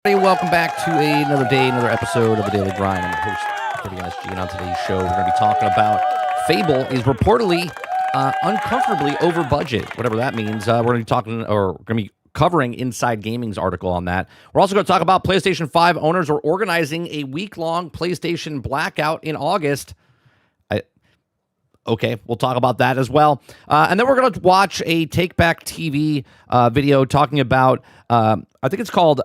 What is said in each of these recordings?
Hey, welcome back to another day, another episode of the Daily Grind. I'm your host, SG, and on today's show, we're going to be talking about Fable is reportedly uncomfortably over budget, whatever that means. We're going to be talking, or going to be covering Inside Gaming's article on that. We're also going to talk about PlayStation 5 owners are organizing a week-long PlayStation Blackout in August. Okay, we'll talk about that as well. And then we're going to watch a TagBackTV video talking about, I think it's called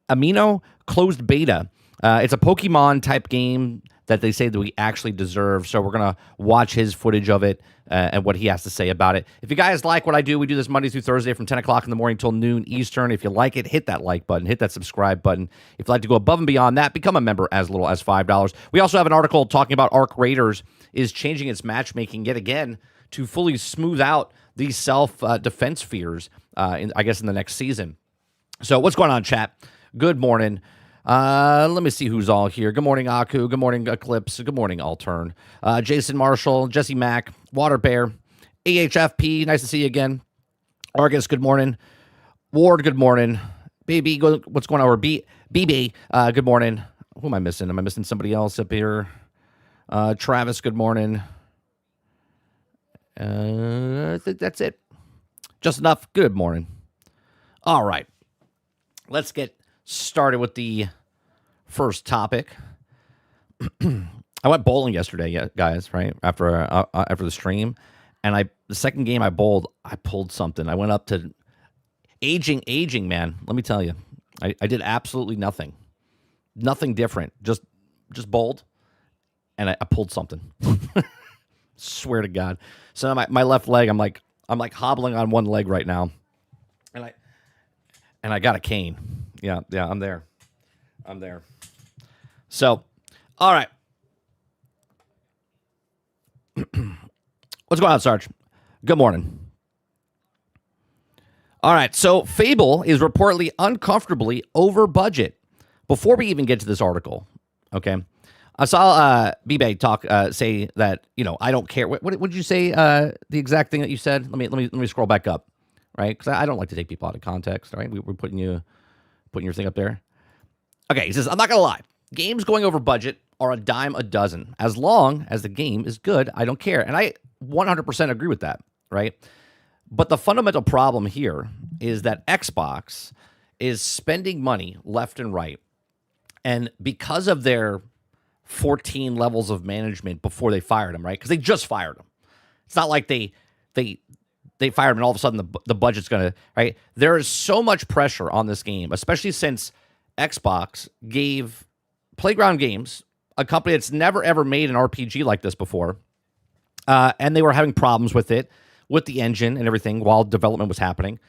Aniimo closed beta. It's a Pokemon type game that they say that we actually deserve. So we're going to watch his footage of it and what he has to say about it. If you guys like what I do, we do this Monday through Thursday from 10 o'clock in the morning till noon Eastern. If you like it, hit that like button, hit that subscribe button. If you'd like to go above and beyond that, become a member as little as $5. We also have an article talking about Arc Raiders is changing its matchmaking yet again to fully smooth out these self-defense fears, in the next season. So what's going on, chat? Good morning. Let me see who's all here. Good morning, Aku. Good morning, Eclipse. Good morning, Altern. Jason Marshall, Jesse Mack, Water Bear, AHFP. Nice to see you again. Argus, good morning. Ward, good morning. Baby, what's going on? Or BB, good morning. Who am I missing? Am I missing somebody else up here? Travis, good morning. I think that's it. Just enough. Good morning. All right. Let's get started with the first topic. I went bowling yesterday, guys, right? After the stream. And the second game I bowled, I pulled something. I went up to aging, man. Let me tell you. I did absolutely nothing. Nothing different. Just bowled. And I pulled something. Swear to God. So now my left leg, I'm like hobbling on one leg right now. And I got a cane. Yeah, I'm there. So, all right. What's going on, Sarge? Good morning. All right, so Fable is reportedly uncomfortably over budget. Before we even get to this article, okay, I saw B-Bay say that, I don't care. What did you say? The exact thing that you said? Let me scroll back up, right? Because I don't like to take people out of context, right? We're putting your thing up there. Okay, he says, I'm not going to lie. Games going over budget are a dime a dozen. As long as the game is good, I don't care. And I 100% agree with that, right? But the fundamental problem here is that Xbox is spending money left and right. And because of their 14 levels of management before they fired him, right? Because they just fired him. It's not like they fired him and all of a sudden the budget's going to, right? There is so much pressure on this game, especially since Xbox gave Playground Games, a company that's never, ever made an RPG like this before, and they were having problems with it, with the engine and everything while development was happening.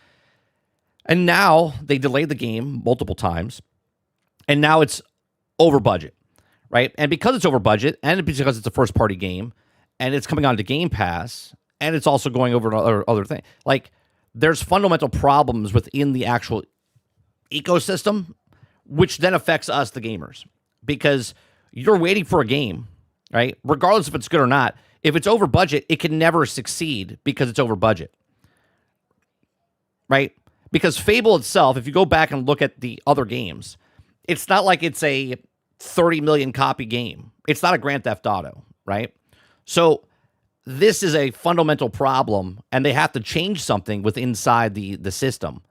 And now they delayed the game multiple times, and now it's over budget, right? And because it's over budget, and because it's a first-party game, and it's coming on to Game Pass, and it's also going over other things. Like, there's fundamental problems within the actual ecosystem, which then affects us, the gamers. Because you're waiting for a game, right? Regardless if it's good or not. If it's over budget, it can never succeed because it's over budget. Right? Because Fable itself, if you go back and look at the other games, it's not like it's a 30 million copy game. It's not a Grand Theft Auto, right? So this is a fundamental problem, and they have to change something inside the system.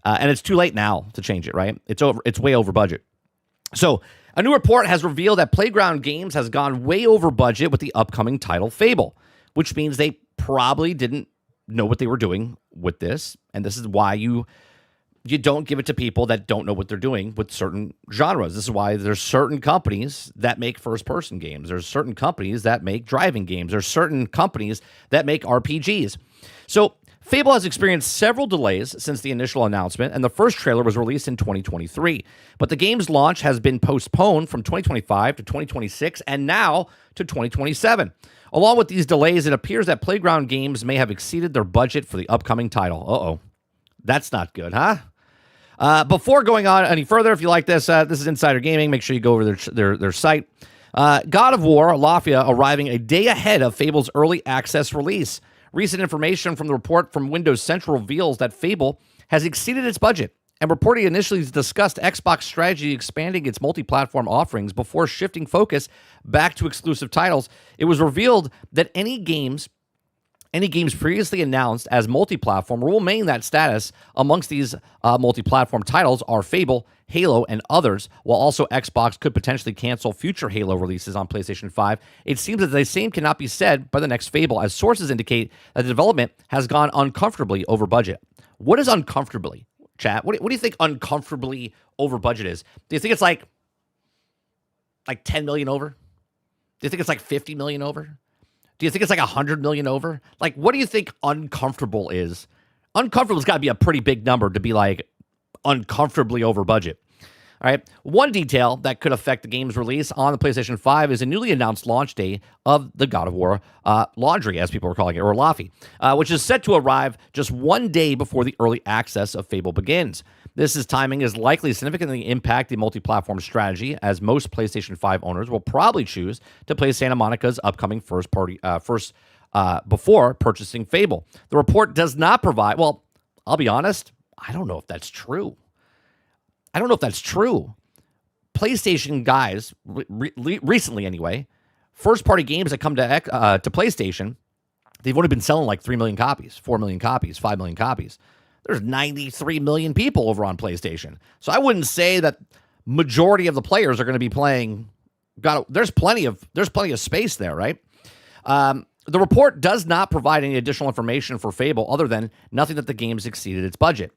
And it's too late now to change it, right? It's way over budget. So a new report has revealed that Playground Games has gone way over budget with the upcoming title Fable, which means they probably didn't know what they were doing with this. And this is why you don't give it to people that don't know what they're doing with certain genres. This is why there's certain companies that make first-person games. There's certain companies that make driving games. There's certain companies that make RPGs. So Fable has experienced several delays since the initial announcement, and the first trailer was released in 2023. But the game's launch has been postponed from 2025 to 2026 and now to 2027. Along with these delays, it appears that Playground Games may have exceeded their budget for the upcoming title. Uh-oh. That's not good, huh? Before going on any further, if you like this, this is Insider Gaming. Make sure you go over their site. God of War, Lafia, arriving a day ahead of Fable's early access release. Recent information from the report from Windows Central reveals that Fable has exceeded its budget and reportedly initially discussed Xbox strategy expanding its multi-platform offerings before shifting focus back to exclusive titles. It was revealed that any games previously announced as multi-platform will remain that status. Amongst these multi-platform titles are Fable, Halo, and others, while also Xbox could potentially cancel future Halo releases on PlayStation 5. It seems that the same cannot be said by the next Fable, as sources indicate that the development has gone uncomfortably over budget. What is uncomfortably, chat? What do you think uncomfortably over budget is? Do you think it's like 10 million over? Do you think it's like 50 million over? Do you think it's like 100 million over? Like, what do you think uncomfortable is? Uncomfortable's got to be a pretty big number to be like uncomfortably over budget. All right. One detail that could affect the game's release on the PlayStation 5 is a newly announced launch day of the God of War Laundry, as people are calling it, or Laffy, which is set to arrive just one day before the early access of Fable begins. This timing is likely to significantly impact the multi-platform strategy, as most PlayStation 5 owners will probably choose to play Santa Monica's upcoming before purchasing Fable. The report does not provide, well, I'll be honest, I don't know if that's true. PlayStation guys, recently anyway, first-party games that come to PlayStation, they've only been selling like 3 million copies, 4 million copies, 5 million copies. There's 93 million people over on PlayStation. So I wouldn't say that majority of the players are going to be playing. There's plenty of space there, right? The report does not provide any additional information for Fable other than nothing that the game's exceeded its budget.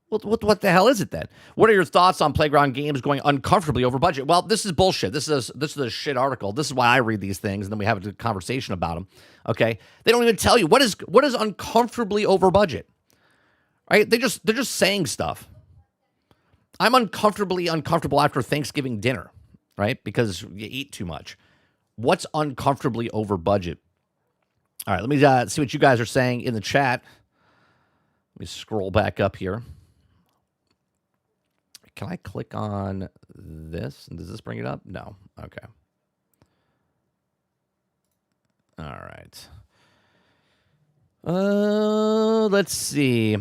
What the hell is it then? What are your thoughts on Playground Games going uncomfortably over budget? Well, this is bullshit. This is a shit article. This is why I read these things, and then we have a conversation about them. Okay, they don't even tell you what is uncomfortably over budget. Right? They're just saying stuff. I'm uncomfortable after Thanksgiving dinner, right? Because you eat too much. What's uncomfortably over budget? All right, let me see what you guys are saying in the chat. Let me scroll back up here. Can I click on this? Does this bring it up? No. Okay. All right. Let's see.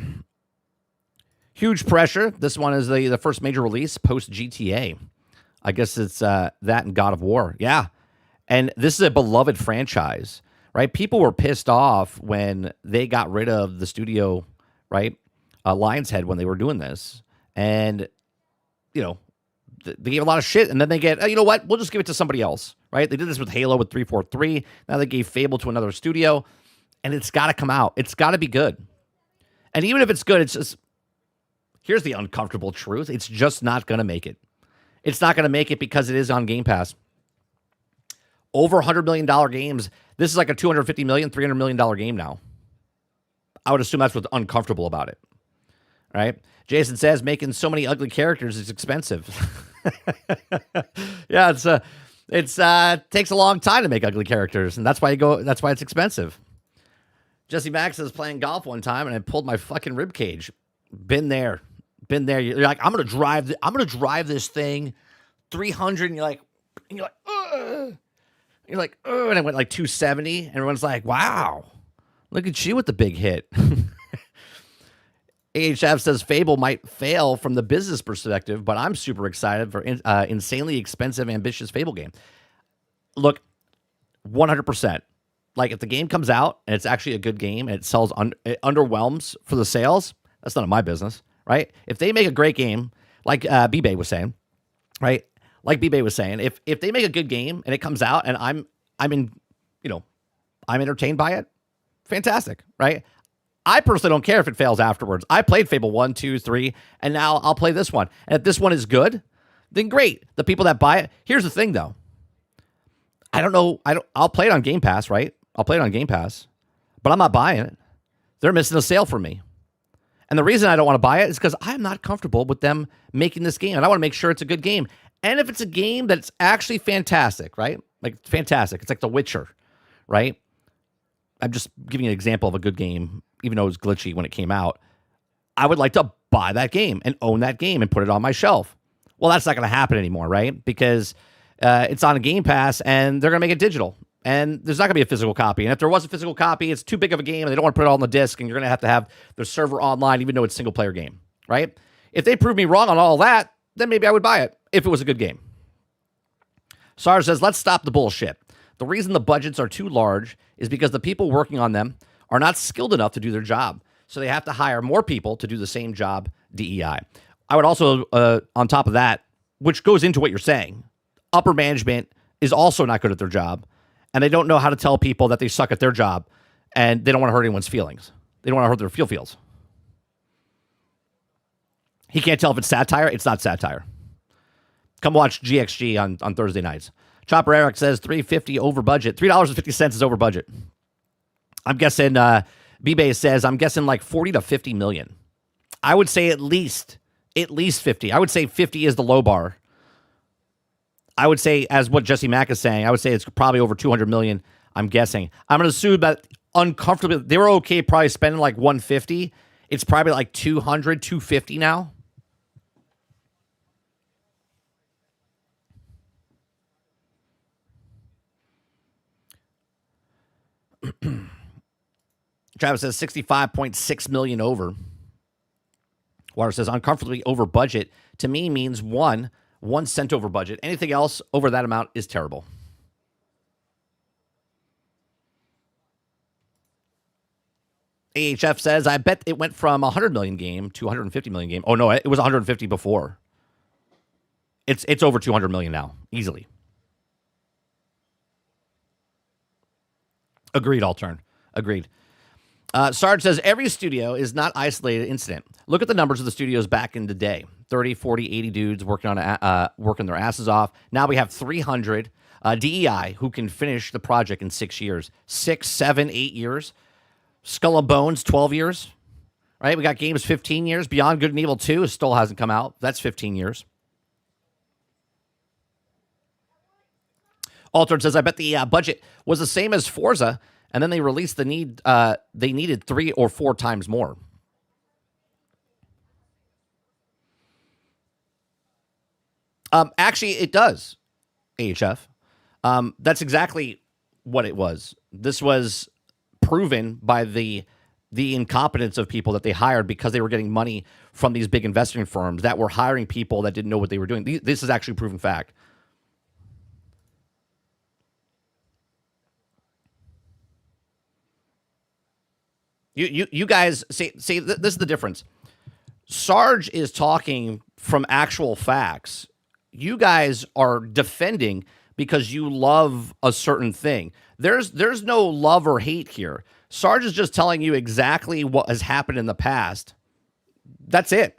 Huge pressure. This one is the first major release post GTA. I guess it's that and God of War. Yeah. And this is a beloved franchise, right? People were pissed off when they got rid of the studio, right? Lion's Head when they were doing this. And, you know, they gave a lot of shit. And then they get, oh, you know what? We'll just give it to somebody else, right? They did this with Halo with 343. Now they gave Fable to another studio. And it's got to come out. It's got to be good. And even if it's good, it's just, here's the uncomfortable truth. It's just not going to make it. It's not going to make it because it is on Game Pass. Over $100 million games. This is like a $250 million, $300 million game now. I would assume that's what's uncomfortable about it. Right? Jason says making so many ugly characters is expensive. Yeah, it's takes a long time to make ugly characters, and that's why it's expensive. Jesse Max is playing golf one time, and I pulled my fucking rib cage. Been there. You're like, I'm gonna drive this thing 300, and you're like, ugh. You're like, oh, and I went like 270, and everyone's like, wow, look at you with the big hit. AHF says Fable might fail from the business perspective, but I'm super excited for insanely expensive, ambitious Fable game. Look, 100%. Like, if the game comes out and it's actually a good game and it sells, it underwhelms for the sales, that's none of my business, right? If they make a great game, like B-Bay was saying, right? Like B-Bay was saying, if they make a good game and it comes out and I'm entertained by it, fantastic, right? I personally don't care if it fails afterwards. I played Fable 1, 2, 3, and now I'll play this one. And if this one is good, then great. The people that buy it, here's the thing though. I'll play it on Game Pass, right? I'll play it on Game Pass, but I'm not buying it. They're missing a sale from me. And the reason I don't want to buy it is because I'm not comfortable with them making this game. And I want to make sure it's a good game. And if it's a game that's actually fantastic, right? Like, fantastic. It's like The Witcher, right? I'm just giving you an example of a good game, even though it was glitchy when it came out. I would like to buy that game and own that game and put it on my shelf. Well, that's not going to happen anymore, right? Because it's on a Game Pass and they're going to make it digital. And there's not going to be a physical copy. And if there was a physical copy, it's too big of a game and they don't want to put it on the disc and you're going to have their server online even though it's a single-player game, right? If they prove me wrong on all that, then maybe I would buy it if it was a good game. Sarge says, let's stop the bullshit. The reason the budgets are too large is because the people working on them are not skilled enough to do their job. So they have to hire more people to do the same job, DEI. I would also, on top of that, which goes into what you're saying, upper management is also not good at their job, and they don't know how to tell people that they suck at their job, and they don't want to hurt anyone's feelings. They don't want to hurt their feels. He can't tell if it's satire. It's not satire. Come watch GXG on Thursday nights. Chopper Eric says $3.50 over budget. $3.50 is over budget. I'm guessing, B-Bay says, I'm guessing like 40 to 50 million. I would say at least 50. I would say 50 is the low bar. I would say, as what Jesse Mack is saying, I would say it's probably over 200 million, I'm guessing. I'm going to assume that uncomfortably, they were okay probably spending like 150. It's probably like 200, 250 now. Travis says 65.6 million over. Water says uncomfortably over budget to me means 1 cent over budget. Anything else over that amount is terrible. AHF says, I bet it went from 100 million game to 150 million game. Oh no, it was 150 before. It's over 200 million now, easily. Agreed, Altern. Agreed. Sarge says, every studio is not isolated incident. Look at the numbers of the studios back in the day. 30, 40, 80 dudes working their asses off. Now we have 300 DEI who can finish the project in 6 years. 6, 7, 8 years. Skull and Bones, 12 years. Right? We got games 15 years. Beyond Good and Evil 2 still hasn't come out. That's 15 years. Altered says, I bet the budget was the same as Forza, and then they released they needed 3 or 4 times more. Actually, it does, AHF. That's exactly what it was. This was proven by the incompetence of people that they hired because they were getting money from these big investing firms that were hiring people that didn't know what they were doing. This is actually proven fact. You guys see this is the difference. Sarge is talking from actual facts. You guys are defending because you love a certain thing. There's no love or hate here. Sarge is just telling you exactly what has happened in the past. That's it.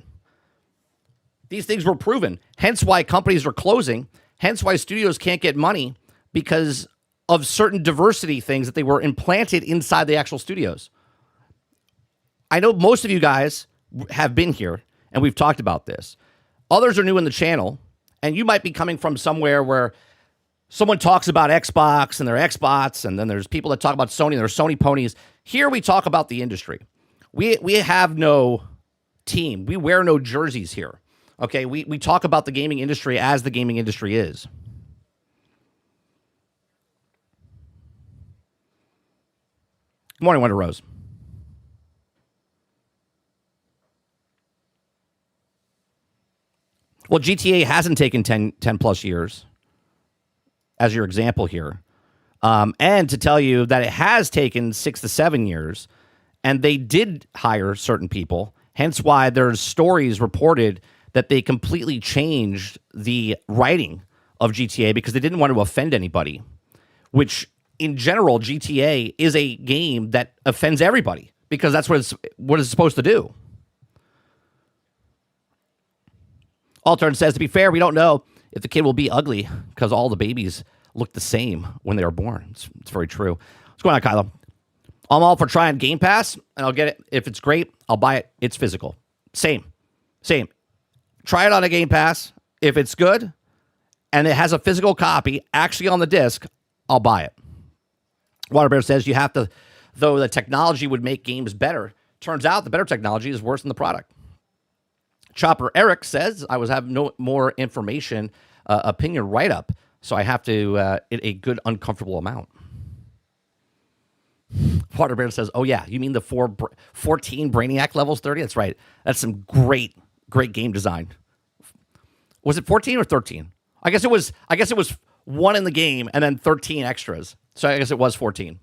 These things were proven. Hence why companies are closing. Hence why studios can't get money because of certain diversity things that they were implanted inside the actual studios. I know most of you guys have been here, and we've talked about this. Others are new in the channel, and you might be coming from somewhere where someone talks about Xbox and their Xbox, and then there's people that talk about Sony and their Sony ponies. Here we talk about the industry. We have no team. We wear no jerseys here. Okay, we talk about the gaming industry as the gaming industry is. Good morning, Wonder Rose. Well, GTA hasn't taken 10 plus years as your example here. And to tell you that it has taken 6 to 7 years, and they did hire certain people, hence why there's stories reported that they completely changed the writing of GTA because they didn't want to offend anybody, which in general, GTA is a game that offends everybody because that's what it's supposed to do. Altern says, to be fair, we don't know if the kid will be ugly because all the babies look the same when they are born. It's very true. What's going on, Kylo? I'm all for trying Game Pass, and I'll get it. If it's great, I'll buy it. It's physical. Same. Try it on a Game Pass. If it's good and it has a physical copy actually on the disc, I'll buy it. Waterbear says you have to, though the technology would make games better. Turns out the better technology is worse than the product. Chopper Eric says, I was having no more information, opinion write-up, so I have to a good uncomfortable amount. Waterbear says, oh yeah, you mean the 14 Brainiac levels 30? That's right. That's some great great game design. Was it 14 or 13? I guess it was 1 in the game and then 13 extras. So I guess it was 14.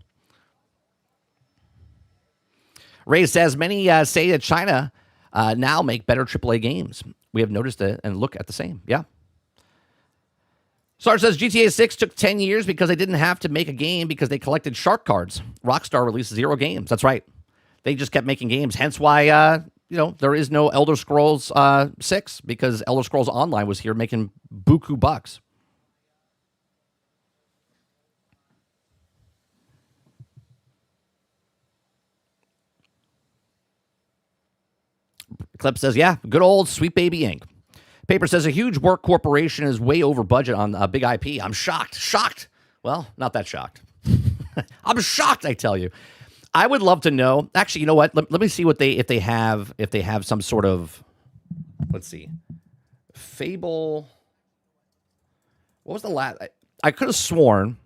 Ray says many say that China now make better AAA games. We have noticed it and look at the same. Yeah. Sarge says GTA 6 took 10 years because they didn't have to make a game because they collected shark cards. Rockstar released 0 games. That's right. They just kept making games. Hence why, there is no Elder Scrolls 6 because Elder Scrolls Online was here making buku bucks. Clip says, yeah, good old Sweet Baby Inc. Paper says a huge work corporation is way over budget on a big IP. I'm shocked. Shocked. Well, not that shocked. I'm shocked, I tell you. I would love to know. Actually, you know what? Let me see what if they have some sort of, let's see. Fable. What was the last? I could have sworn.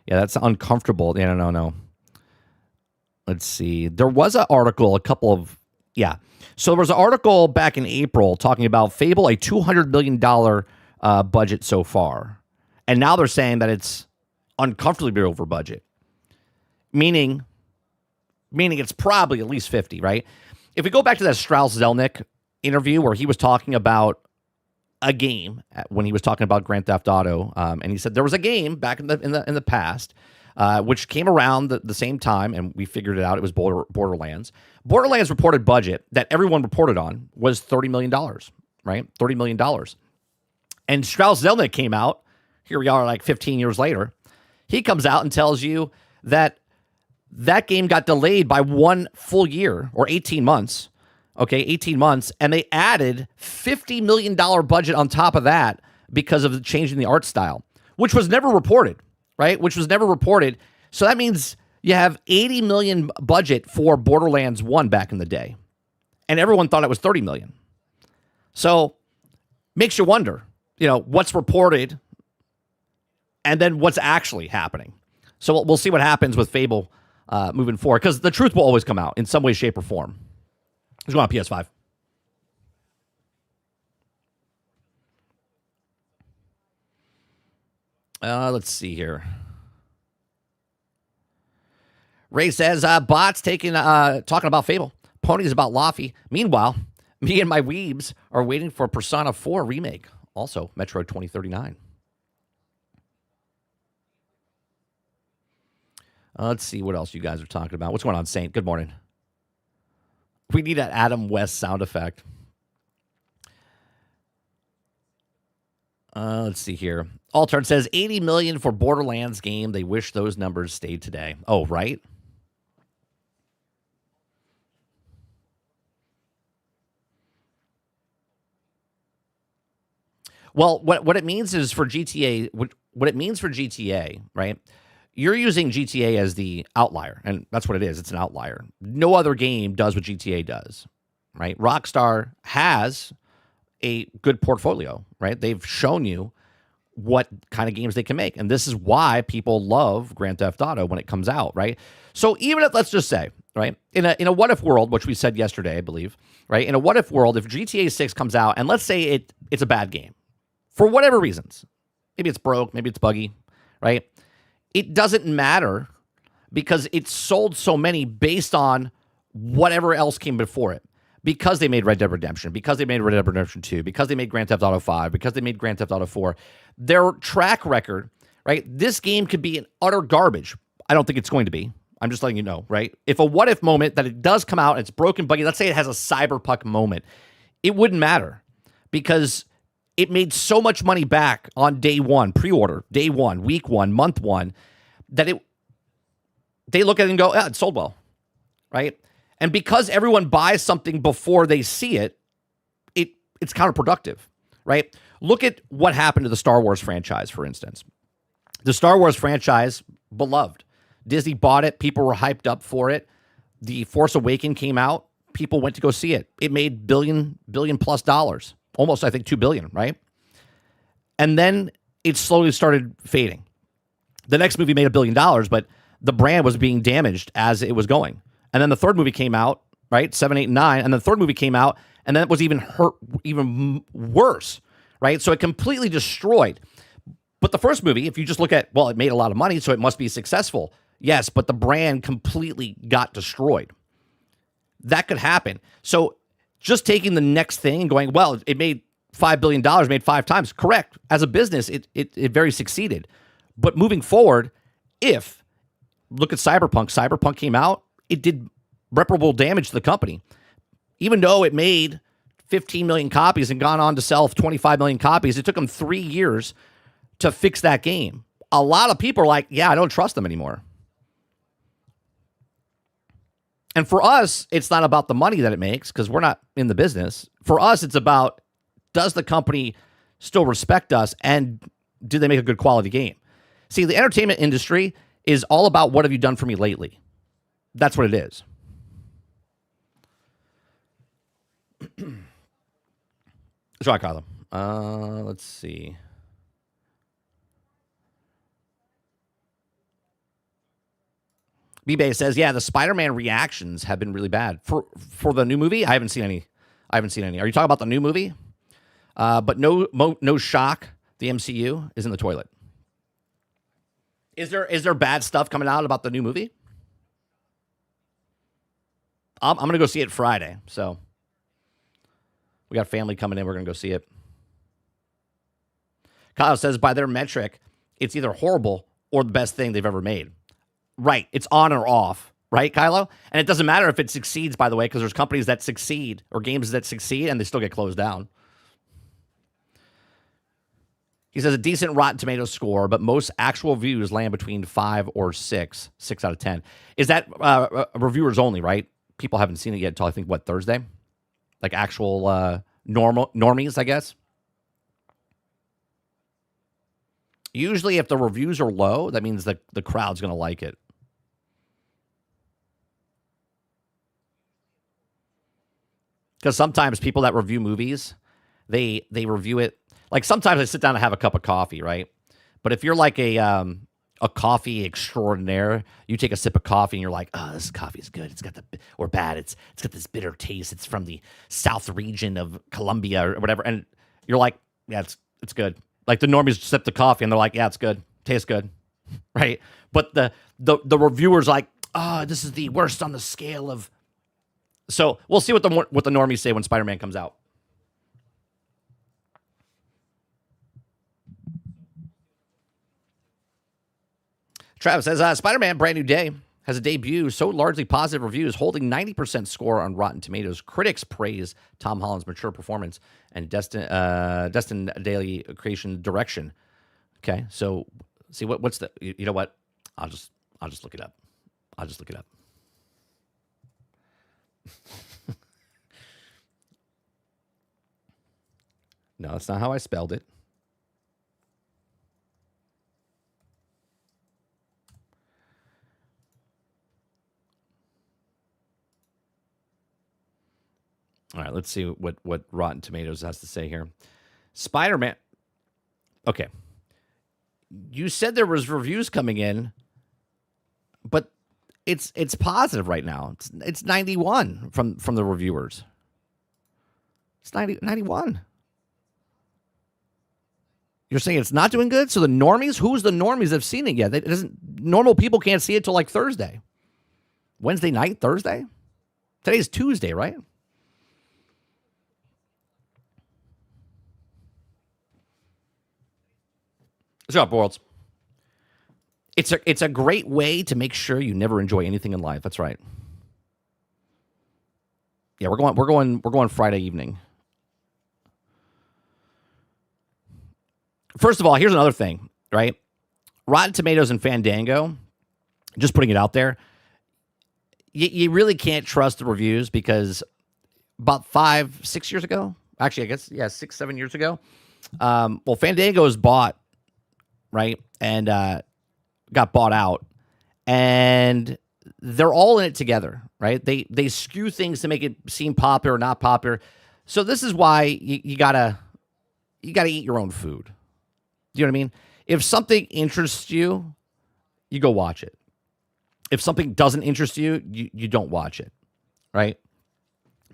Yeah, that's uncomfortable. Yeah, no. Let's see. There was an article, So there was an article back in April talking about Fable, a $200 million budget so far. And now they're saying that it's uncomfortably over budget. Meaning it's probably at least 50, right? If we go back to that Strauss Zelnick interview where he was talking about a game when he was talking about Grand Theft Auto, and he said there was a game back in the past which came around the same time, and we figured it out. It was Borderlands. Borderlands reported budget that everyone reported on was $30 million, right? $30 million. And Strauss Zelnick came out. Here we are like 15 years later. He comes out and tells you that game got delayed by 1 full year or 18 months. Okay, 18 months. And they added $50 million budget on top of that because of the change in the art style, which was never reported, right? Which was never reported. So that means you have $80 million budget for Borderlands 1 back in the day. And everyone thought it was $30 million. So makes you wonder, what's reported and then what's actually happening. So we'll see what happens with Fable moving forward, because the truth will always come out in some way, shape, or form. Let's go on PS5. Let's see here. Ray says, bots talking about Fable. Ponies about Laffy. Meanwhile, me and my weebs are waiting for Persona 4 remake. Also, Metroid 2039. Let's see what else you guys are talking about. What's going on, Saint? Good morning. We need an Adam West sound effect. Let's see here. Altern says $80 million for Borderlands game. They wish those numbers stayed today. Oh, right. Well, what it means is for GTA, what it means for GTA, right? You're using GTA as the outlier, and that's what it is. It's an outlier. No other game does what GTA does, right? Rockstar has a good portfolio, right? They've shown you what kind of games they can make, and this is why people love Grand Theft Auto when it comes out, right? So even if, let's just say, right, in a what-if world, which we said yesterday, I believe, right? In a what-if world, if GTA 6 comes out, and let's say it's a bad game, for whatever reasons, maybe it's broke, maybe it's buggy, right? It doesn't matter because it sold so many based on whatever else came before it. Because they made Red Dead Redemption, because they made Red Dead Redemption 2, because they made Grand Theft Auto 5, because they made Grand Theft Auto 4. Their track record, right? This game could be an utter garbage. I don't think it's going to be. I'm just letting you know, right? If a what-if moment that it does come out, it's broken, buggy, let's say it has a cyberpunk moment, it wouldn't matter because it made so much money back on day one, pre-order, day one, week one, month one, that they look at it and go, it sold well, right? And because everyone buys something before they see it, it's counterproductive, right? Look at what happened to the Star Wars franchise, for instance. The Star Wars franchise, beloved. Disney bought it. People were hyped up for it. The Force Awakens came out. People went to go see it. It made billion plus dollars. Almost, I think, $2 billion, right? And then it slowly started fading. The next movie made $1 billion, but the brand was being damaged as it was going. And then the third movie came out, right? 7, 8, and 9. And the third movie came out, And then it was even worse, right? So it completely destroyed. But the first movie, if you just look at, well, it made a lot of money, so it must be successful. Yes, but the brand completely got destroyed. That could happen. So just taking the next thing and going, well, it made $5 billion, made 5 times. Correct. As a business, it very succeeded. But moving forward, look at Cyberpunk came out, it did reparable damage to the company. Even though it made 15 million copies and gone on to sell 25 million copies, it took them 3 years to fix that game. A lot of people are like, yeah, I don't trust them anymore. And for us, it's not about the money that it makes because we're not in the business. For us, it's about, does the company still respect us and do they make a good quality game? See, the entertainment industry is all about what have you done for me lately? That's what it is. So I call them. Let's see. B-Bay says, yeah, the Spider-Man reactions have been really bad. For the new movie, I haven't seen any. Are you talking about the new movie? But no shock, the MCU is in the toilet. Is there bad stuff coming out about the new movie? I'm going to go see it Friday. So we got family coming in. We're going to go see it. Kyle says, by their metric, it's either horrible or the best thing they've ever made. Right. It's on or off. Right, Kylo? And it doesn't matter if it succeeds, by the way, because there's companies that succeed or games that succeed and they still get closed down. He says a decent Rotten Tomatoes score, but most actual views land between 5 or 6 out of 10. Is that reviewers only, right? People haven't seen it yet until I think, Thursday? Like actual normies, I guess? Usually if the reviews are low, that means the crowd's going to like it. Because sometimes people that review movies, they review it. Like sometimes I sit down and have a cup of coffee, right? But if you're like a coffee extraordinaire, you take a sip of coffee and you're like, oh, this coffee is good. It's got or bad. It's got this bitter taste. It's from the South region of Colombia or whatever. And you're like, yeah, it's good. Like the normies sip the coffee and they're like, yeah, it's good. Tastes good. Right? But the reviewer's like, oh, this is the worst on the scale of. So we'll see what the normies say when Spider-Man comes out. Travis says, Spider-Man Brand New Day has a debut so largely positive reviews, holding 90% score on Rotten Tomatoes. Critics praise Tom Holland's mature performance and Destin Daily creation direction. Okay, so see what's the, you know what? I'll just look it up. No, that's not how I spelled it. All right, let's see what Rotten Tomatoes has to say here. Spider-Man. Okay. You said there was reviews coming in, but it's positive right now. It's 91 from the reviewers. It's 91. You're saying it's not doing good? So the normies, who's the normies that have seen it yet? Normal people can't see it till like Thursday. Wednesday night, Thursday? Today's Tuesday, right? What's up, worlds? It's a great way to make sure you never enjoy anything in life. That's right. Yeah, we're going Friday evening. First of all, here's another thing, right? Rotten Tomatoes and Fandango, just putting it out there, you really can't trust the reviews because about 5-6 years ago, actually, I guess, 6-7 years ago, Fandango was bought, right? And got bought out. And they're all in it together, right? They skew things to make it seem popular or not popular. So this is why you gotta eat your own food. Do you know what I mean? If something interests you, you go watch it. If something doesn't interest you, you don't watch it, right?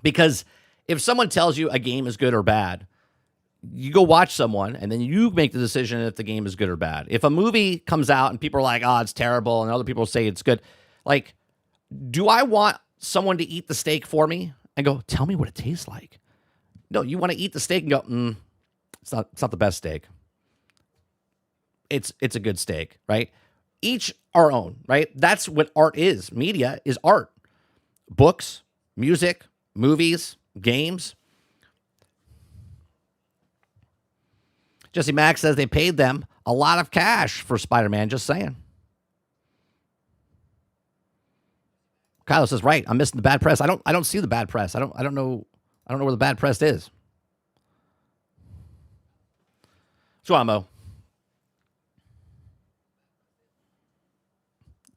Because if someone tells you a game is good or bad, you go watch someone and then you make the decision if the game is good or bad. If a movie comes out and people are like, oh, it's terrible, and other people say it's good, like, do I want someone to eat the steak for me and go, tell me what it tastes like? No, you want to eat the steak and go, it's not the best steak. It's a good steak, right? Each our own, right? That's what art is. Media is art. Books, music, movies, games. Jesse Mack says they paid them a lot of cash for Spider-Man, just saying. Kylo says, right, I'm missing the bad press. I don't see the bad press. I don't know where the bad press is. Swamo.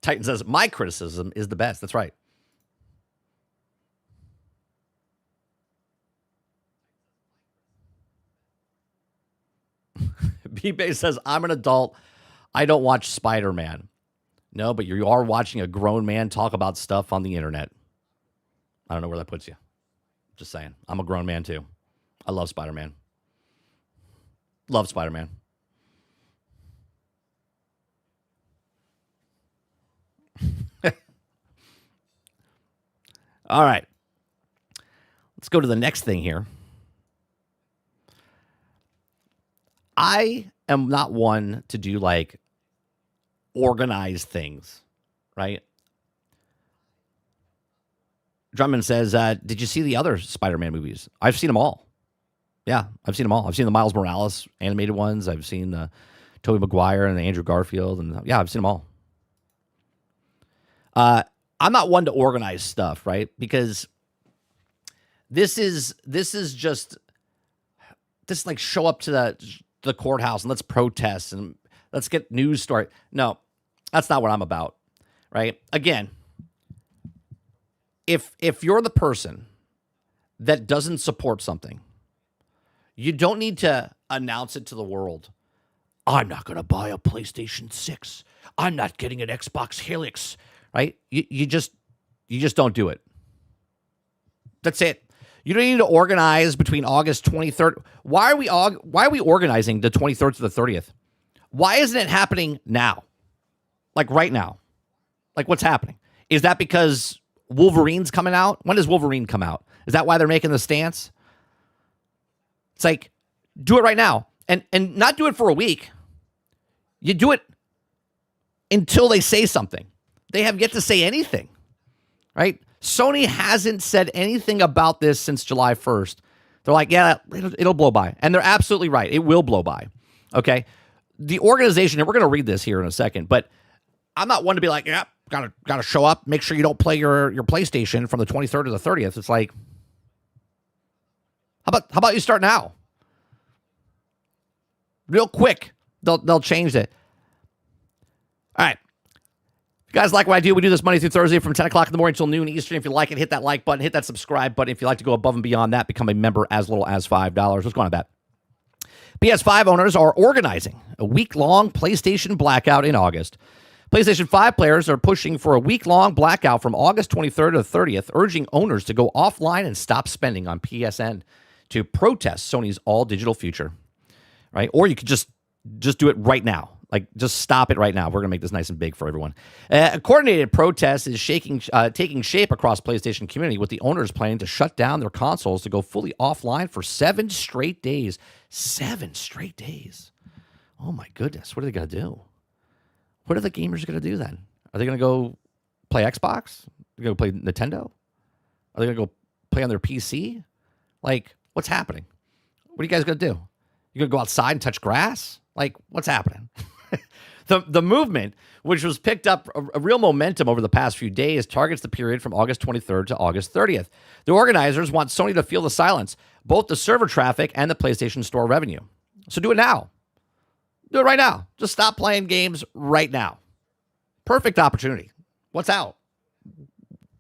Titan says, my criticism is the best. That's right. B-Bay says, I'm an adult. I don't watch Spider-Man. No, but you are watching a grown man talk about stuff on the internet. I don't know where that puts you. Just saying. I'm a grown man, too. I love Spider-Man. Love Spider-Man. All right. Let's go to the next thing here. I am not one to do like organized things, right? Drummond says, did you see the other Spider-Man movies? I've seen them all. Yeah, I've seen them all. I've seen the Miles Morales animated ones. I've seen the Tobey Maguire and the Andrew Garfield. And yeah, I've seen them all. I'm not one to organize stuff, right? Because this is just like show up to the courthouse and let's protest and let's get news story. No, that's not what I'm about, right? Again, if you're the person that doesn't support something, you don't need to announce it to the world. I'm not going to buy a PlayStation 6. I'm not getting an Xbox Helix, right? You just don't do it. That's it. You don't need to organize between August 23rd. Why are we organizing the 23rd to the 30th? Why isn't it happening now? Like right now? Like what's happening? Is that because Wolverine's coming out? When does Wolverine come out? Is that why they're making the stance? It's like, do it right now. And not do it for a week. You do it until they say something. They have yet to say anything, right? Sony hasn't said anything about this since July 1st. They're like, yeah, it'll blow by. And they're absolutely right. It will blow by. Okay. The organization, and we're going to read this here in a second, but I'm not one to be like, yeah, gotta show up. Make sure you don't play your PlayStation from the 23rd to the 30th. It's like, how about you start now? Real quick. They'll change it. All right. If you guys like what I do, we do this Monday through Thursday from 10 o'clock in the morning until noon Eastern. If you like it, hit that like button, hit that subscribe button. If you like to go above and beyond that, become a member as little as $5. What's going on with that? PS5 owners are organizing a week-long PlayStation Blackout in August. PlayStation 5 players are pushing for a week-long blackout from August 23rd to the 30th, urging owners to go offline and stop spending on PSN to protest Sony's all-digital future. Right? Or you could just do it right now. Like, just stop it right now. We're going to make this nice and big for everyone. A coordinated protest is taking shape across PlayStation community, with the owners planning to shut down their consoles to go fully offline for 7 straight days. 7 straight days. Oh, my goodness. What are they going to do? What are the gamers going to do then? Are they going to go play Xbox? Are they going to play Nintendo? Are they going to go play on their PC? Like, what's happening? What are you guys going to do? You going to go outside and touch grass? Like, what's happening? The movement, which was picked up a real momentum over the past few days, targets the period from August 23rd to August 30th. The organizers want Sony to feel the silence, both the server traffic and the PlayStation Store revenue. So do it now. Do it right now. Just stop playing games right now. Perfect opportunity. What's out?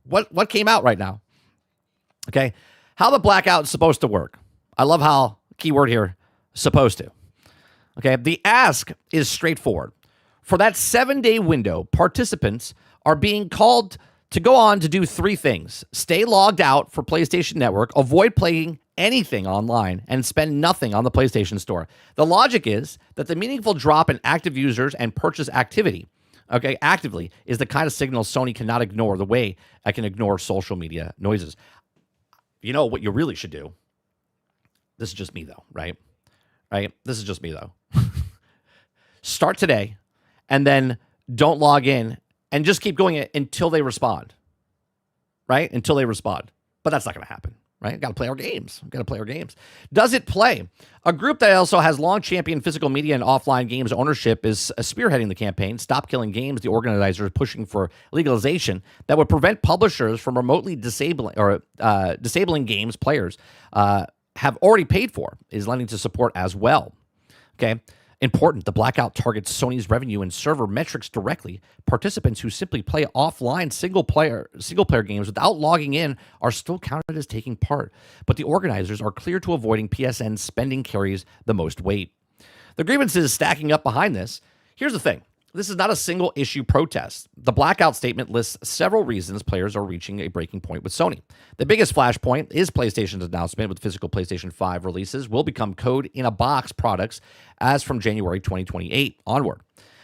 What came out right now? Okay. How the blackout is supposed to work. I love how, keyword here, supposed to. Okay. The ask is straightforward. For that 7-day window, participants are being called to go on to do three things: stay logged out for PlayStation Network, avoid playing anything online, and spend nothing on the PlayStation Store. The logic is that the meaningful drop in active users and purchase activity, actively, is the kind of signal Sony cannot ignore the way I can ignore social media noises. You know what you really should do? This is just me, though, right? This is just me, though. Start today, and then don't log in, and just keep going until they respond, right? Until they respond. But that's not going to happen, right? Got to play our games. Does it play? A group that also has long championed physical media and offline games ownership is spearheading the campaign, Stop Killing Games. The organizers are pushing for legalization that would prevent publishers from remotely disabling games players have already paid for, is lending to support as well. Okay. Important, the blackout targets Sony's revenue and server metrics directly. Participants who simply play offline single player games without logging in are still counted as taking part. But the organizers are clear to avoiding PSN spending carries the most weight. The grievances stacking up behind this. Here's the thing. This is not a single issue protest. The blackout statement lists several reasons players are reaching a breaking point with Sony. The biggest flashpoint is PlayStation's announcement with physical PlayStation 5 releases will become code-in-a-box products as from January 2028 onward.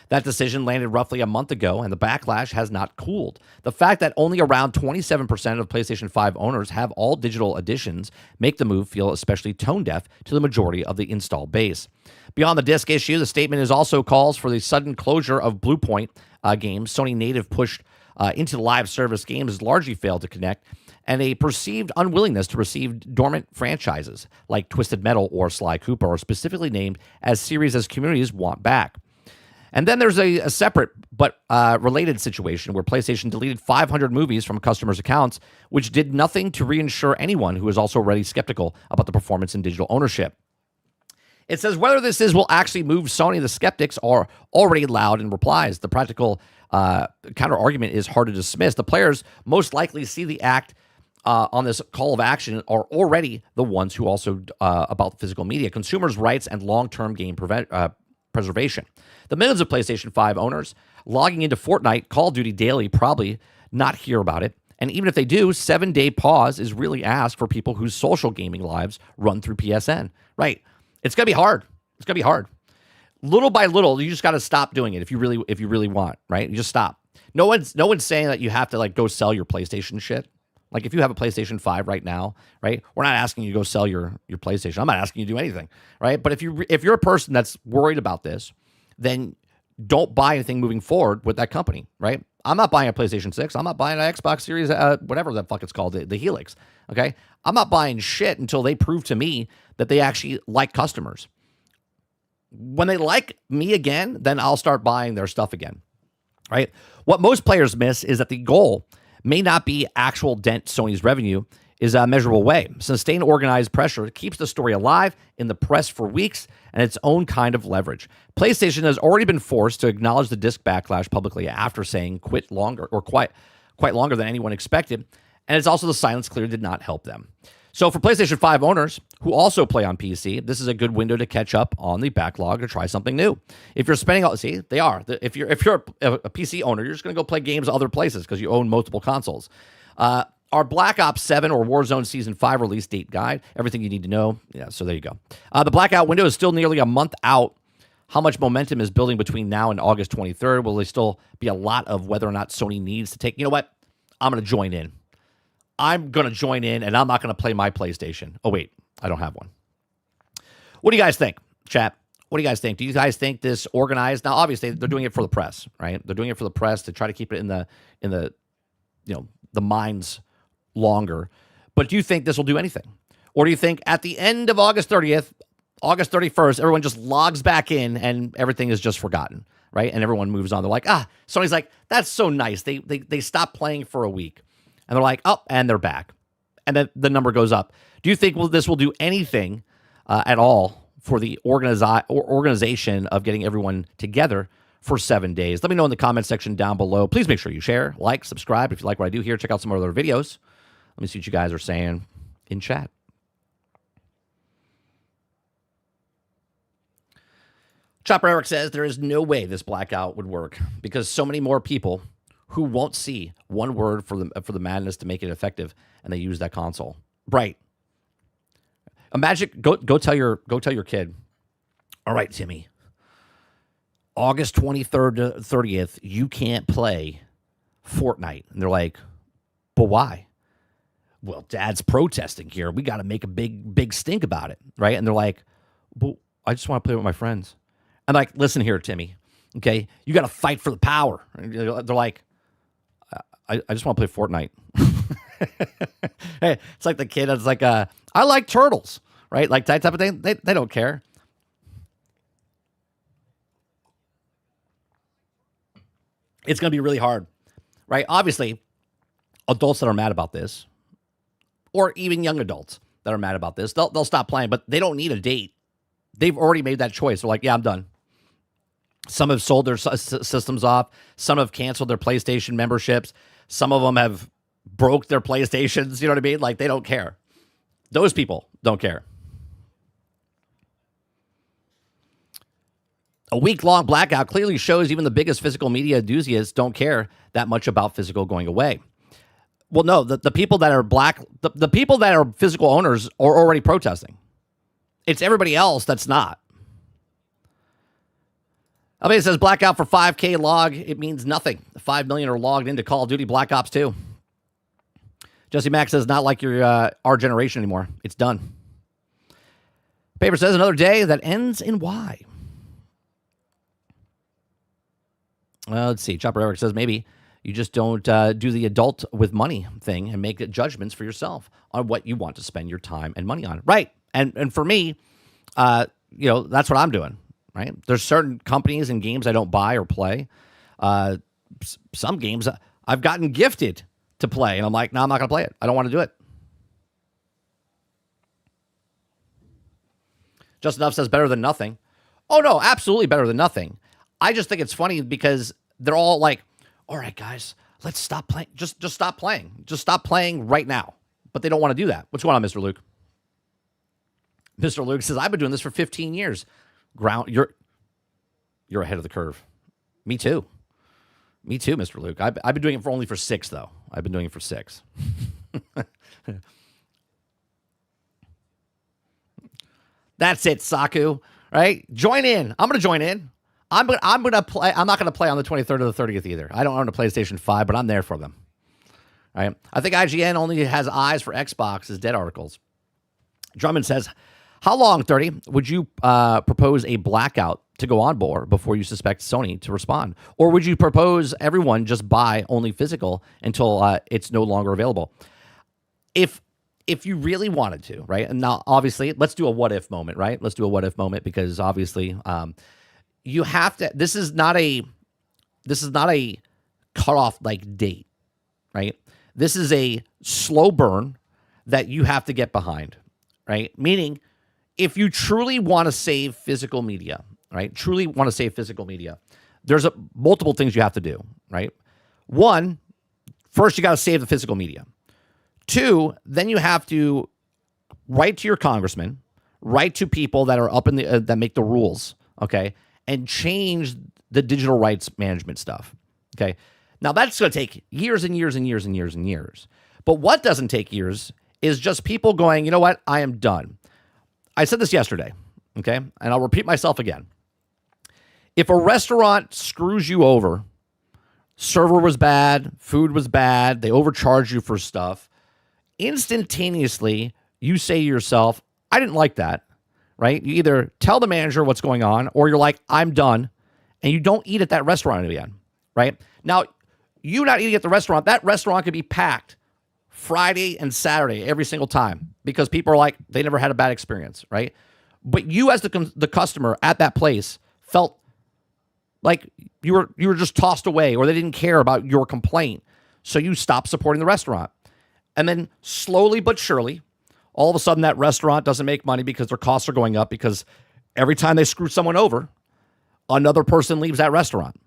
That decision landed roughly a month ago, and the backlash has not cooled. The fact that only around 27% of PlayStation 5 owners have all digital editions make the move feel especially tone-deaf to the majority of the install base. Beyond the disc issue, the statement is also calls for the sudden closure of Bluepoint games. Sony native pushed into live service games has largely failed to connect, and a perceived unwillingness to receive dormant franchises like Twisted Metal or Sly Cooper are specifically named as series as communities want back. And then there's a separate but related situation where PlayStation deleted 500 movies from customers' accounts, which did nothing to reassure anyone who is also already skeptical about the performance in digital ownership. It says whether this will actually move Sony, the skeptics are already loud in replies. The practical counter-argument is hard to dismiss. The players most likely see the act on this call of action are already the ones who also about physical media, consumers' rights, and long-term game preservation. The millions of PlayStation 5 owners logging into Fortnite, Call of Duty daily probably not hear about it. And even if they do, 7-day pause is really asked for people whose social gaming lives run through PSN. Right. It's going to be hard. Little by little, you just got to stop doing it if you really want, right? You just stop. No one's saying that you have to go sell your PlayStation shit. Like if you have a PlayStation 5 right now, right? We're not asking you to go sell your PlayStation. I'm not asking you to do anything, right? But if you're a person that's worried about this, then don't buy anything moving forward with that company, right? I'm not buying a PlayStation 6. I'm not buying an Xbox Series, whatever the fuck it's called, the Helix, okay? I'm not buying shit until they prove to me that they actually like customers. When they like me again, then I'll start buying their stuff again, right? What most players miss is that the goal may not be actual dent Sony's revenue is a measurable way. Sustained organized pressure keeps the story alive in the press for weeks and its own kind of leverage. PlayStation has already been forced to acknowledge the disc backlash publicly after saying quite longer than anyone expected, and it's also the silence clearly did not help them. So for PlayStation 5 owners who also play on PC, this is a good window to catch up on the backlog to try something new. If you're spending they are. If you're a PC owner, you're just going to go play games other places because you own multiple consoles. Our Black Ops 7 or Warzone Season 5 release date guide, everything you need to know. Yeah, so there you go. The blackout window is still nearly a month out. How much momentum is building between now and August 23rd? Will there still be a lot of whether or not Sony needs to take, you know what? I'm going to join in. I'm going to join in, and I'm not going to play my PlayStation. Oh, wait, I don't have one. What do you guys think, chat? What do you guys think? Do you guys think this organized? Now, obviously, they're doing it for the press, right? They're doing it for the press to try to keep it in the the minds longer. But do you think this will do anything? Or do you think at the end of August 30th, August 31st, everyone just logs back in and everything is just forgotten, right? And everyone moves on. They're like, Sony's like, that's so nice. They stopped playing for a week. And they're like, and they're back. And then the number goes up. Do you think this will do anything at all for the organization of getting everyone together for 7 days? Let me know in the comment section down below. Please make sure you share, like, subscribe. If you like what I do here, check out some other videos. Let me see what you guys are saying in chat. Chopper Eric says there is no way this blackout would work because so many more people who won't see one word for the madness to make it effective, and they use that console. Right. Imagine go tell your kid, all right, Timmy, August 23rd to 30th, you can't play Fortnite. And they're like, but why? Well, Dad's protesting here. We got to make a big stink about it, right? And they're like, but I just want to play with my friends. I'm like, listen here, Timmy, okay? You got to fight for the power. And they're like, I just want to play Fortnite. Hey, it's like the kid that's like, I like turtles, right? Like that type of thing. They don't care. It's going to be really hard, right? Obviously, adults that are mad about this, or even young adults that are mad about this, they'll stop playing, but they don't need a date. They've already made that choice. They're like, yeah, I'm done. Some have sold their systems off. Some have canceled their PlayStation memberships. Some of them have broke their PlayStations. You know what I mean? Like, they don't care. Those people don't care. A week-long blackout clearly shows even the biggest physical media enthusiasts don't care that much about physical going away. Well, no, the people that are the people that are physical owners are already protesting. It's everybody else that's not. I mean, it says blackout for 5K log. It means nothing. 5 million are logged into Call of Duty Black Ops 2. Jesse Mack says, not like our generation anymore. It's done. Paper says another day that ends in Y. Let's see. Chopper Eric says maybe you just don't do the adult with money thing and make judgments for yourself on what you want to spend your time and money on. Right. And for me, that's what I'm doing. Right. There's certain companies and games I don't buy or play. Some games I've gotten gifted to play, and I'm like, no, I'm not going to play it. I don't want to do it. Just Enough says better than nothing. Oh, no, absolutely better than nothing. I just think it's funny because they're all like, all right, guys, let's stop playing. Just stop playing. Just stop playing right now. But they don't want to do that. What's going on, Mr. Luke? Mr. Luke says, I've been doing this for 15 years. You're ahead of the curve. Me too. Me too, Mr. Luke. I've been doing it only for 6, though. I've been doing it for 6. That's it, Saku. Right? Join in. I'm going to join in. I'm going to play. I'm not going to play on the 23rd or the 30th either. I don't own a PlayStation 5, but I'm there for them. All right? I think IGN only has eyes for Xbox as dead articles. Drummond says, how long, 30, would you propose a blackout to go on board before you suspect Sony to respond? Or would you propose everyone just buy only physical until it's no longer available? If you really wanted to, right? And now, obviously, let's do a what-if moment, right? Let's do a what-if moment because, obviously, you have to. This is not a cutoff like date, right? This is a slow burn that you have to get behind, right? Meaning, if you truly want to save physical media, right? Truly want to save physical media, there's multiple things you have to do, right? One, first you got to save the physical media. 2, then you have to write to your congressman, write to people that are up in the that make the rules, okay, and change the digital rights management stuff, okay. Now that's going to take years and years and years and years and years. But what doesn't take years is just people going, you know what, I am done. I said this yesterday, okay, and I'll repeat myself again. If a restaurant screws you over, server was bad, food was bad, they overcharged you for stuff, instantaneously you say to yourself, I didn't like that, right? You either tell the manager what's going on or you're like, I'm done, and you don't eat at that restaurant again, right? Now, you not eating at the restaurant, that restaurant could be packed Friday and Saturday every single time because people are like, they never had a bad experience, right? But you as the customer at that place felt like you were just tossed away or they didn't care about your complaint. So you stopped supporting the restaurant. And then slowly but surely, all of a sudden that restaurant doesn't make money because their costs are going up because every time they screw someone over, another person leaves that restaurant.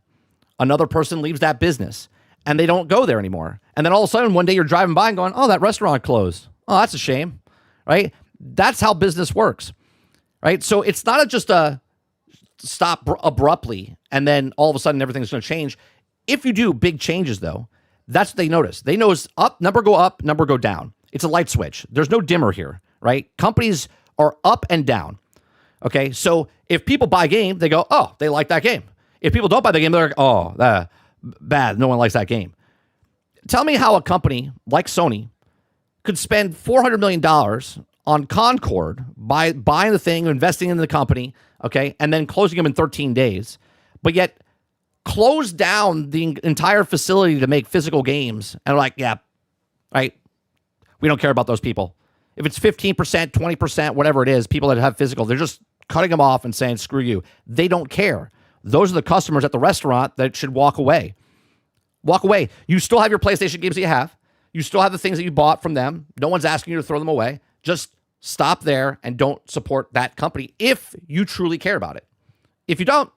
Another person leaves that business. And they don't go there anymore. And then all of a sudden, one day you're driving by and going, oh, that restaurant closed. Oh, that's a shame, right? That's how business works, right? So it's not just a stop abruptly and then all of a sudden everything's going to change. If you do big changes, though, that's what they notice. They notice number go down. It's a light switch. There's no dimmer here, right? Companies are up and down. Okay, so if people buy a game, they go, oh, they like that game. If people don't buy the game, they're like, oh, bad. No one likes that game. Tell me how a company like Sony could spend $400 million on Concord by buying the thing, investing in the company, okay, and then closing them in 13 days, but yet close down the entire facility to make physical games and like, yeah, right, we don't care about those people. If it's 15%, 20%, whatever it is, people that have physical, they're just cutting them off and saying, screw you. They don't care. Those are the customers at the restaurant that should walk away. Walk away. You still have your PlayStation games that you have. You still have the things that you bought from them. No one's asking you to throw them away. Just stop there and don't support that company if you truly care about it. If you don't,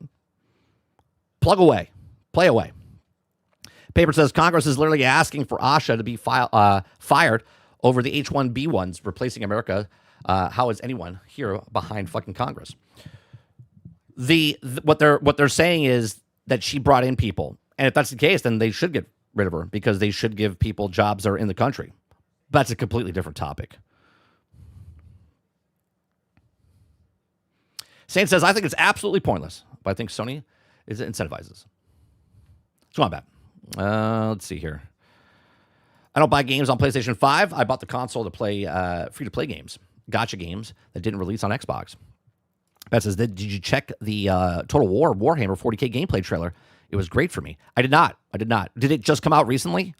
plug away. Play away. Paper says Congress is literally asking for Asha to be fired over the H-1B1s replacing America. How is anyone here behind fucking Congress? What they're saying is that she brought in people. And if that's the case, then they should get rid of her because they should give people jobs that are in the country. But that's a completely different topic. Saint says, I think it's absolutely pointless, but I think Sony incentivizes. Come on, back. Let's see here. I don't buy games on PlayStation 5. I bought the console to play free-to-play games, gotcha games that didn't release on Xbox. Beth says, did you check the Total War Warhammer 40K gameplay trailer? It was great for me. I did not. Did it just come out recently?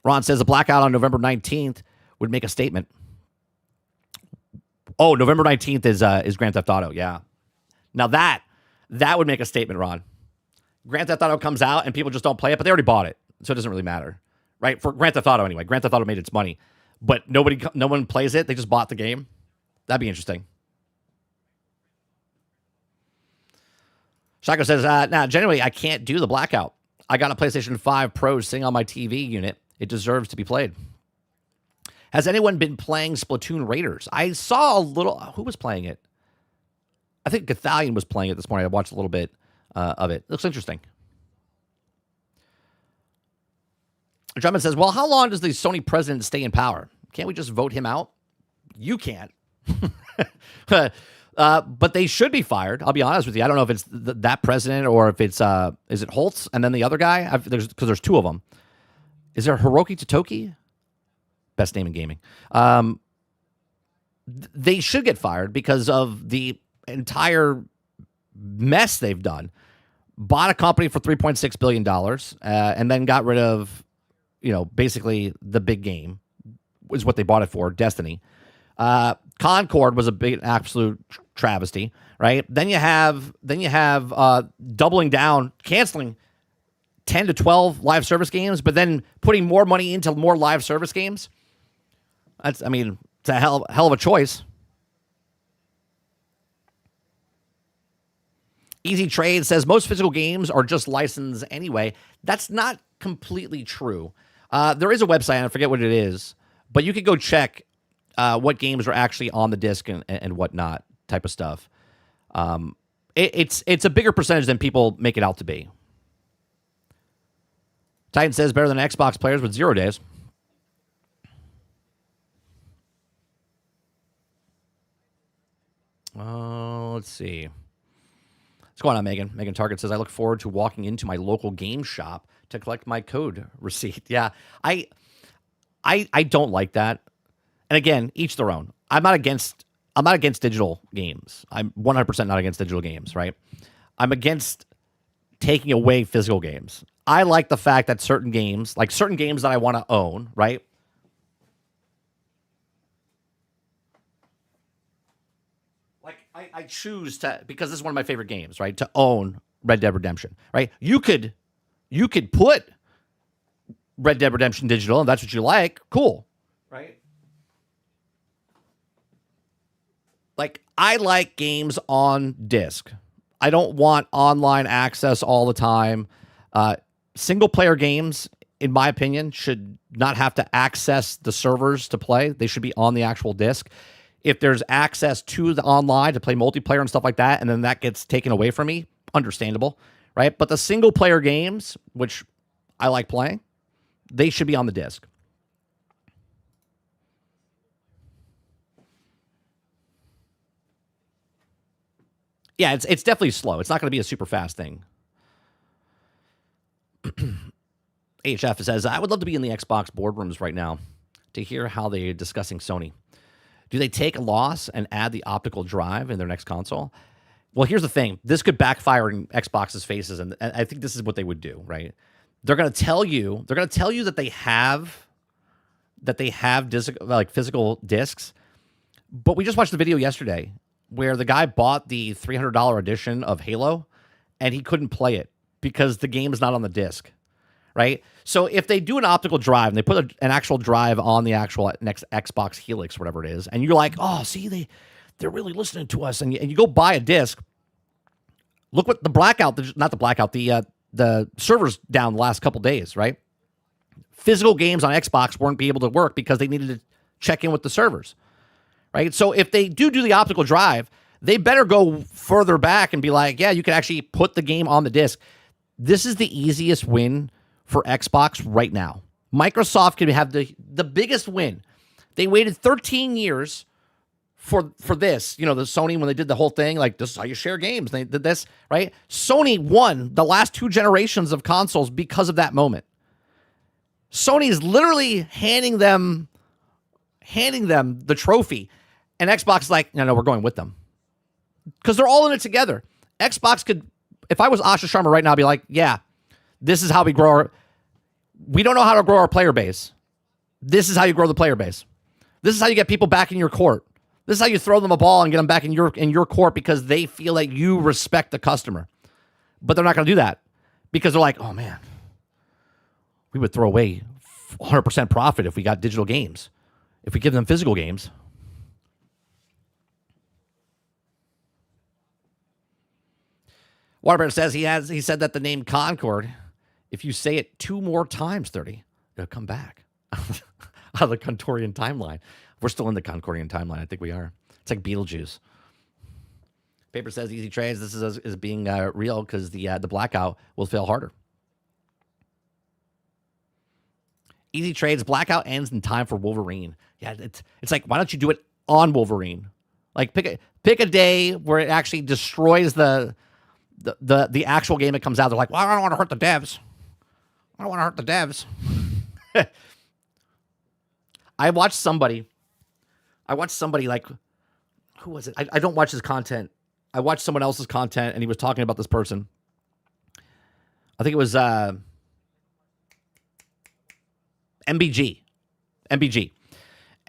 Ron says, a blackout on November 19th would make a statement. Oh, November 19th is Grand Theft Auto, yeah. Now that would make a statement, Ron. Grand Theft Auto comes out and people just don't play it, but they already bought it, so it doesn't really matter, right? For Grand Theft Auto anyway. Grand Theft Auto made its money, but no one plays it. They just bought the game. That'd be interesting. Shako says, generally, I can't do the blackout. I got a PlayStation 5 Pro sitting on my TV unit. It deserves to be played. Has anyone been playing Splatoon Raiders? I saw a little. Who was playing it? I think Gathalion was playing it this morning. I watched a little bit of it. It looks interesting. Drummond says, well, how long does the Sony president stay in power? Can't we just vote him out? You can't. But they should be fired. I'll be honest with you. I don't know if it's that president or if it's, is it Holtz and then the other guy? Because there's two of them. Is there Hiroki Totoki? Best name in gaming. They should get fired because of the entire mess they've done. Bought a company for $3.6 billion and then got rid of, basically the big game is what they bought it for, Destiny. Concord was a big absolute travesty, right? Then you have doubling down, canceling 10 to 12 live service games, but then putting more money into more live service games. It's a hell of a choice. Easy Trade says most physical games are just licensed anyway. That's not completely true. There is a website, and I forget what it is, but you could go check what games are actually on the disc and whatnot type of stuff. It's a bigger percentage than people make it out to be. Titan says better than Xbox players with 0 days. Let's see. What's going on, Megan? Megan Target says, I look forward to walking into my local game shop to collect my code receipt. Yeah, I don't like that. And again, each their own. I'm not against digital games. I'm 100% not against digital games, right? I'm against taking away physical games. I like the fact that certain games that I want to own, right? Like I choose to, because this is one of my favorite games, right? To own Red Dead Redemption, right? You could put Red Dead Redemption digital, and that's what you like. Cool, right? Like, I like games on disc. I don't want online access all the time. Single-player games, in my opinion, should not have to access the servers to play. They should be on the actual disc. If there's access to the online to play multiplayer and stuff like that, and then that gets taken away from me, understandable, right? But the single player games, which I like playing, they should be on the disc. Yeah, it's definitely slow. It's not going to be a super fast thing. HF says, I would love to be in the Xbox boardrooms right now to hear how they're discussing Sony. Do they take a loss and add the optical drive in their next console? Well, here's the thing. This could backfire in Xbox's faces, and I think this is what they would do, right? They're going to tell you that they have physical discs, but we just watched the video yesterday where the guy bought the $300 edition of Halo, and he couldn't play it because the game is not on the disc, right? So if they do an optical drive and they put an actual drive on the actual next Xbox Helix, whatever it is, and you're like, oh, see, they're really listening to us, and you go buy a disc. Look what the servers down the last couple days, right? Physical games on Xbox weren't be able to work because they needed to check in with the servers, right? So if they do the optical drive, they better go further back and be like, yeah, you can actually put the game on the disc. This is the easiest win for Xbox right now. Microsoft can have the biggest win. They waited 13 years for this, the Sony, when they did the whole thing, like, this is how you share games. They did this, right? Sony won the last 2 generations of consoles because of that moment. Sony is literally handing them the trophy, and Xbox is like, no, we're going with them. Because they're all in it together. Xbox could, if I was Asha Sharma right now, I'd be like, yeah, this is how we grow we don't know how to grow our player base. This is how you grow the player base. This is how you get people back in your court. This is how you throw them a ball and get them back in your court because they feel like you respect the customer. But they're not going to do that because they're like, oh, man, we would throw away 100% profit if we got digital games, if we give them physical games. Waterbear says he said that the name Concord, if you say it 2 more times, 30, it'll come back out of the Concordian timeline. We're still in the Concordian timeline. I think we are. It's like Beetlejuice. Paper says easy trades. This is being real because the blackout will fail harder. Easy trades. Blackout ends in time for Wolverine. Yeah, it's like, why don't you do it on Wolverine? Like pick a day where it actually destroys the actual game that comes out. They're like, well, I don't want to hurt the devs. I don't want to hurt the devs. I watched somebody like, who was it? I don't watch his content. I watched someone else's content, and he was talking about this person. I think it was MBG.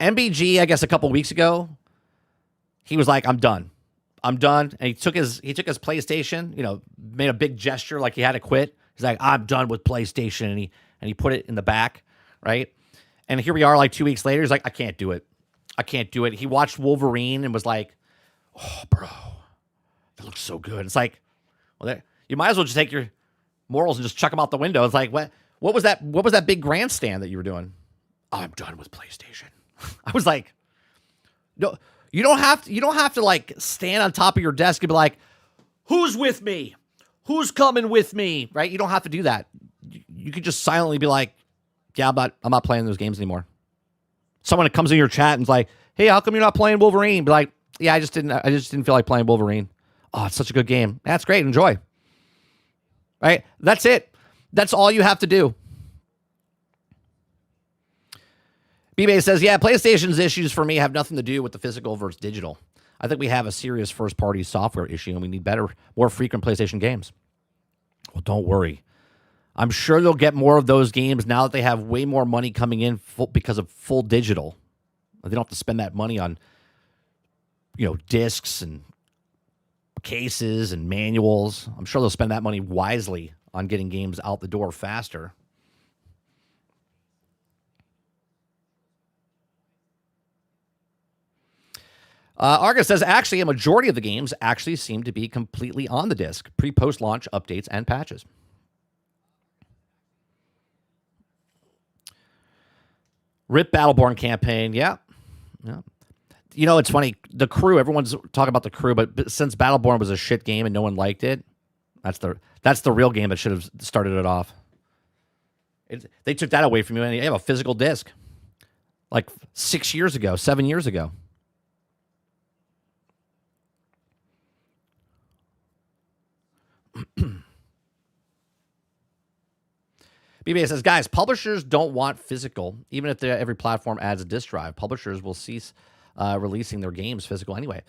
MBG, I guess a couple weeks ago, he was like, I'm done. And he took his PlayStation, made a big gesture like he had to quit. He's like, I'm done with PlayStation. And he put it in the back, right? And here we are like 2 weeks later. He's like, I can't do it. He watched Wolverine and was like, oh, bro, that looks so good. It's like, well, you might as well just take your morals and just chuck them out the window. It's like, what was that big grandstand that you were doing? Oh, I'm done with PlayStation. I was like, no, you don't have to like stand on top of your desk and be like, who's with me? Who's coming with me? Right? You don't have to do that. You could just silently be like, yeah, I'm not playing those games anymore. Someone that comes in your chat and is like, hey, how come you're not playing Wolverine? Be like, yeah, I just didn't feel like playing Wolverine. Oh, it's such a good game. That's great. Enjoy. Right? That's it. That's all you have to do. B-Bay says, yeah, PlayStation's issues for me have nothing to do with the physical versus digital. I think we have a serious first-party software issue, and we need better, more frequent PlayStation games. Well, don't worry. I'm sure they'll get more of those games now that they have way more money coming in because of full digital. They don't have to spend that money on, discs and cases and manuals. I'm sure they'll spend that money wisely on getting games out the door faster. Argus says, actually, a majority of the games actually seem to be completely on the disc, pre-post launch updates and patches. RIP Battleborn campaign, yeah. It's funny. The Crew, everyone's talking about the Crew, but since Battleborn was a shit game and no one liked it, That's the real game that should have started it off. They took that away from you, and you have a physical disc. Like 6 years ago, 7 years ago. BBA says, guys, publishers don't want physical, even if every platform adds a disk drive. Publishers will cease releasing their games physical anyway.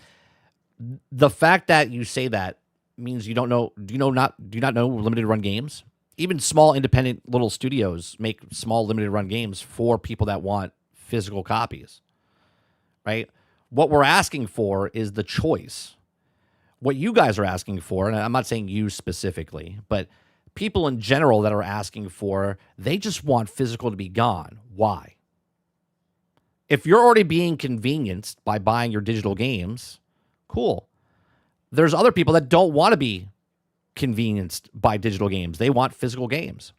The fact that you say that means you don't know. Do you not know limited run games? Even small independent little studios make small limited run games for people that want physical copies, right? What we're asking for is the choice. What you guys are asking for, and I'm not saying you specifically, but people in general that are asking for, they just want physical to be gone. Why? If you're already being convenienced by buying your digital games, cool. There's other people that don't want to be convenienced by digital games. They want physical games.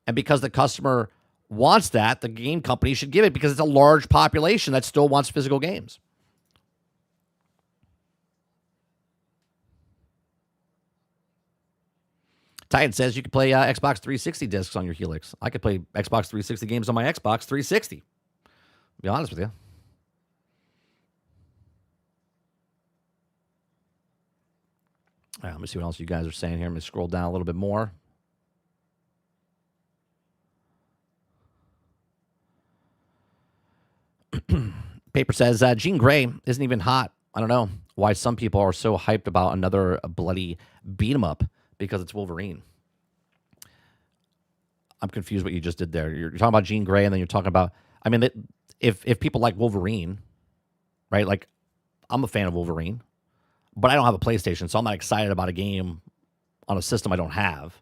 And because the customer wants that, the game company should give it because it's a large population that still wants physical games. Titan says you can play Xbox 360 discs on your Helix. I could play Xbox 360 games on my Xbox 360. To be honest with you. All right, let me see what else you guys are saying here. Let me scroll down a little bit more. Paper says, Jean Grey isn't even hot. I don't know why some people are so hyped about another bloody beat-em-up because it's Wolverine. I'm confused what you just did there. You're talking about Jean Grey, and then you're talking about, I mean, if people like Wolverine, right? Like, I'm a fan of Wolverine, but I don't have a PlayStation, so I'm not excited about a game on a system I don't have.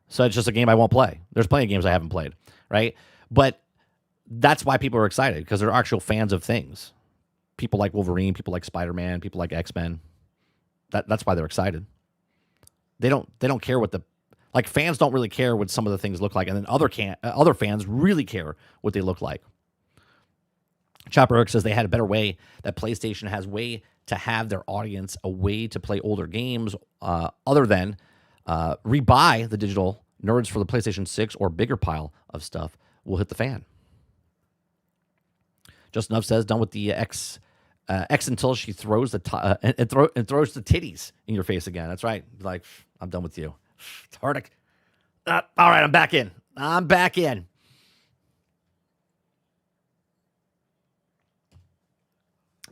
So it's just a game I won't play. There's plenty of games I haven't played, right? But that's why people are excited, because they're actual fans of things. People like Wolverine, people like Spider-Man, people like X-Men. That's why they're excited. They don't care what like fans don't really care what some of the things look like, and then other fans really care what they look like. Chopper Eric says they had a better way, that PlayStation has way to have their audience a way to play older games other than rebuy the digital. Nerds for the PlayStation 6 or bigger pile of stuff will hit the fan. Justin Nuff says, done with the X until she throws the and throws the titties in your face again. That's right. Like, I'm done with you. It's hard to... all right, I'm back in. I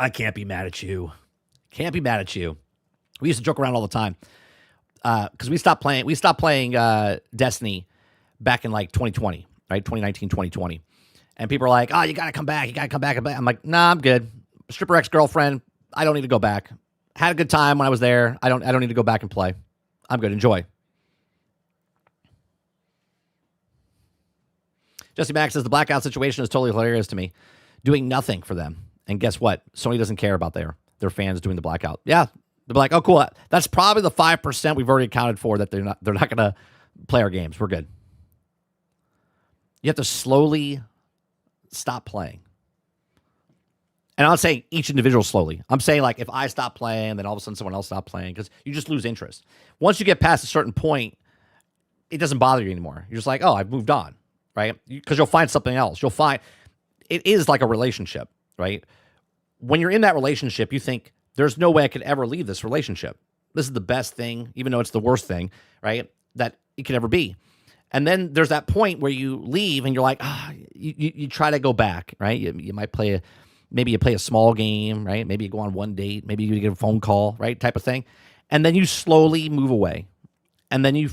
can't be mad at you. We used to joke around all the time because we stopped playing Destiny back in like 2020, right? 2019, 2020. And people are like, oh, you got to come back. I'm like, nah, I'm good. Stripper ex-girlfriend, I don't need to go back. Had a good time when I was there. I don't need to go back and play. I'm good. Enjoy. Jesse Max says the Blackout situation is totally hilarious to me. Doing nothing for them. And guess what? Sony doesn't care about their fans doing the Blackout. Yeah. They're like, oh, cool. That's probably the 5% we've already accounted for that they're not going to play our games. We're good. You have to slowly stop playing. And I'm not saying each individual slowly. I'm saying, like, if I stop playing, then all of a sudden someone else stops playing, because you just lose interest. Once you get past a certain point, it doesn't bother you anymore. You're just like, oh, I've moved on, right? Because you'll find something else. You'll find it is like a relationship, right? When you're in that relationship, you think, there's no way I could ever leave this relationship. This is the best thing, even though it's the worst thing, right, that it could ever be. And then there's that point where you leave and you're like, you try to go back, right? You might play maybe you play a small game, right? Maybe you go on one date, maybe you get a phone call, right? Type of thing. And then you slowly move away. And then you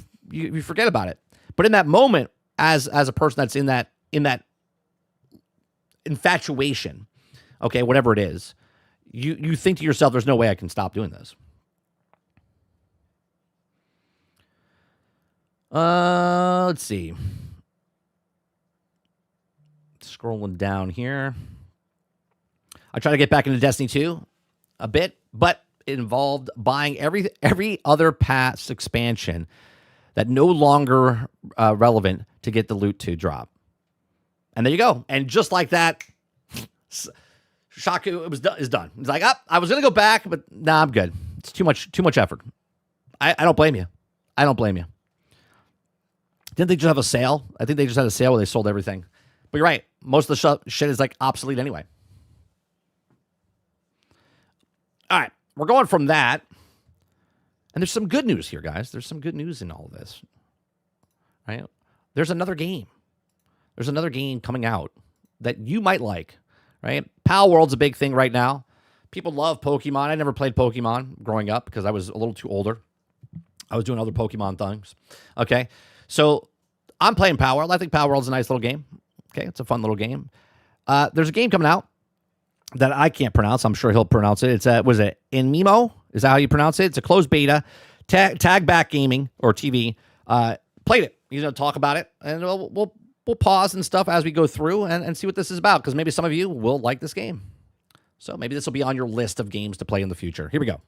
forget about it. But in that moment, as a person that's in that infatuation, okay, whatever it is, you think to yourself, there's no way I can stop doing this. Let's see. Scrolling down here. I try to get back into Destiny 2 a bit, but it involved buying every other past expansion that no longer relevant to get the loot to drop. And there you go. And just like that, Shaku is done. It's like, I was going to go back, but nah, I'm good. It's too much effort. I don't blame you. I don't blame you. Didn't they just have a sale? I think they just had a sale where they sold everything. But you're right. Most of the shit is like obsolete anyway. All right. We're going from that. And there's some good news here, guys. There's some good news in all of this. Right? There's another game. There's another game coming out that you might like. Right? Pal World's a big thing right now. People love Pokemon. I never played Pokemon growing up because I was a little too older. I was doing other Pokemon things. Okay. So I'm playing Pal World. I think Pal World's a nice little game. Okay. It's a fun little game. There's a game coming out that I can't pronounce. I'm sure he'll pronounce it. It's was it Aniimo? Is that how you pronounce it? It's a closed beta. TagBack Gaming or TV played it. He's going to talk about it, and we'll pause and stuff as we go through and see what this is about, because maybe some of you will like this game. So maybe this will be on your list of games to play in the future. Here we go.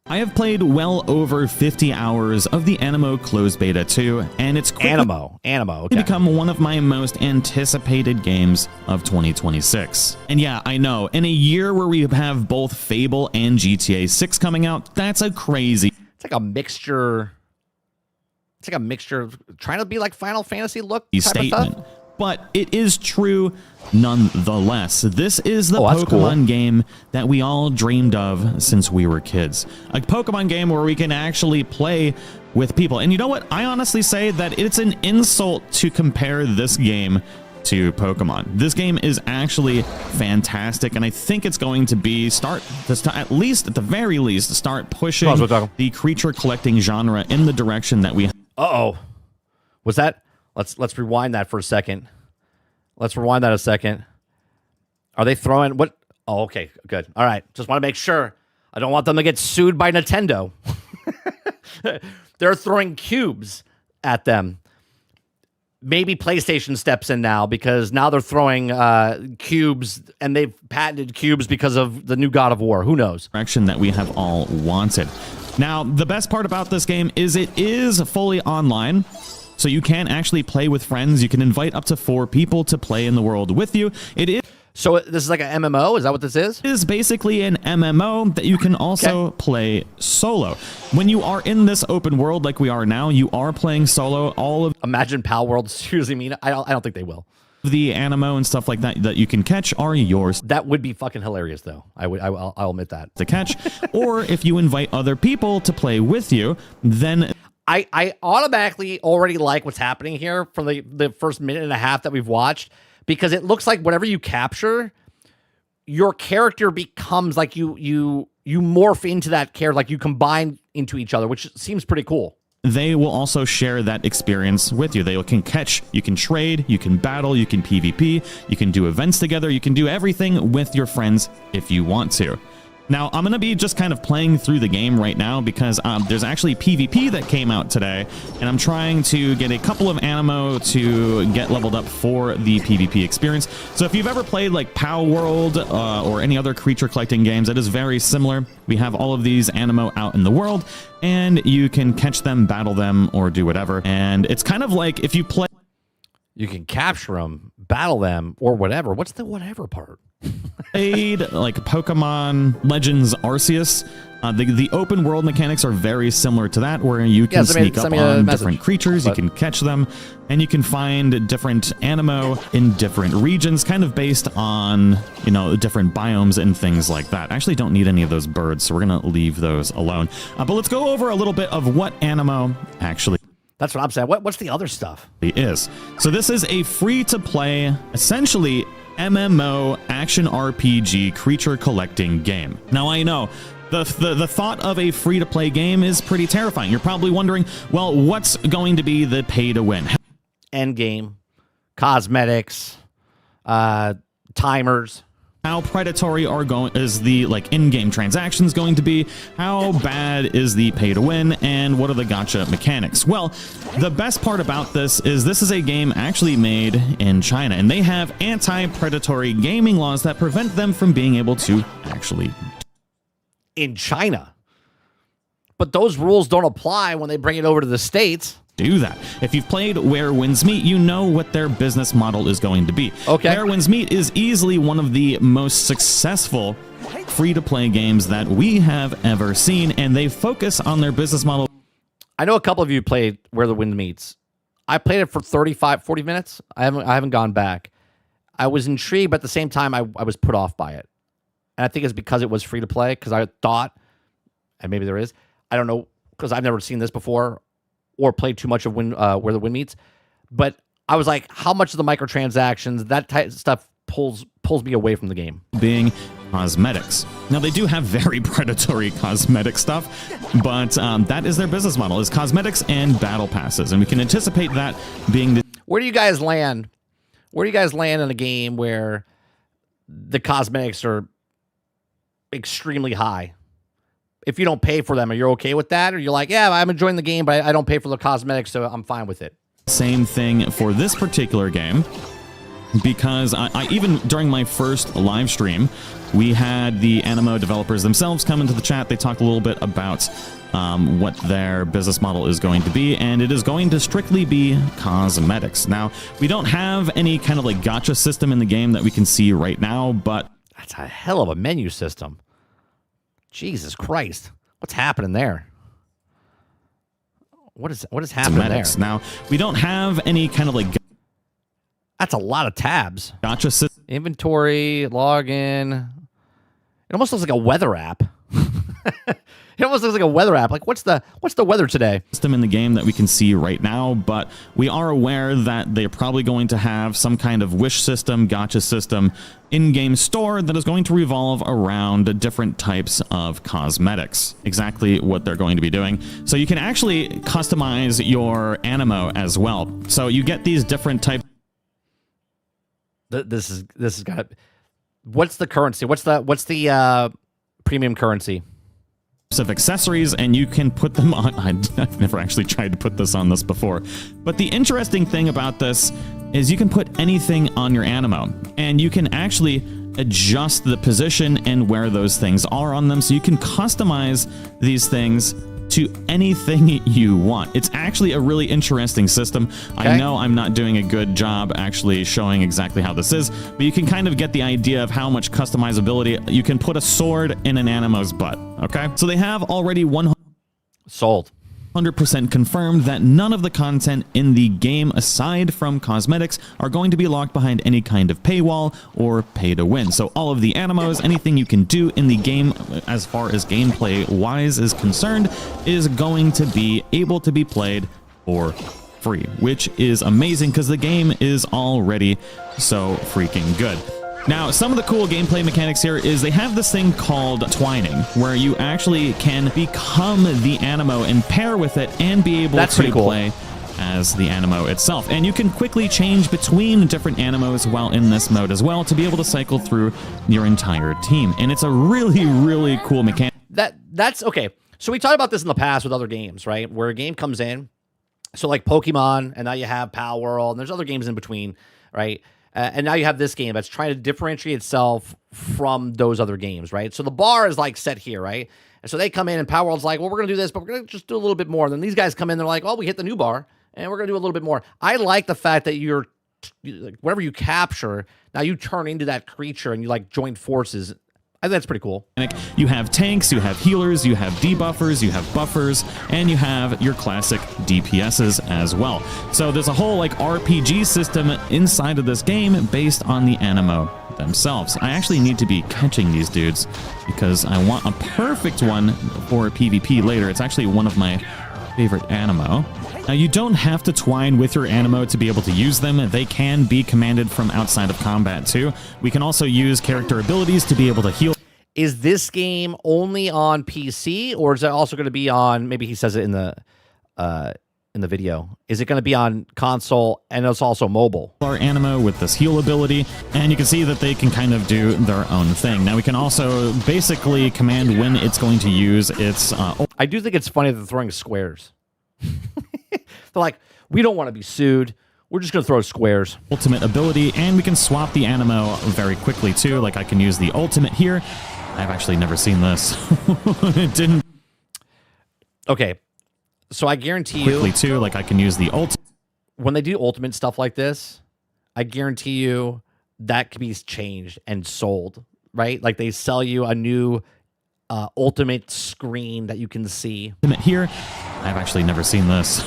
I have played well over 50 hours of the Aniimo closed beta 2, and it's quickly Aniimo, okay, become one of my most anticipated games of 2026. And yeah, I know, in a year where we have both Fable and GTA 6 coming out, that's a crazy... It's like a mixture... It's like a mixture of trying to be like Final Fantasy look type statement. of stuff. But it is true nonetheless. This is the Pokemon cool game that we all dreamed of since we were kids. A Pokemon game where we can actually play with people. And you know what? I honestly say that it's an insult to compare this game to Pokemon. This game is actually fantastic, and I think it's going to be at least at the very least start pushing the creature collecting genre in the direction that we... Uh-oh. Was that... Let's rewind that for a second. Let's rewind that a second. Are they throwing what? Oh, okay, good. All right. Just want to make sure. I don't want them to get sued by Nintendo. They're throwing cubes at them. Maybe PlayStation steps in now, because now they're throwing cubes, and they've patented cubes because of the new God of War. Who knows? Direction that we have all wanted. Now, the best part about this game is it is fully online. So you can actually play with friends. You can invite up to 4 people to play in the world with you. It is... So this is like an MMO? Is that what this is? It is basically an MMO that you can also play solo. When you are in this open world like we are now, you are playing solo. All of... Imagine Pal World seriously mean... I don't think they will. The Aniimo and stuff like that that you can catch are yours. That would be fucking hilarious, though. I'll admit that. To catch. Or if you invite other people to play with you, then... I automatically already like what's happening here from the first minute and a half that we've watched, because it looks like whatever you capture, your character becomes like you morph into that character, like you combine into each other, which seems pretty cool. They will also share that experience with you. They can catch, you can trade, you can battle, you can PvP, you can do events together, you can do everything with your friends if you want to. Now, I'm going to be just kind of playing through the game right now, because there's actually PvP that came out today, and I'm trying to get a couple of Aniimo to get leveled up for the PvP experience. So if you've ever played like Pal World or any other creature collecting games, it is very similar. We have all of these Aniimo out in the world, and you can catch them, battle them, or do whatever. And it's kind of like if you play... You can capture them, battle them, or whatever. What's the whatever part? Played like Pokemon Legends Arceus. The open world mechanics are very similar to that, where you can sneak up on different creatures, you can catch them, and you can find different Aniimo in different regions, kind of based on, you know, different biomes and things like that. I actually don't need any of those birds, so we're going to leave those alone. But let's go over a little bit of what Aniimo actually... That's what I'm saying. What's the other stuff? Is. So this is a free-to-play, essentially MMO action RPG creature collecting game. Now, I know the thought of a free-to-play game is pretty terrifying. You're probably wondering, well, what's going to be the pay-to-win? End game, cosmetics, timers. How predatory is the in-game transactions going to be? How bad is the pay to win? And what are the gacha mechanics? Well, the best part about this is a game actually made in China, and they have anti-predatory gaming laws that prevent them from being able to actually... In China? But those rules don't apply when they bring it over to the States. Do that. If you've played Where Winds Meet, you know what their business model is going to be. Okay. Where Winds Meet is easily one of the most successful free-to-play games that we have ever seen, and they focus on their business model. I know a couple of you played Where the Wind Meets. I played it for 35, 40 minutes. I haven't gone back. I was intrigued, but at the same time, I was put off by it. And I think it's because it was free to play, because I thought, and maybe there is, I don't know, because I've never seen this before or played too much of Where the Wind Meets. But I was like, how much of the microtransactions, that type of stuff pulls me away from the game. Being cosmetics. Now, they do have very predatory cosmetic stuff, but that is their business model, is cosmetics and battle passes. And we can anticipate that being the... Where do you guys land? Where do you guys land in a game where the cosmetics are extremely high? If you don't pay for them, are you okay with that? Or you're like, yeah, I'm enjoying the game, but I don't pay for the cosmetics, so I'm fine with it. Same thing for this particular game, because I even during my first live stream, we had the Aniimo developers themselves come into the chat. They talked a little bit about what their business model is going to be, and it is going to strictly be cosmetics. Now, we don't have any kind of like gacha system in the game that we can see right now, but... That's a hell of a menu system. Jesus Christ. What's happening there? What is happening there? Now, we don't have any kind of like... That's a lot of tabs. Gacha system. Inventory, login. It almost looks like a weather app. It almost looks like a weather app. Like, what's the weather today? System in the game that we can see right now, but we are aware that they're probably going to have some kind of wish system, gacha system, in-game store that is going to revolve around different types of cosmetics. Exactly what they're going to be doing. So you can actually customize your Aniimo as well. So you get these different types. This has got. What's the currency? What's the premium currency? Of accessories, and you can put them on. I've never actually tried to put this on this before, but the interesting thing about this is you can put anything on your Aniimo, and you can actually adjust the position and where those things are on them, so you can customize these things to anything you want. It's actually a really interesting system. Okay. I know I'm not doing a good job actually showing exactly how this is, but you can kind of get the idea of how much customizability. You can put a sword in an Aniimo's butt, okay? So they have already 100% confirmed that none of the content in the game, aside from cosmetics, are going to be locked behind any kind of paywall or pay to win. So all of the Aniimos, anything you can do in the game as far as gameplay-wise is concerned, is going to be able to be played for free, which is amazing because the game is already so freaking good. Now, some of the cool gameplay mechanics here is they have this thing called twining, where you actually can become the Aniimo and pair with it and be able to play as the Aniimo itself. And you can quickly change between different Animos while in this mode as well to be able to cycle through your entire team. And it's a really, really cool mechanic. That's okay. So we talked about this in the past with other games, right? Where a game comes in, so like Pokemon, and now you have Power World, and there's other games in between, right? And now you have this game that's trying to differentiate itself from those other games, right? So the bar is like set here, right? And so they come in and Power World's like, well, we're going to do this, but we're going to just do a little bit more. And then these guys come in, they're like, oh, we hit the new bar and we're going to do a little bit more. I like the fact that you're, whatever you capture, now you turn into that creature and you like join forces. I think that's pretty cool. You have tanks, you have healers, you have debuffers, you have buffers, and you have your classic DPSs as well. So there's a whole like RPG system inside of this game based on the Aniimo themselves. I actually need to be catching these dudes because I want a perfect one for PvP later. It's actually one of my favorite Aniimo. Now, you don't have to twine with your Aniimo to be able to use them. They can be commanded from outside of combat, too. We can also use character abilities to be able to heal. Is this game only on PC, or is it also going to be on, maybe he says it in the video, is it going to be on console and it's also mobile? Our Aniimo with this heal ability, and you can see that they can kind of do their own thing. Now, we can also basically command when it's going to use its... I do think it's funny that they're throwing squares. They're like, we don't want to be sued. We're just going to throw squares. Ultimate ability, and we can swap the Aniimo very quickly, too. Like, I can use the ultimate here. I've actually never seen this. It didn't... Okay, so I guarantee you... Quickly, too. Like, I can use the ultimate... When they do ultimate stuff like this, I guarantee you that can be changed and sold right? Like they sell you a new ultimate screen that you can see. Here, I've actually never seen this.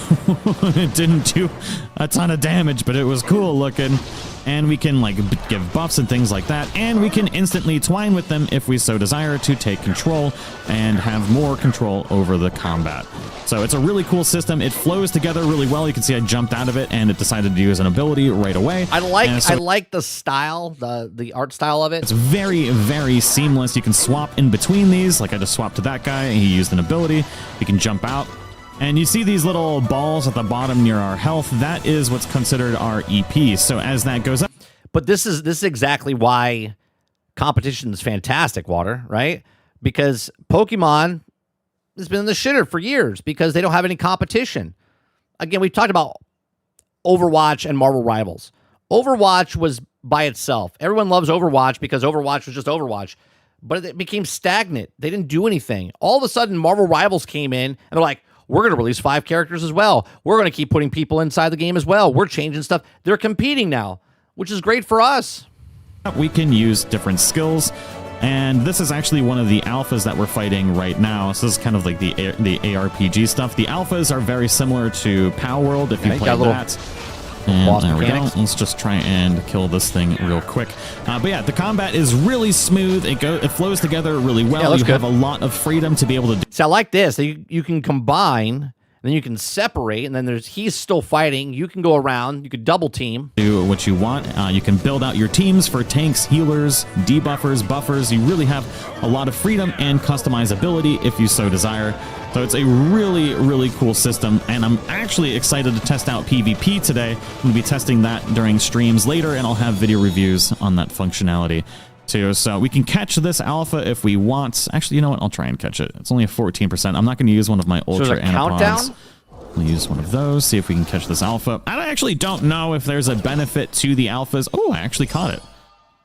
It didn't do a ton of damage, but it was cool looking. And we can like give buffs and things like that. And we can instantly twine with them if we so desire to take control and have more control over the combat. So it's a really cool system. It flows together really well. You can see I jumped out of it and it decided to use an ability right away. I like the style, the art style of it. It's very, very seamless. You can swap in between these. Like I just swapped to that guy and he used an ability. You can jump out. And you see these little balls at the bottom near our health. That is what's considered our EP. So as that goes up. But this is exactly why competition is fantastic, Water, right? Because Pokemon has been in the shitter for years because they don't have any competition. Again, we've talked about Overwatch and Marvel Rivals. Overwatch was by itself. Everyone loves Overwatch because Overwatch was just Overwatch. But it became stagnant. They didn't do anything. All of a sudden, Marvel Rivals came in and they're like, we're going to release 5 characters as well. We're going to keep putting people inside the game as well. We're changing stuff. They're competing now, which is great for us. We can use different skills, and this is actually one of the alphas that we're fighting right now. So this is kind of like the ARPG stuff. The alphas are very similar to Power World if you play that. And there we go. Let's just try and kill this thing real quick. But yeah, the combat is really smooth. It flows together really well. You have a lot of freedom to be able to do. So I like this. You can combine, then you can separate, and then he's still fighting. You can go around. You could double team. Do what you want. You can build out your teams for tanks, healers, debuffers, buffers. You really have a lot of freedom and customizability if you so desire. So it's a really, really cool system, and I'm actually excited to test out PvP today. I'm going to be testing that during streams later, and I'll have video reviews on that functionality too. So we can catch this alpha if we want. Actually, you know what? I'll try and catch it. It's only a 14%. I'm not going to use one of my ultra anapods. We'll use one of those, see if we can catch this alpha. I actually don't know if there's a benefit to the alphas. Oh, I actually caught it.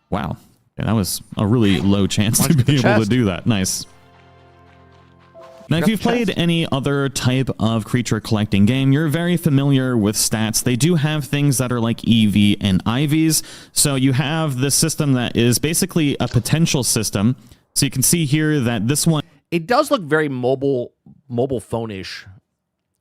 Wow. Yeah, that was a really low chance to be able to do that. Nice. Now, if you've played any other type of creature collecting game, you're very familiar with stats. They do have things that are like EV and IVs. So you have this system that is basically a potential system. So you can see here that this one... It does look very mobile phone-ish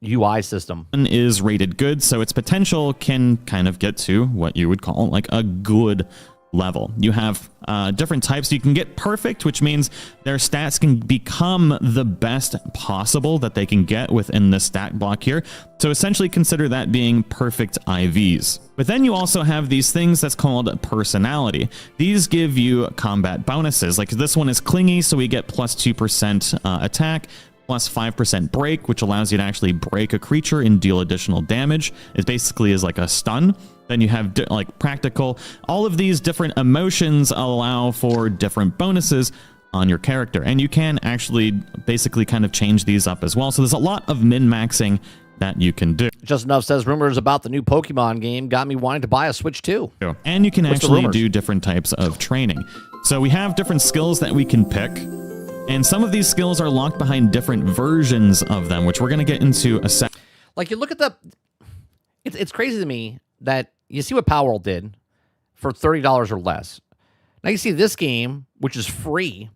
UI system. ...is rated good, so its potential can kind of get to what you would call like a good level. You have different types. You can get perfect, which means their stats can become the best possible that they can get within this stat block here. So essentially consider that being perfect IVs. But then you also have these things that's called personality. These give you combat bonuses. Like this one is clingy, so we get plus 2% attack, plus 5% break, which allows you to actually break a creature and deal additional damage. It basically is like a stun. Then you have like practical. All of these different emotions allow for different bonuses on your character, and you can actually basically kind of change these up as well. So there's a lot of min-maxing that you can do. Just Enough says rumors about the new Pokemon game got me wanting to buy a Switch too. And you can actually do different types of training. So we have different skills that we can pick. And some of these skills are locked behind different versions of them, which we're going to get into a second. Like you look at the... It's crazy to me that you see what Power World did for $30 or less. Now you see this game, which is free,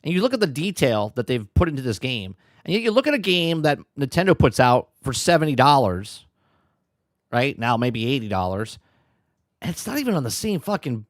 and you look at the detail that they've put into this game, and yet you look at a game that Nintendo puts out for $70, right? Now maybe $80, and it's not even on the same fucking,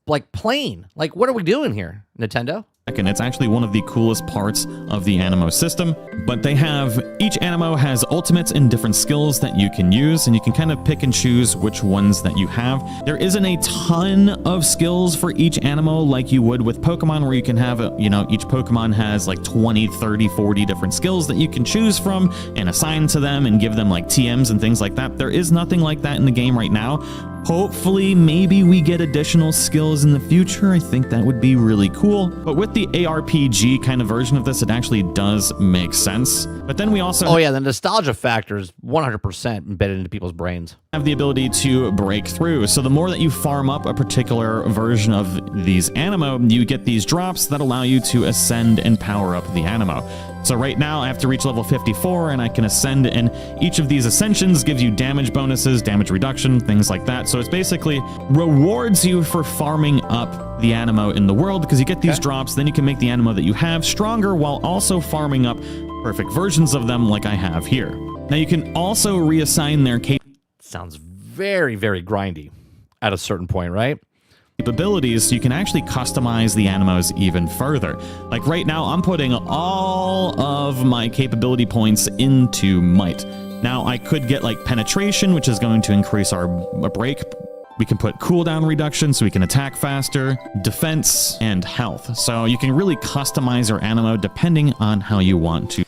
like, plane. Like, what are we doing here, Nintendo? And it's actually one of the coolest parts of the Aniimo system. But they have, each Aniimo has ultimates and different skills that you can use, and you can kind of pick and choose which ones that you have. There isn't a ton of skills for each Aniimo like you would with Pokemon, where you can have, each Pokemon has like 20, 30, 40 different skills that you can choose from and assign to them and give them like TMs and things like that. There is nothing like that in the game right now. Hopefully, maybe we get additional skills in the future. I think that would be really cool. But with the ARPG kind of version of this, it actually does make sense. But then we also... Oh yeah, the nostalgia factor is 100% embedded into people's brains. Have the ability to break through. So the more that you farm up a particular version of these Aniimo, you get these drops that allow you to ascend and power up the Aniimo. So right now I have to reach level 54 and I can ascend, and each of these ascensions gives you damage bonuses, damage reduction, things like that. So it's basically rewards you for farming up the Aniimo in the world, because you get these drops, then you can make the Aniimo that you have stronger while also farming up perfect versions of them like I have here. Now you can also reassign their Sounds very, very grindy at a certain point, right? capabilities, so you can actually customize the Animos even further. Like right now, I'm putting all of my capability points into might. Now I could get like penetration, which is going to increase our break. We can put cooldown reduction so we can attack faster, defense, and health. So you can really customize your Animo depending on how you want to.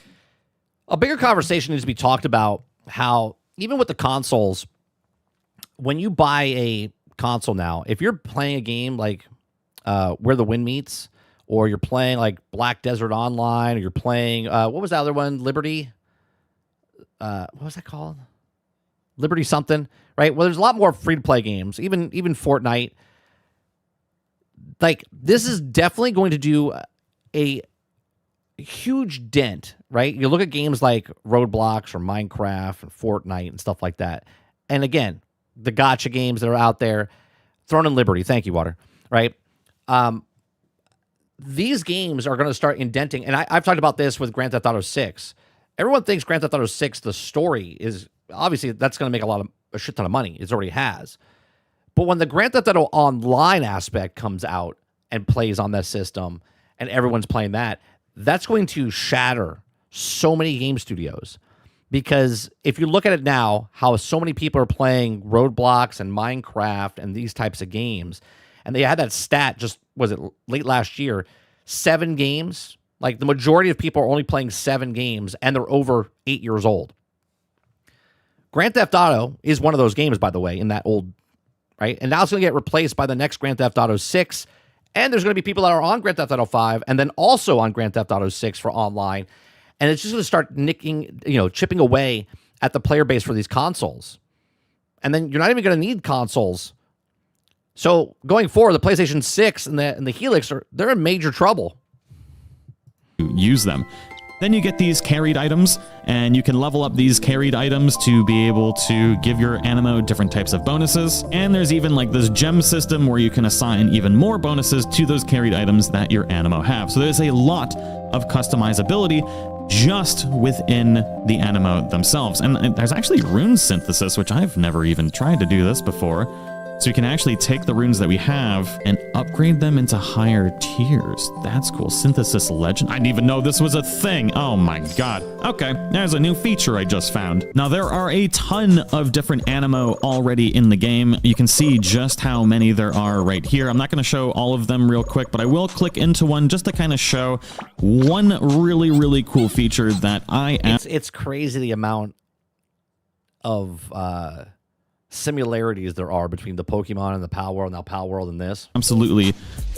A bigger conversation needs to be talked about how, even with the consoles, when you buy a console now, if you're playing a game like Where the Wind Meets, or you're playing like Black Desert Online, or you're playing, what was the other one? Liberty? What was that called? Liberty something, right? Well, there's a lot more free-to-play games, even Fortnite. Like, this is definitely going to do a huge dent, right? You look at games like Roadblocks or Minecraft and Fortnite and stuff like that. And again, the gacha games that are out there, Throne and Liberty, thank you, Water, right? These games are going to start indenting, and I've talked about this with Grand Theft Auto 6. Everyone thinks Grand Theft Auto 6, the story is, obviously, that's going to make a shit ton of money. It already has. But when the Grand Theft Auto Online aspect comes out and plays on that system, and everyone's playing that, that's going to shatter so many game studios. Because if you look at it now, how so many people are playing Roadblocks and Minecraft and these types of games, and they had that stat just, was it late last year, 7 games? Like, the majority of people are only playing 7 games, and they're over 8 years old. Grand Theft Auto is one of those games, by the way, in that old, right? And now it's going to get replaced by the next Grand Theft Auto 6, and there's going to be people that are on Grand Theft Auto 5, and then also on Grand Theft Auto 6 for online. And it's just going to start chipping away at the player base for these consoles. And then you're not even going to need consoles. So going forward, the PlayStation 6 and the Helix, they're in major trouble. Use them. Then you get these carried items, and you can level up these carried items to be able to give your Animo different types of bonuses. And there's even like this gem system where you can assign even more bonuses to those carried items that your Animo have. So there's a lot of customizability just within the Animo themselves. And there's actually rune synthesis, which I've never even tried to do this before. So you can actually take the runes that we have and upgrade them into higher tiers. That's cool. Synthesis Legend. I didn't even know this was a thing. Oh my god. Okay, there's a new feature I just found. Now, there are a ton of different Animo already in the game. You can see just how many there are right here. I'm not going to show all of them real quick, but I will click into one just to kind of show one really, really cool feature that It's crazy the amount of similarities there are between the Pokemon and the Pal World, and now Pal World and this. Absolutely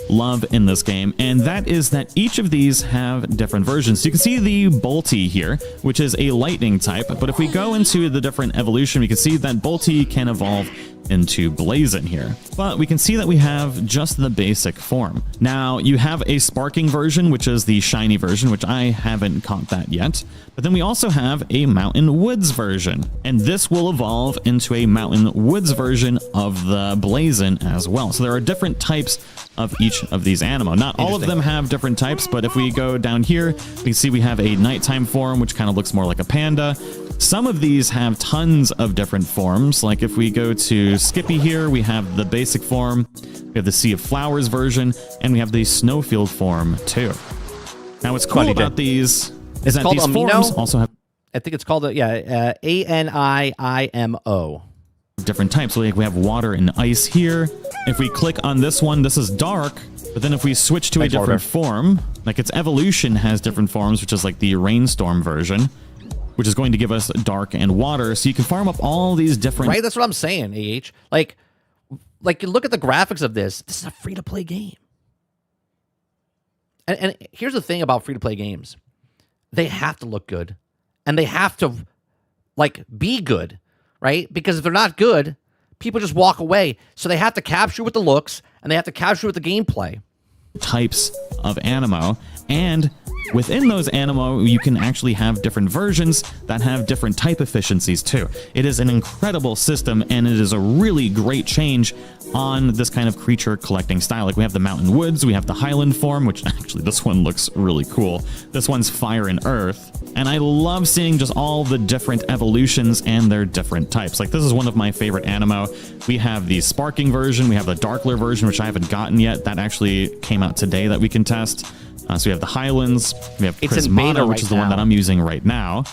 love in this game, and that is that each of these have different versions. So you can see the Bolty here, which is a lightning type, but if we go into the different evolution, we can see that Bolty can evolve into Blazin here. But we can see that we have just the basic form. Now, you have a sparking version, which is the shiny version, which I haven't caught that yet. But then we also have a Mountain Woods version, and this will evolve into a Mountain Woods version of the Blazin as well. So there are different types of each of these Animo. Not all of them have different types, but if we go down here, we can see we have a nighttime form, which kind of looks more like a panda. Some of these have tons of different forms. Like if we go to Skippy here, we have the basic form, we have the Sea of Flowers version, and we have the Snowfield form too. Now what's cool about these is that these forms also have, I think it's called Aniimo. Different types. So like we have water and ice here. If we click on this one, this is dark. But then if we switch to a different form, like its evolution has different forms, which is like the Rainstorm version, which is going to give us dark and water. So you can farm up all these different... Right, that's what I'm saying, AH. Like you look at the graphics of this. This is a free-to-play game. And here's the thing about free-to-play games. They have to look good. And they have to, like, be good, right? Because if they're not good, people just walk away. So they have to capture with the looks, and they have to capture with the gameplay. Types of Animo, and Within those Aniimo, you can actually have different versions that have different type efficiencies too. It is an incredible system, and it is a really great change on this kind of creature collecting style. Like we have the mountain woods, we have the highland form, which actually this one looks really cool. This one's fire and earth. And I love seeing just all the different evolutions and their different types. Like this is one of my favorite Aniimo. We have the sparking version, we have the darkler version, which I haven't gotten yet. That actually came out today that we can test. So we have the Highlands, we have Prismata, which is the one that I'm using right now,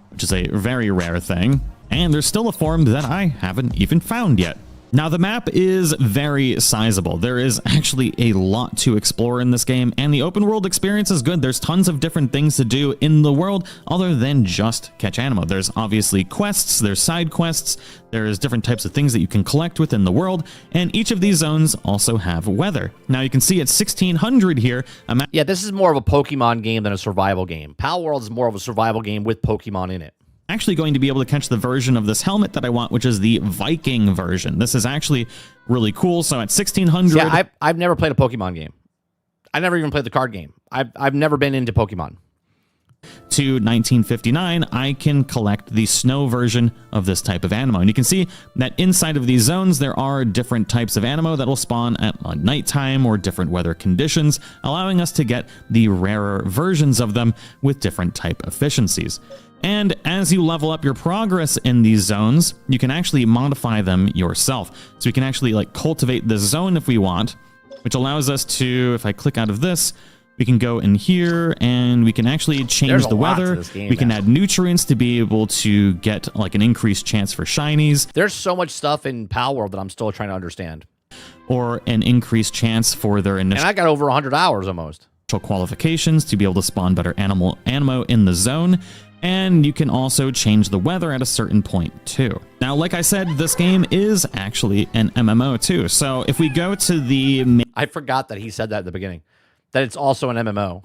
which is a very rare thing. And there's still a form that I haven't even found yet. Now, the map is very sizable. There is actually a lot to explore in this game, and the open world experience is good. There's tons of different things to do in the world other than just catch Aniimo. There's obviously quests, there's side quests, there's different types of things that you can collect within the world, and each of these zones also have weather. Now, you can see at 1600 here. Yeah, this is more of a Pokemon game than a survival game. Pal World is more of a survival game with Pokemon in it. Actually going to be able to catch the version of this helmet that I want, which is the Viking version. This is actually really cool. So at 1600... Yeah, I've never played a Pokemon game. I never even played the card game. I've never been into Pokemon. To 1959, I can collect the snow version of this type of Aniimo. And you can see that inside of these zones, there are different types of Aniimo that will spawn at nighttime or different weather conditions, allowing us to get the rarer versions of them with different type efficiencies. And as you level up your progress in these zones, you can actually modify them yourself. So we can actually like cultivate this zone if we want, which allows us to, if I click out of this, we can go in here and we can actually change the weather. We can add nutrients to be able to get like an increased chance for shinies. There's so much stuff in Pal World that I'm still trying to understand. Or an increased chance for their initial... And I got over 100 hours almost. ...qualifications to be able to spawn better Aniimo in the zone. And you can also change the weather at a certain point too. Now, like I said, this game is actually an MMO too. So if we go to the... I forgot that he said that at the beginning. That it's also an MMO.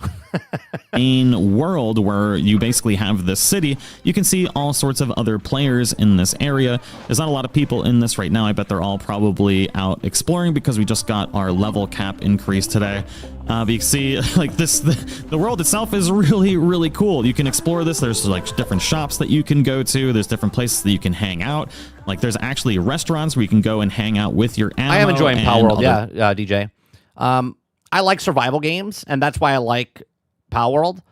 main world where you basically have this city, you can see all sorts of other players in this area. There's not a lot of people in this right now. I bet they're all probably out exploring because we just got our level cap increase today. But you can see like this, the world itself is really, really cool. You can explore this. There's like different shops that you can go to. There's different places that you can hang out. Like there's actually restaurants where you can go and hang out with your Aniimo. I am enjoying Pal World, yeah, DJ. I like survival games, and that's why I like Pal World.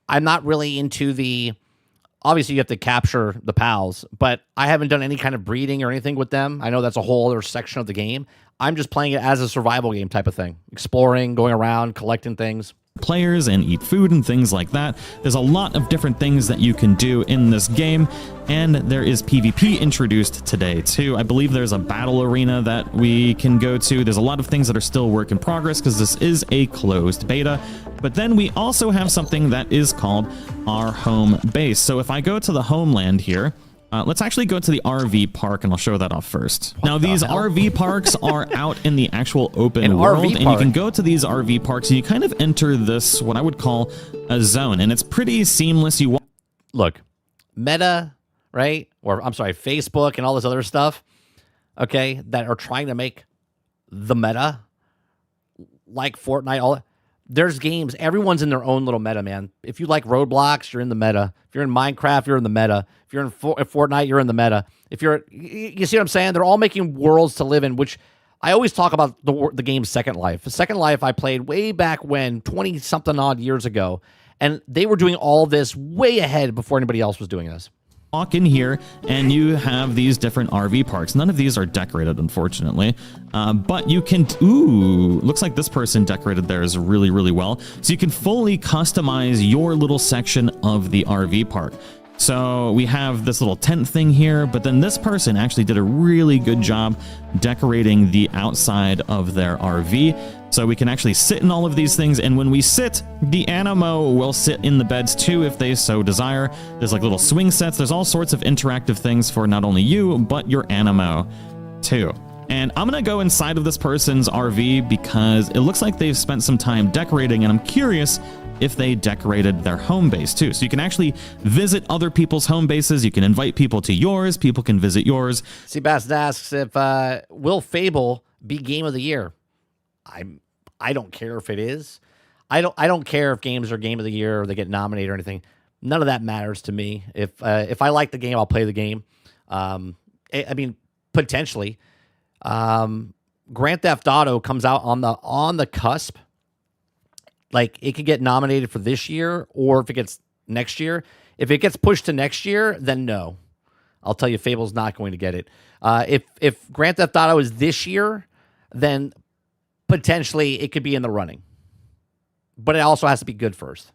I'm not really into the... Obviously, you have to capture the pals, but I haven't done any kind of breeding or anything with them. I know that's a whole other section of the game. I'm just playing it as a survival game type of thing. Exploring, going around, collecting things. Players and eat food and things like that. There's a lot of different things that you can do in this game, and there is PvP introduced today too. I believe there's a battle arena that we can go to. There's a lot of things that are still work in progress because this is a closed beta. But then we also have something that is called our home base. So if I go to the homeland here, let's actually go to the RV park, and I'll show that off first. Now, these RV parks are out in the actual open world, and you can go to these RV parks, and you kind of enter this, what I would call a zone, and it's pretty seamless. Look, Meta, right? Or, I'm sorry, Facebook and all this other stuff, okay, that are trying to make the meta, like Fortnite, there's games. Everyone's in their own little meta, man. If you like Roblox, you're in the meta. If you're in Minecraft, you're in the meta. If you're in Fortnite, you're in the meta. If you're, you see what I'm saying? They're all making worlds to live in, which I always talk about the game Second Life. Second Life I played way back when, 20-something odd years ago, and they were doing all this way ahead before anybody else was doing this. Walk in here and you have these different RV parks. None of these are decorated, unfortunately, but you can, ooh, looks like this person decorated theirs really, really well. So you can fully customize your little section of the RV park. So we have this little tent thing here, but then this person actually did a really good job decorating the outside of their RV. So we can actually sit in all of these things, and when we sit, the Aniimo will sit in the beds too if they so desire. There's like little swing sets. There's all sorts of interactive things for not only you, but your Aniimo too. And I'm going to go inside of this person's RV because it looks like they've spent some time decorating, and I'm curious if they decorated their home base too. So you can actually visit other people's home bases. You can invite people to yours. People can visit yours. Sebastian asks if will Fable be Game of the Year? I don't care if it is. I don't care if games are game of the year or they get nominated or anything. None of that matters to me. If I like the game, I'll play the game. I mean, potentially, Grand Theft Auto comes out on the cusp. Like, it could get nominated for this year, or if it gets next year. If it gets pushed to next year, then no. I'll tell you, Fable's not going to get it. If Grand Theft Auto is this year, then potentially it could be in the running. But it also has to be good first.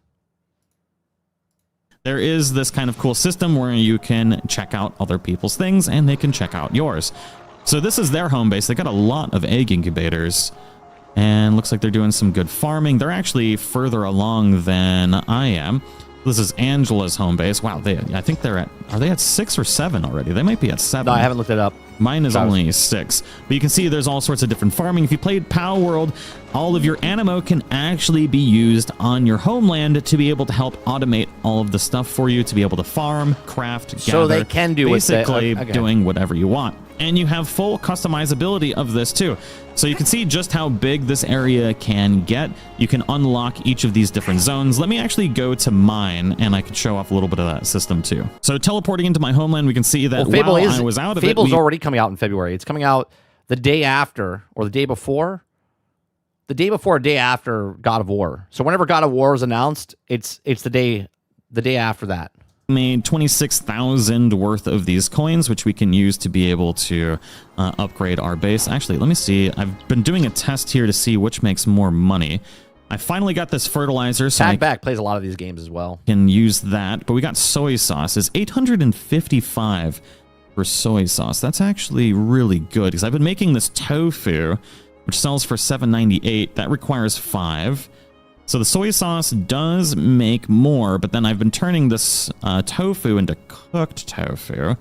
There is this kind of cool system where you can check out other people's things and they can check out yours. So this is their home base. They got a lot of egg incubators and looks like they're doing some good farming. They're actually further along than I am. This is Angela's home base. Wow, I think are they at 6 or 7 already? They might be at 7. No, I haven't looked it up. Mine is only 6. But you can see there's all sorts of different farming. If you played Power World, all of your Aniimo can actually be used on your homeland to be able to help automate all of the stuff for you, to be able to farm, craft, gather. So they can do basically doing whatever you want. And you have full customizability of this too. So you can see just how big this area can get. You can unlock each of these different zones. Let me actually go to mine and I can show off a little bit of that system too. So teleporting into my homeland, we can see that while I was out of Fable's already coming out in February. It's coming out the day after or the day before. The day before or day after God of War. So whenever God of War is announced, it's the day after that. Made 26,000 worth of these coins, which we can use to be able to upgrade our base. Actually, let me see. I've been doing a test here to see which makes more money. I finally got this fertilizer, so TagBack plays a lot of these games as well. Can use that, but we got soy sauce. It's 855 for soy sauce. That's actually really good because I've been making this tofu, which sells for 798. That requires 5. So the soy sauce does make more, but then I've been turning this tofu into cooked tofu,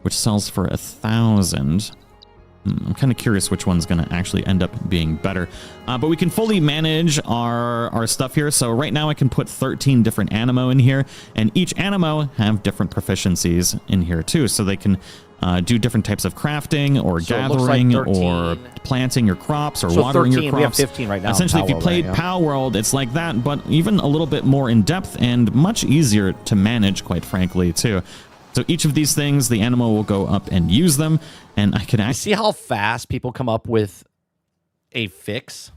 which sells for 1,000. I'm kind of curious which one's going to actually end up being better. But we can fully manage our stuff here. So right now I can put 13 different Aniimo in here, and each Aniimo have different proficiencies in here too. So they can do different types of crafting or gathering or planting your crops or watering 13, your crops. We have 15 right now. Essentially, if you played Power World, it's like that, but even a little bit more in depth and much easier to manage, quite frankly, too. So each of these things, the Aniimo will go up and use them, and I can actually see how fast people come up with a fix.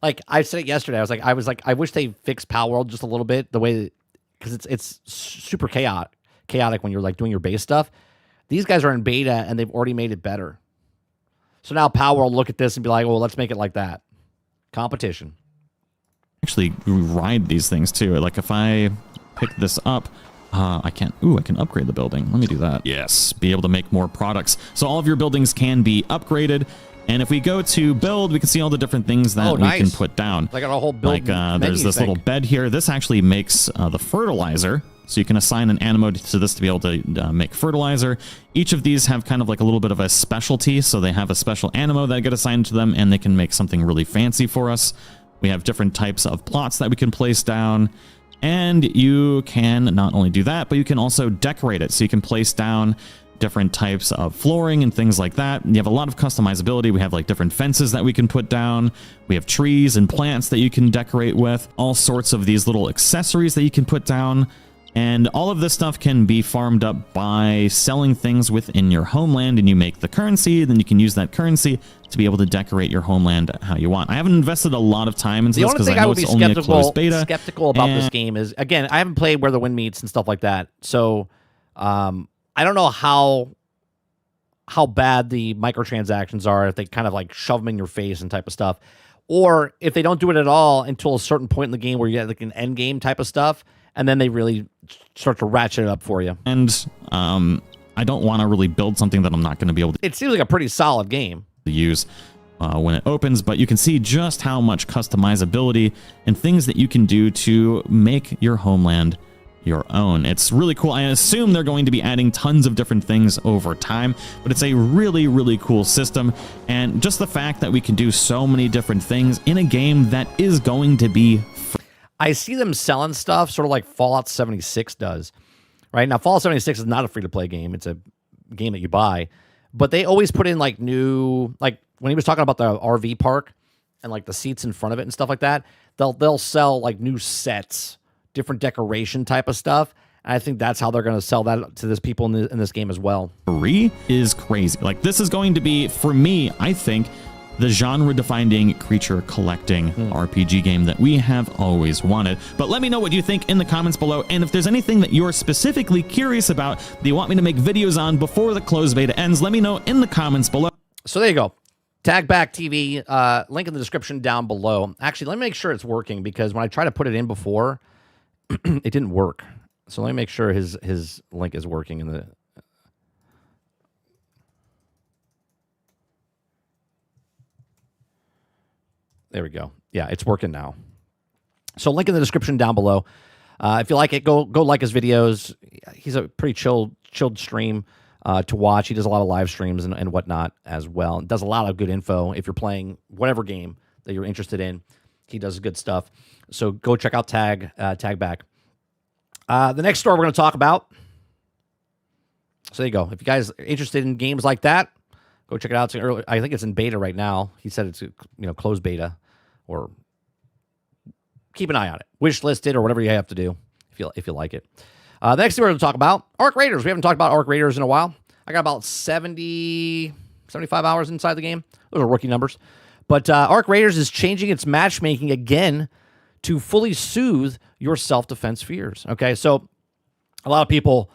Like I said it yesterday, I was like, I wish they fixed Power World just a little bit, the way, because it's super chaotic when you're like doing your base stuff. These guys are in beta and they've already made it better. So now Power will look at this and be like, well, let's make it like that. Competition. Actually ride these things too. Like if I pick this up, I can upgrade the building. Let me do that. Yes, be able to make more products. So all of your buildings can be upgraded. And if we go to build, we can see all the different things that we can put down. Like a whole build. Like there's this little bed here. This actually makes the fertilizer. So you can assign an Aniimo to this to be able to make fertilizer. Each of these have kind of like a little bit of a specialty. So they have a special Aniimo that get assigned to them, and they can make something really fancy for us. We have different types of plots that we can place down. And you can not only do that, but you can also decorate it. So you can place down different types of flooring and things like that. You have a lot of customizability. We have like different fences that we can put down. We have trees and plants that you can decorate with. All sorts of these little accessories that you can put down. And all of this stuff can be farmed up by selling things within your homeland, and you make the currency, then you can use that currency to be able to decorate your homeland how you want. I haven't invested a lot of time into this because I know it's only a closed beta. Skeptical about this game is, again, I haven't played Where the Wind Meets and stuff like that, so I don't know how bad the microtransactions are, if they kind of like shove them in your face and type of stuff, or if they don't do it at all until a certain point in the game where you have like an end game type of stuff, and then they really start to ratchet it up for you. And I don't want to really build something that I'm not going to be able to. It seems like a pretty solid game to use when it opens, but you can see just how much customizability and things that you can do to make your homeland your own. It's really cool. I assume they're going to be adding tons of different things over time, but it's a really, really cool system. And just the fact that we can do so many different things in a game that is going to be free. I see them selling stuff sort of like Fallout 76 does. Right now, Fallout 76 is not a free-to-play game. It's a game that you buy. But they always put in like new, like when he was talking about the RV park and like the seats in front of it and stuff like that, they'll sell like new sets, different decoration type of stuff. And I think that's how they're going to sell that to this people in this game as well. 3 is crazy. Like, this is going to be, for me, I think, the genre-defining creature collecting RPG game that we have always wanted. But let me know what you think in the comments below, and if there's anything that you're specifically curious about that you want me to make videos on before the closed beta ends, let me know in the comments below. So there you go. TagBackTV, link in the description down below. Actually, let me make sure it's working, because when I tried to put it in before, it didn't work. So let me make sure his link is working in the... There we go. Yeah, it's working now. So link in the description down below. If you like it, go like his videos. He's a pretty chilled stream to watch. He does a lot of live streams and whatnot as well. Does a lot of good info. If you're playing whatever game that you're interested in, he does good stuff. So go check out TagBack. The next store we're going to talk about. So there you go. If you guys are interested in games like that, go check it out. I think it's in beta right now. He said it's closed beta, or keep an eye on it. Wish list it or whatever you have to do if you like it. The next thing we're going to talk about, Arc Raiders. We haven't talked about Arc Raiders in a while. I got about 75 hours inside the game. Those are rookie numbers. But Arc Raiders is changing its matchmaking again to fully soothe your self-defense fears. Okay, so a lot of people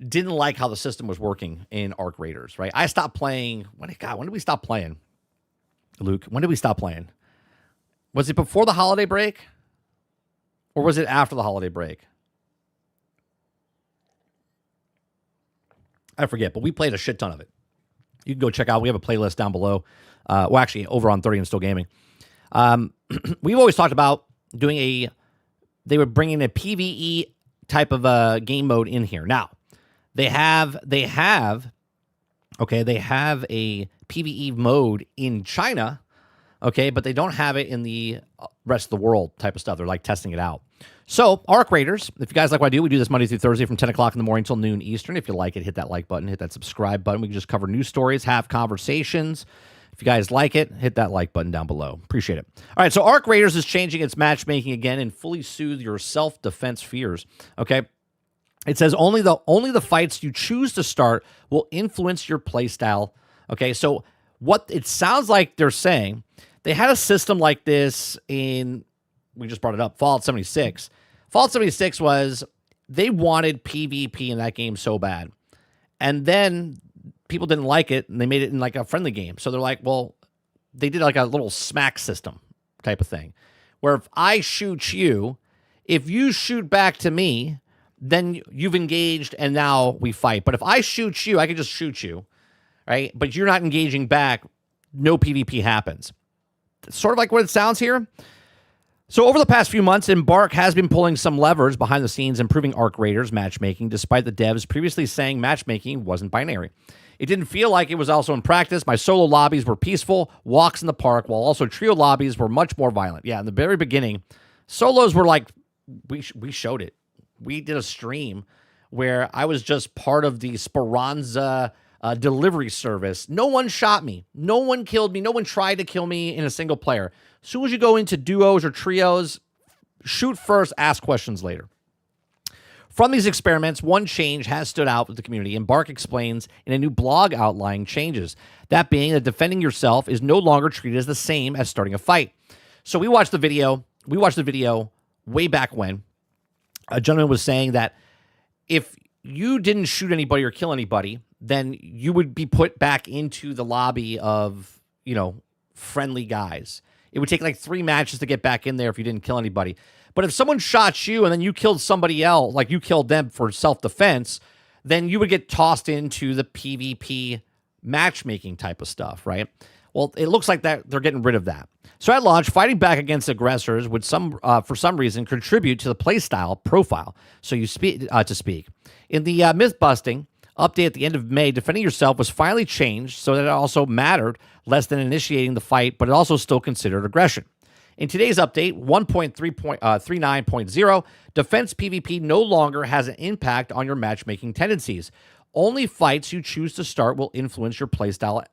didn't like how the system was working in Arc Raiders, right? I stopped playing. When did we stop playing? Luke, when did we stop playing? Was it before the holiday break? Or was it after the holiday break? I forget, but we played a shit ton of it. You can go check out. We have a playlist down below. Well, actually, over on 30 and Still Gaming. We've always talked about doing they were bringing a PvE type of a game mode in here. Now, they have a PvE mode in China, okay, but they don't have it in the rest of the world type of stuff. They're like testing it out. So, Arc Raiders, if you guys like what I do, we do this Monday through Thursday from 10 o'clock in the morning until noon Eastern. If you like it, hit that like button, hit that subscribe button. We can just cover news stories, have conversations. If you guys like it, hit that like button down below. Appreciate it. All right, so Arc Raiders is changing its matchmaking again and fully soothe your self-defense fears, okay? It says only the fights you choose to start will influence your playstyle. Okay, so what it sounds like they're saying, they had a system like this in, we just brought it up, Fallout 76. Fallout 76 was, they wanted PvP in that game so bad. And then people didn't like it, and they made it in like a friendly game. So they're like, well, they did like a little smack system type of thing, where if I shoot you, if you shoot back to me, then you've engaged, and now we fight. But if I shoot you, I can just shoot you, right? But you're not engaging back, no PvP happens. It's sort of like what it sounds here. So over the past few months, Embark has been pulling some levers behind the scenes, improving Arc Raiders matchmaking, despite the devs previously saying matchmaking wasn't binary. It didn't feel like it was also in practice. My solo lobbies were peaceful, walks in the park, while also trio lobbies were much more violent. Yeah, in the very beginning, solos were like, we showed it. We did a stream where I was just part of the Speranza delivery service. No one shot me. No one killed me. No one tried to kill me in a single player. As soon as you go into duos or trios, shoot first, ask questions later. From these experiments, one change has stood out with the community, and Embark explains in a new blog outlining changes. That being that defending yourself is no longer treated as the same as starting a fight. So we watched the video. We watched the video way back when. A gentleman was saying that if you didn't shoot anybody or kill anybody, then you would be put back into the lobby of, friendly guys. It would take like 3 matches to get back in there if you didn't kill anybody. But if someone shot you and then you killed somebody else, like you killed them for self-defense, then you would get tossed into the PvP matchmaking type of stuff, right? Well, it looks like that they're getting rid of that. So at launch, fighting back against aggressors would for some reason contribute to the playstyle profile, so you speak. In the myth-busting update at the end of May, defending yourself was finally changed so that it also mattered less than initiating the fight, but it also still considered aggression. In today's update, 1.39.0, defense PvP no longer has an impact on your matchmaking tendencies. Only fights you choose to start will influence your playstyle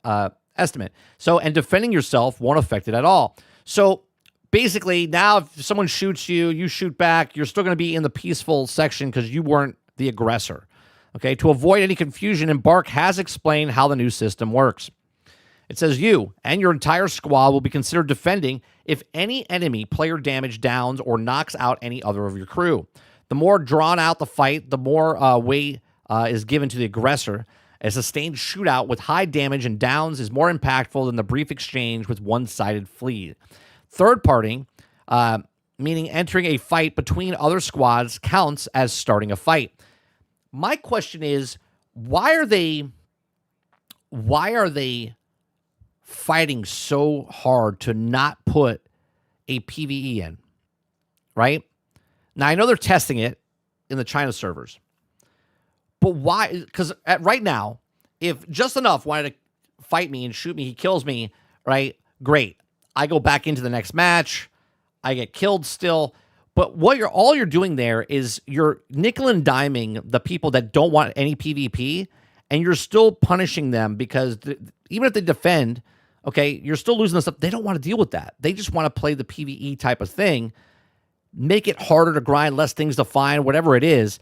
estimate. So, and defending yourself won't affect it at all. So basically, now if someone shoots you, you shoot back, you're still going to be in the peaceful section because you weren't the aggressor. Okay, to avoid any confusion, Embark has explained how the new system works. It says you and your entire squad will be considered defending if any enemy player damage downs or knocks out any other of your crew. The more drawn out the fight, the more weight is given to the aggressor. A sustained shootout with high damage and downs is more impactful than the brief exchange with one-sided flee. Third party, meaning entering a fight between other squads, counts as starting a fight. My question is, why are they fighting so hard to not put a PvE in, right? Now, I know they're testing it in the China servers, but why? Because right now, if Just Enough wanted to fight me and shoot me, he kills me, right? Great. I go back into the next match. I get killed still. But all you're doing there is you're nickel and diming the people that don't want any PvP, and you're still punishing them because even if they defend, okay, you're still losing the stuff. They don't want to deal with that. They just want to play the PvE type of thing, make it harder to grind, less things to find, whatever it is.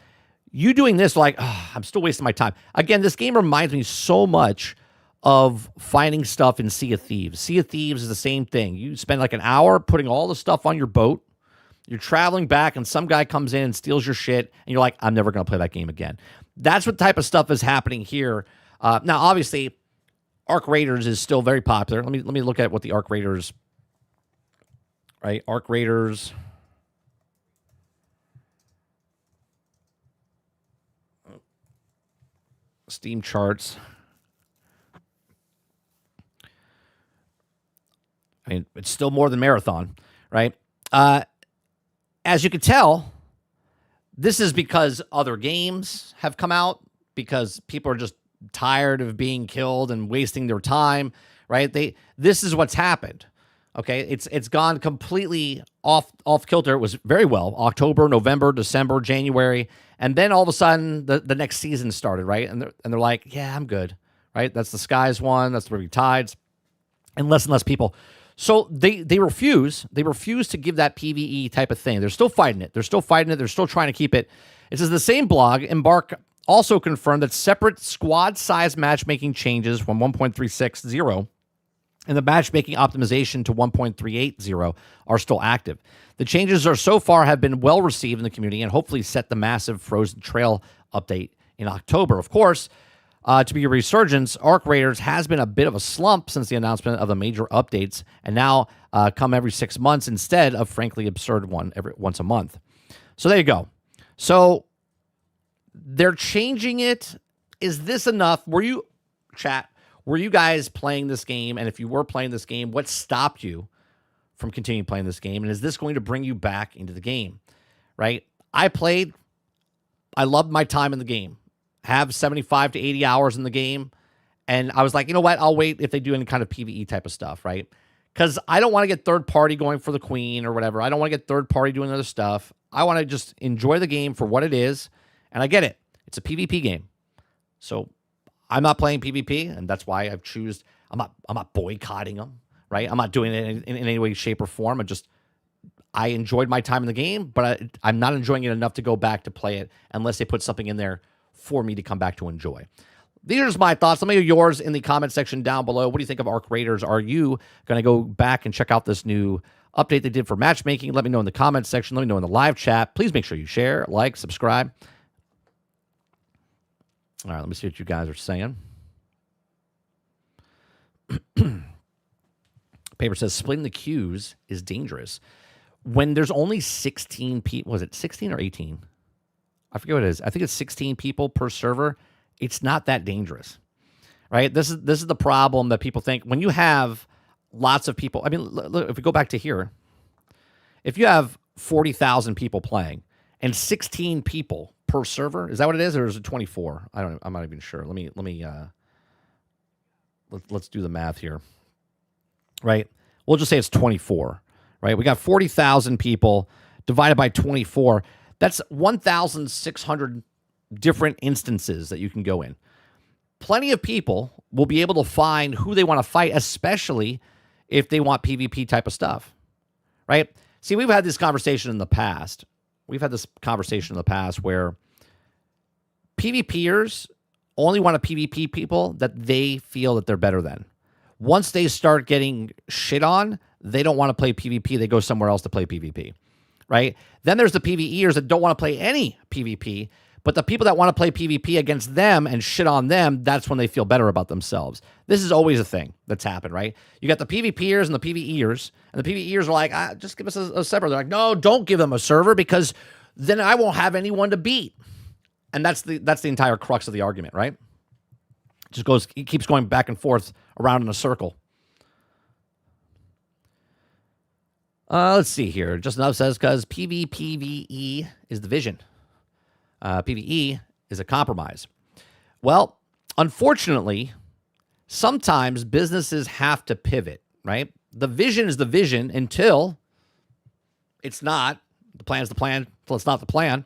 You doing this, like, oh, I'm still wasting my time. Again, this game reminds me so much of finding stuff in Sea of Thieves. Sea of Thieves is the same thing. You spend like an hour putting all the stuff on your boat. You're traveling back, and some guy comes in and steals your shit, and you're like, I'm never going to play that game again. That's what type of stuff is happening here. Now, obviously, Arc Raiders is still very popular. Let me look at what the Arc Raiders, right? Arc Raiders. Steam charts. I mean, it's still more than Marathon, right? As you can tell, this is because other games have come out, because people are just tired of being killed and wasting their time, right? This is what's happened. Okay, it's gone completely off kilter. It was very well October, November, December, January, and then all of a sudden the next season started, right? And they're like, yeah, I'm good, right? That's the Skies one. That's the Ruby Tides, and less people. So they refuse. They refuse to give that PvE type of thing. They're still fighting it. They're still trying to keep it. It says the same blog, Embark, also confirmed that separate squad size matchmaking changes from 1.360 and the matchmaking optimization to 1.380 are still active. The changes so far have been well received in the community and hopefully set the massive Frozen Trail update in October. Of course, to be a resurgence, Arc Raiders has been a bit of a slump since the announcement of the major updates, and now come every 6 months instead of frankly absurd one once a month. So there you go. So they're changing it. Is this enough? Were you guys playing this game? And if you were playing this game, what stopped you from continuing playing this game? And is this going to bring you back into the game? Right? I loved my time in the game. Have 75 to 80 hours in the game. And I was like, you know what? I'll wait if they do any kind of PvE type of stuff, right? Because I don't want to get third party going for the queen or whatever. I don't want to get third party doing other stuff. I want to just enjoy the game for what it is. And I get it. It's a PvP game. So I'm not playing PvP, and that's why I'm not boycotting them, right? I'm not doing it in any way, shape, or form. I enjoyed my time in the game, but I'm not enjoying it enough to go back to play it unless they put something in there for me to come back to enjoy. These are just my thoughts. Let me know yours in the comment section down below. What do you think of Arc Raiders? Are you going to go back and check out this new update they did for matchmaking? Let me know in the comment section. Let me know in the live chat. Please make sure you share, like, subscribe. All right, let me see what you guys are saying. Paper says splitting the queues is dangerous. When there's only 16 people, was it 16 or 18? I forget what it is. I think it's 16 people per server. It's not that dangerous, right? This is the problem that people think. When you have lots of people, I mean, look, if we go back to here, if you have 40,000 people playing and 16 people per server, is that what it is, or is it 24? I'm not even sure. Let's do the math here, right? We'll just say it's 24, right? We got 40,000 people divided by 24. That's 1,600 different instances that you can go in. Plenty of people will be able to find who they want to fight, especially if they want PvP type of stuff, right? See, we've had this conversation in the past. We've had this conversation in the past where PvPers only want to PvP people that they feel that they're better than. Once they start getting shit on, they don't want to play PvP. They go somewhere else to play PvP, right? Then there's the PvEers that don't want to play any PvP, but the people that want to play PvP against them and shit on them, that's when they feel better about themselves. This is always a thing that's happened, right? You got the PvPers and the PvEers, and the PvEers are like, just give us a server. They're like, no, don't give them a server because then I won't have anyone to beat. And that's the entire crux of the argument, right? It keeps going back and forth around in a circle. Let's see here. Just enough says, because PvPvE is the vision. PvE is a compromise. Well, unfortunately, sometimes businesses have to pivot, right? The vision is the vision until it's not. The plan is the plan until it's not the plan.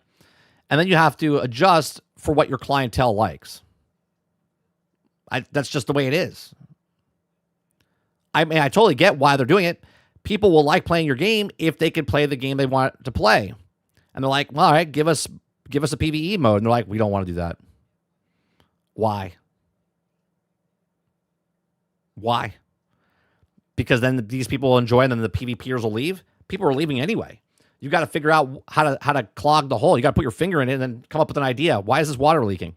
And then you have to adjust for what your clientele likes. That's just the way it is. I mean, I totally get why they're doing it. People will like playing your game if they can play the game they want to play. And they're like, well, all right, give us a PvE mode. And they're like, we don't want to do that. Why? Why? Because then these people will enjoy and then the PvPers will leave. People are leaving anyway. You got to figure out how to clog the hole. You got to put your finger in it and then come up with an idea. Why is this water leaking?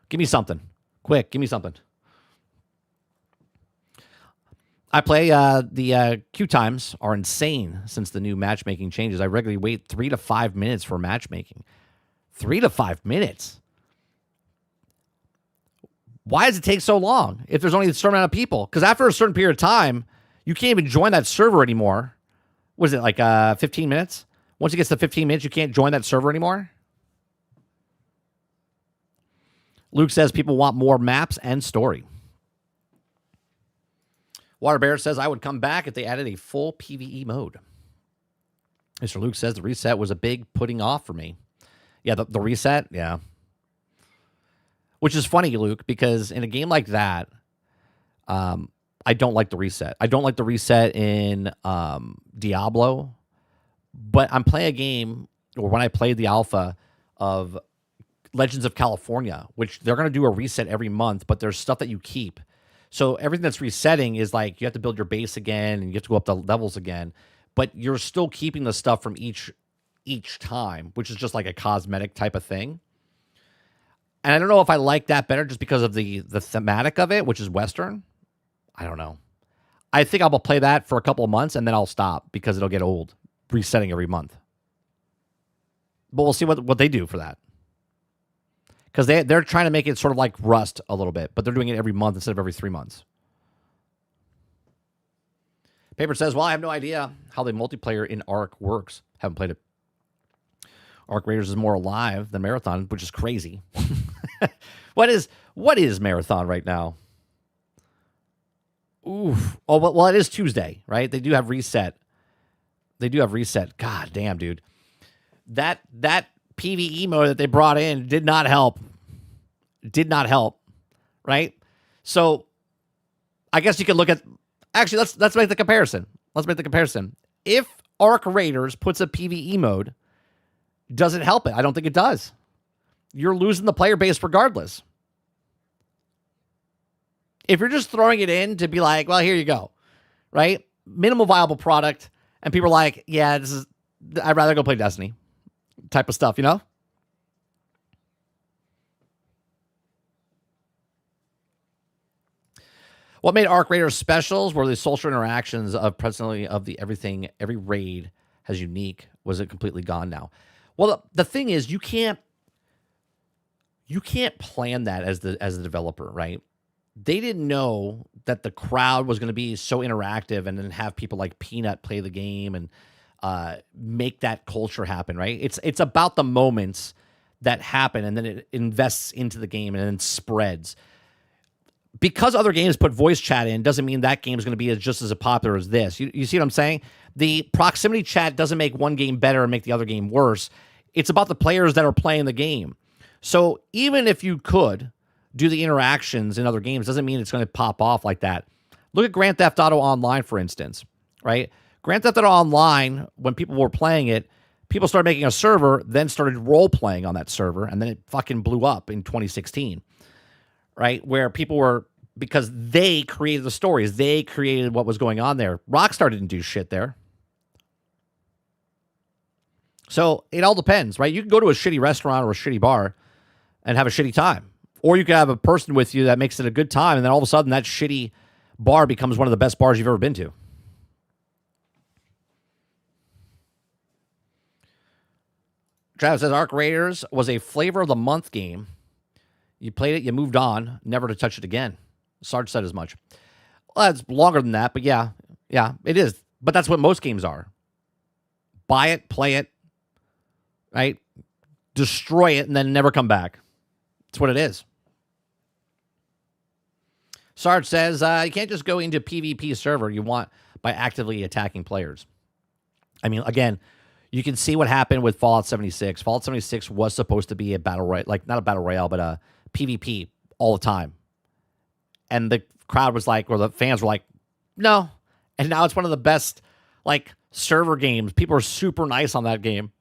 Give me something. Quick, give me something. I play the queue times are insane since the new matchmaking changes. I regularly wait 3 to 5 minutes for matchmaking. 3 to 5 minutes. Why does it take so long if there's only a certain amount of people? Because after a certain period of time, you can't even join that server anymore. What is it, like 15 minutes? Once it gets to 15 minutes, you can't join that server anymore? Luke says people want more maps and story. Water Bear says, I would come back if they added a full PvE mode. Mr. Luke says the reset was a big putting off for me. Yeah, the reset, yeah. Which is funny, Luke, because in a game like that, I don't like the reset. I don't like the reset in Diablo, but I'm playing a game, or when I played the alpha of Legends of California, which they're going to do a reset every month, but there's stuff that you keep. So everything that's resetting is like you have to build your base again and you have to go up the levels again, but you're still keeping the stuff from each time, which is just like a cosmetic type of thing. And I don't know if I like that better just because of the thematic of it, which is Western. I don't know. I think I'll play that for a couple of months and then I'll stop because it'll get old, resetting every month. But we'll see what they do for that. Because they're trying to make it sort of like Rust a little bit, but they're doing it every month instead of every 3 months. Paper says, well, I have no idea how the multiplayer in Ark works. Haven't played it. Ark Raiders is more alive than Marathon, which is crazy. What is Marathon right now? Oof. Oh, well, it is Tuesday, right? They do have reset. God damn, dude. That PvE mode that they brought in did not help. Right? So I guess you could look at, actually, let's make the comparison. If Ark Raiders puts a PvE mode, does it help it? I don't think it does. You're losing the player base regardless. If you're just throwing it in to be like, well, here you go, right? Minimal viable product, and people are like, yeah, I'd rather go play Destiny type of stuff, you know? What made Ark Raiders specials were the social interactions of presently of the everything, every raid has unique. Was it completely gone now? Well, the thing is, you can't plan that as the developer, right? They didn't know that the crowd was going to be so interactive and then have people like Peanut play the game and make that culture happen, right? It's about the moments that happen and then it invests into the game and then spreads. Because other games put voice chat in doesn't mean that game is going to be just as popular as this. You see what I'm saying? The proximity chat doesn't make one game better and make the other game worse. It's about the players that are playing the game. So even if you could do the interactions in other games, doesn't mean it's going to pop off like that. Look at Grand Theft Auto Online, for instance, right? Grand Theft Auto Online, when people were playing it, people started making a server, then started role-playing on that server, and then it fucking blew up in 2016, right? Where people were, because they created the stories. They created what was going on there. Rockstar didn't do shit there. So it all depends, right? You can go to a shitty restaurant or a shitty bar and have a shitty time. Or you could have a person with you that makes it a good time, and then all of a sudden that shitty bar becomes one of the best bars you've ever been to. Travis says, Arc Raiders was a flavor of the month game. You played it, you moved on, never to touch it again. Sarge said as much. Well, it's longer than that, but yeah, it is. But that's what most games are. Buy it, play it, right? Destroy it, and then never come back. That's what it is. Sarge says, you can't just go into PvP server you want by actively attacking players. I mean, again, you can see what happened with Fallout 76. Fallout 76 was supposed to be a battle royale, like not a battle royale, but a PvP all the time. And the crowd was like, or the fans were like, no. And now it's one of the best, like, server games. People are super nice on that game.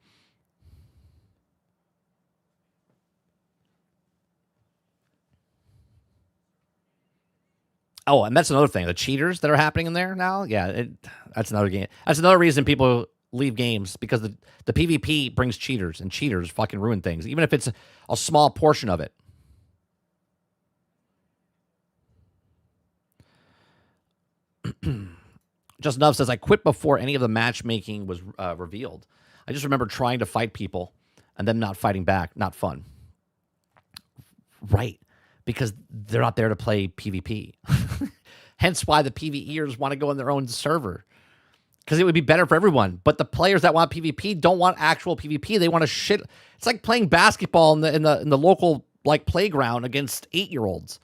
Oh, and that's another thing. The cheaters that are happening in there now, yeah, that's another game. That's another reason people leave games, because the PvP brings cheaters, and cheaters fucking ruin things, even if it's a small portion of it. Just Nuff says, I quit before any of the matchmaking was revealed. I just remember trying to fight people and them not fighting back. Not fun. Right. Because they're not there to play PvP. Hence why the PvEers want to go on their own server. Because it would be better for everyone. But the players that want PvP don't want actual PvP. They want to shit. It's like playing basketball in the local like playground against 8-year-olds.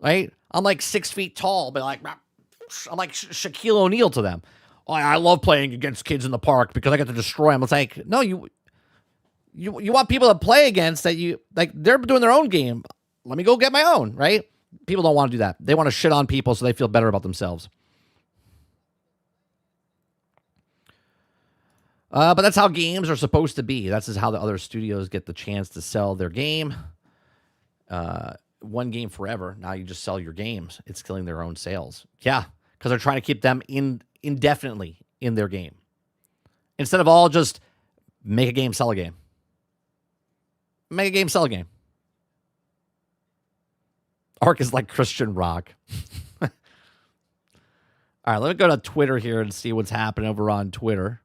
Right? I'm like 6 feet tall, but I'm like Shaquille O'Neal to them. Oh, I love playing against kids in the park because I get to destroy them. It's like, no, you want people to play against that you like. They're doing their own game. Let me go get my own, right? People don't want to do that. They want to shit on people so they feel better about themselves. But that's how games are supposed to be. That's just how the other studios get the chance to sell their game. One game forever. Now you just sell your games. It's killing their own sales. Yeah, because they're trying to keep them indefinitely in their game. Instead of all just make a game, sell a game. Make a game, sell a game. Ark is like Christian rock. All right, let me go to Twitter here and see what's happening over on Twitter.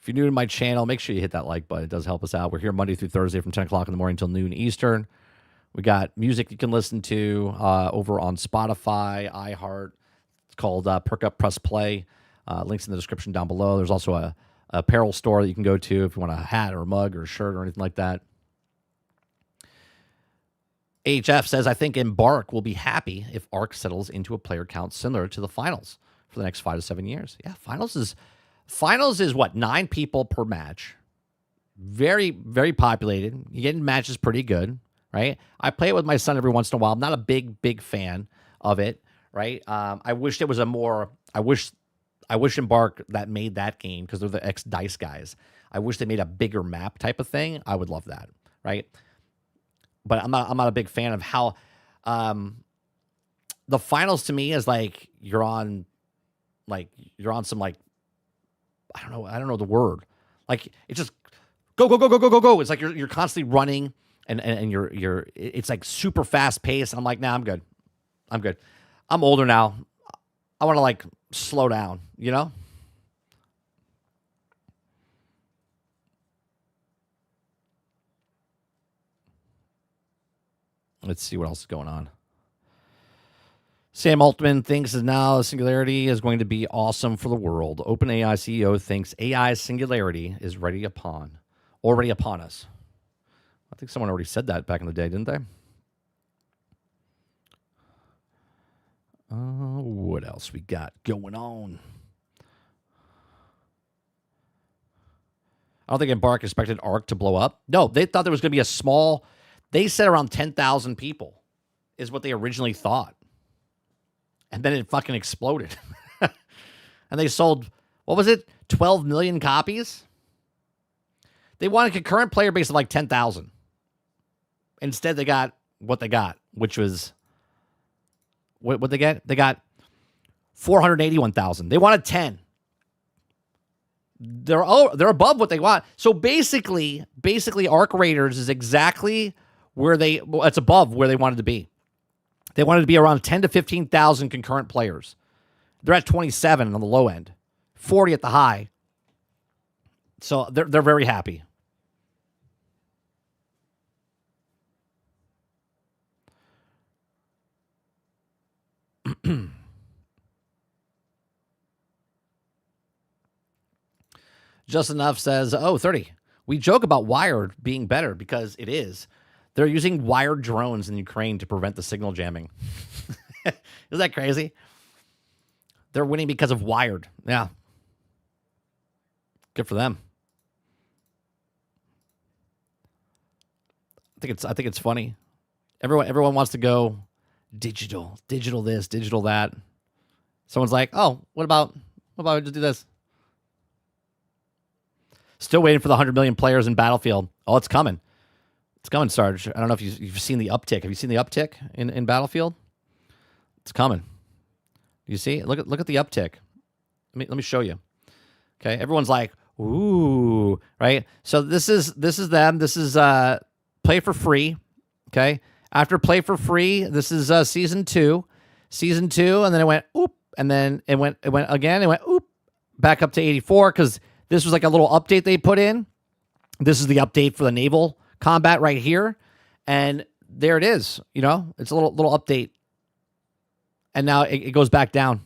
If you're new to my channel, make sure you hit that like button. It does help us out. We're here Monday through Thursday from 10 o'clock in the morning until noon Eastern. We got music you can listen to over on Spotify, iHeart. It's called Perk Up, Press Play. Links in the description down below. There's also a apparel store that you can go to if you want a hat or a mug or a shirt or anything like that. HF says, I think Embark will be happy if Ark settles into a player count similar to the finals for the next 5 to 7 years. Yeah, finals is what, 9 people per match. Very, very populated. You get matches pretty good, right? I play it with my son every once in a while. I'm not a big fan of it, right? I wish there was a more. I wish Embark that made that game, because they're the ex-DICE guys. I wish they made a bigger map type of thing. I would love that, right? But I'm not a big fan of how the finals to me is like you're on some like I don't know the word. Like it's just go. It's like you're constantly running and you're it's like super fast paced. I'm like, nah, I'm good. I'm older now. I want to like slow down, you know? Let's see what else is going on. Sam Altman thinks that now Singularity is going to be awesome for the world. OpenAI CEO thinks AI Singularity is already upon us. I think someone already said that back in the day, didn't they? What else we got going on? I don't think Embark expected Ark to blow up. No, they thought there was going to be a small... They said around 10,000 people is what they originally thought. And then it fucking exploded. and they sold, what was it, 12 million copies? They wanted a concurrent player base of like 10,000. Instead, they got what they got, which was, what they get? They got 481,000. They wanted 10. They're above what they want. So basically, Arc Raiders is exactly where it's above where they wanted to be. They wanted to be around 10 to 15,000 concurrent players. They're at 27 on the low end, 40 at the high. So they're very happy. Just Enough says, 30. We joke about Wired being better because it is. They're using wired drones in Ukraine to prevent the signal jamming. Isn't that crazy? They're winning because of Wired. Yeah. Good for them. I think it's funny. Everyone wants to go digital this, digital that. Someone's like, "Oh, what about we just do this?" Still waiting for the 100 million players in Battlefield. Oh, it's coming. It's coming, Sarge. I don't know if you've seen the uptick. Have you seen the uptick in Battlefield? It's coming. You see? Look at the uptick. Let me show you. Okay, everyone's like, "Ooh," right? So this is them. This is play for free. Okay, after play for free, this is season 2, and then it went oop, and then it went again. It went oop, back up to 84 because this was like a little update they put in. This is the update for the naval combat right here, and there it is. You know, it's a little update, and now it goes back down.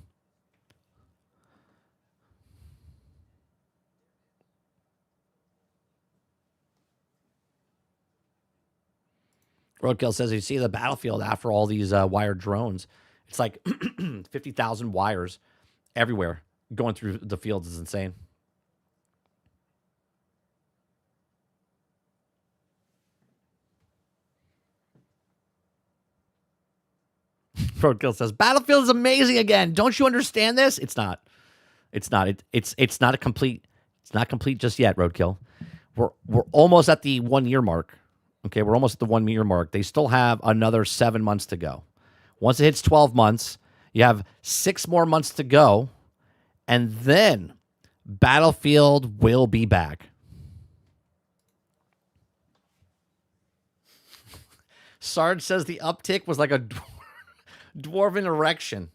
Roadkill says, you see the battlefield after all these wired drones. It's like 50,000 wires everywhere going through the fields is insane. Roadkill says, Battlefield is amazing again. Don't you understand this? It's not. It's not. It's not a complete. It's not complete just yet, Roadkill. We're almost at the 1 year mark. Okay, we're almost at the 1 year mark. They still have another 7 months to go. Once it hits 12 months, you have 6 more months to go, and then Battlefield will be back. Sarge says the uptick was like a dwarven erection.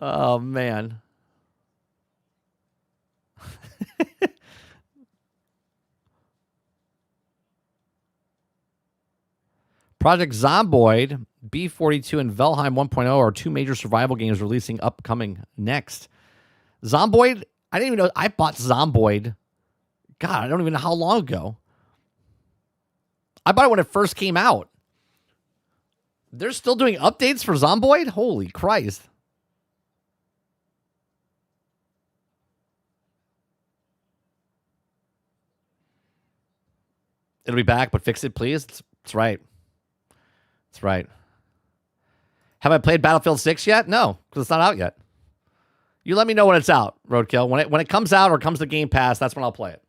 Oh, man. Project Zomboid, B42, and Valheim 1.0 are 2 major survival games releasing upcoming next. Zomboid, I didn't even know. I bought Zomboid. God, I don't even know how long ago. I bought it when it first came out. They're still doing updates for Zomboid? Holy Christ. It'll be back, but fix it, please. That's right. That's right. Have I played Battlefield 6 yet? No, because it's not out yet. You let me know when it's out, Roadkill. When it comes out or comes to Game Pass, that's when I'll play it.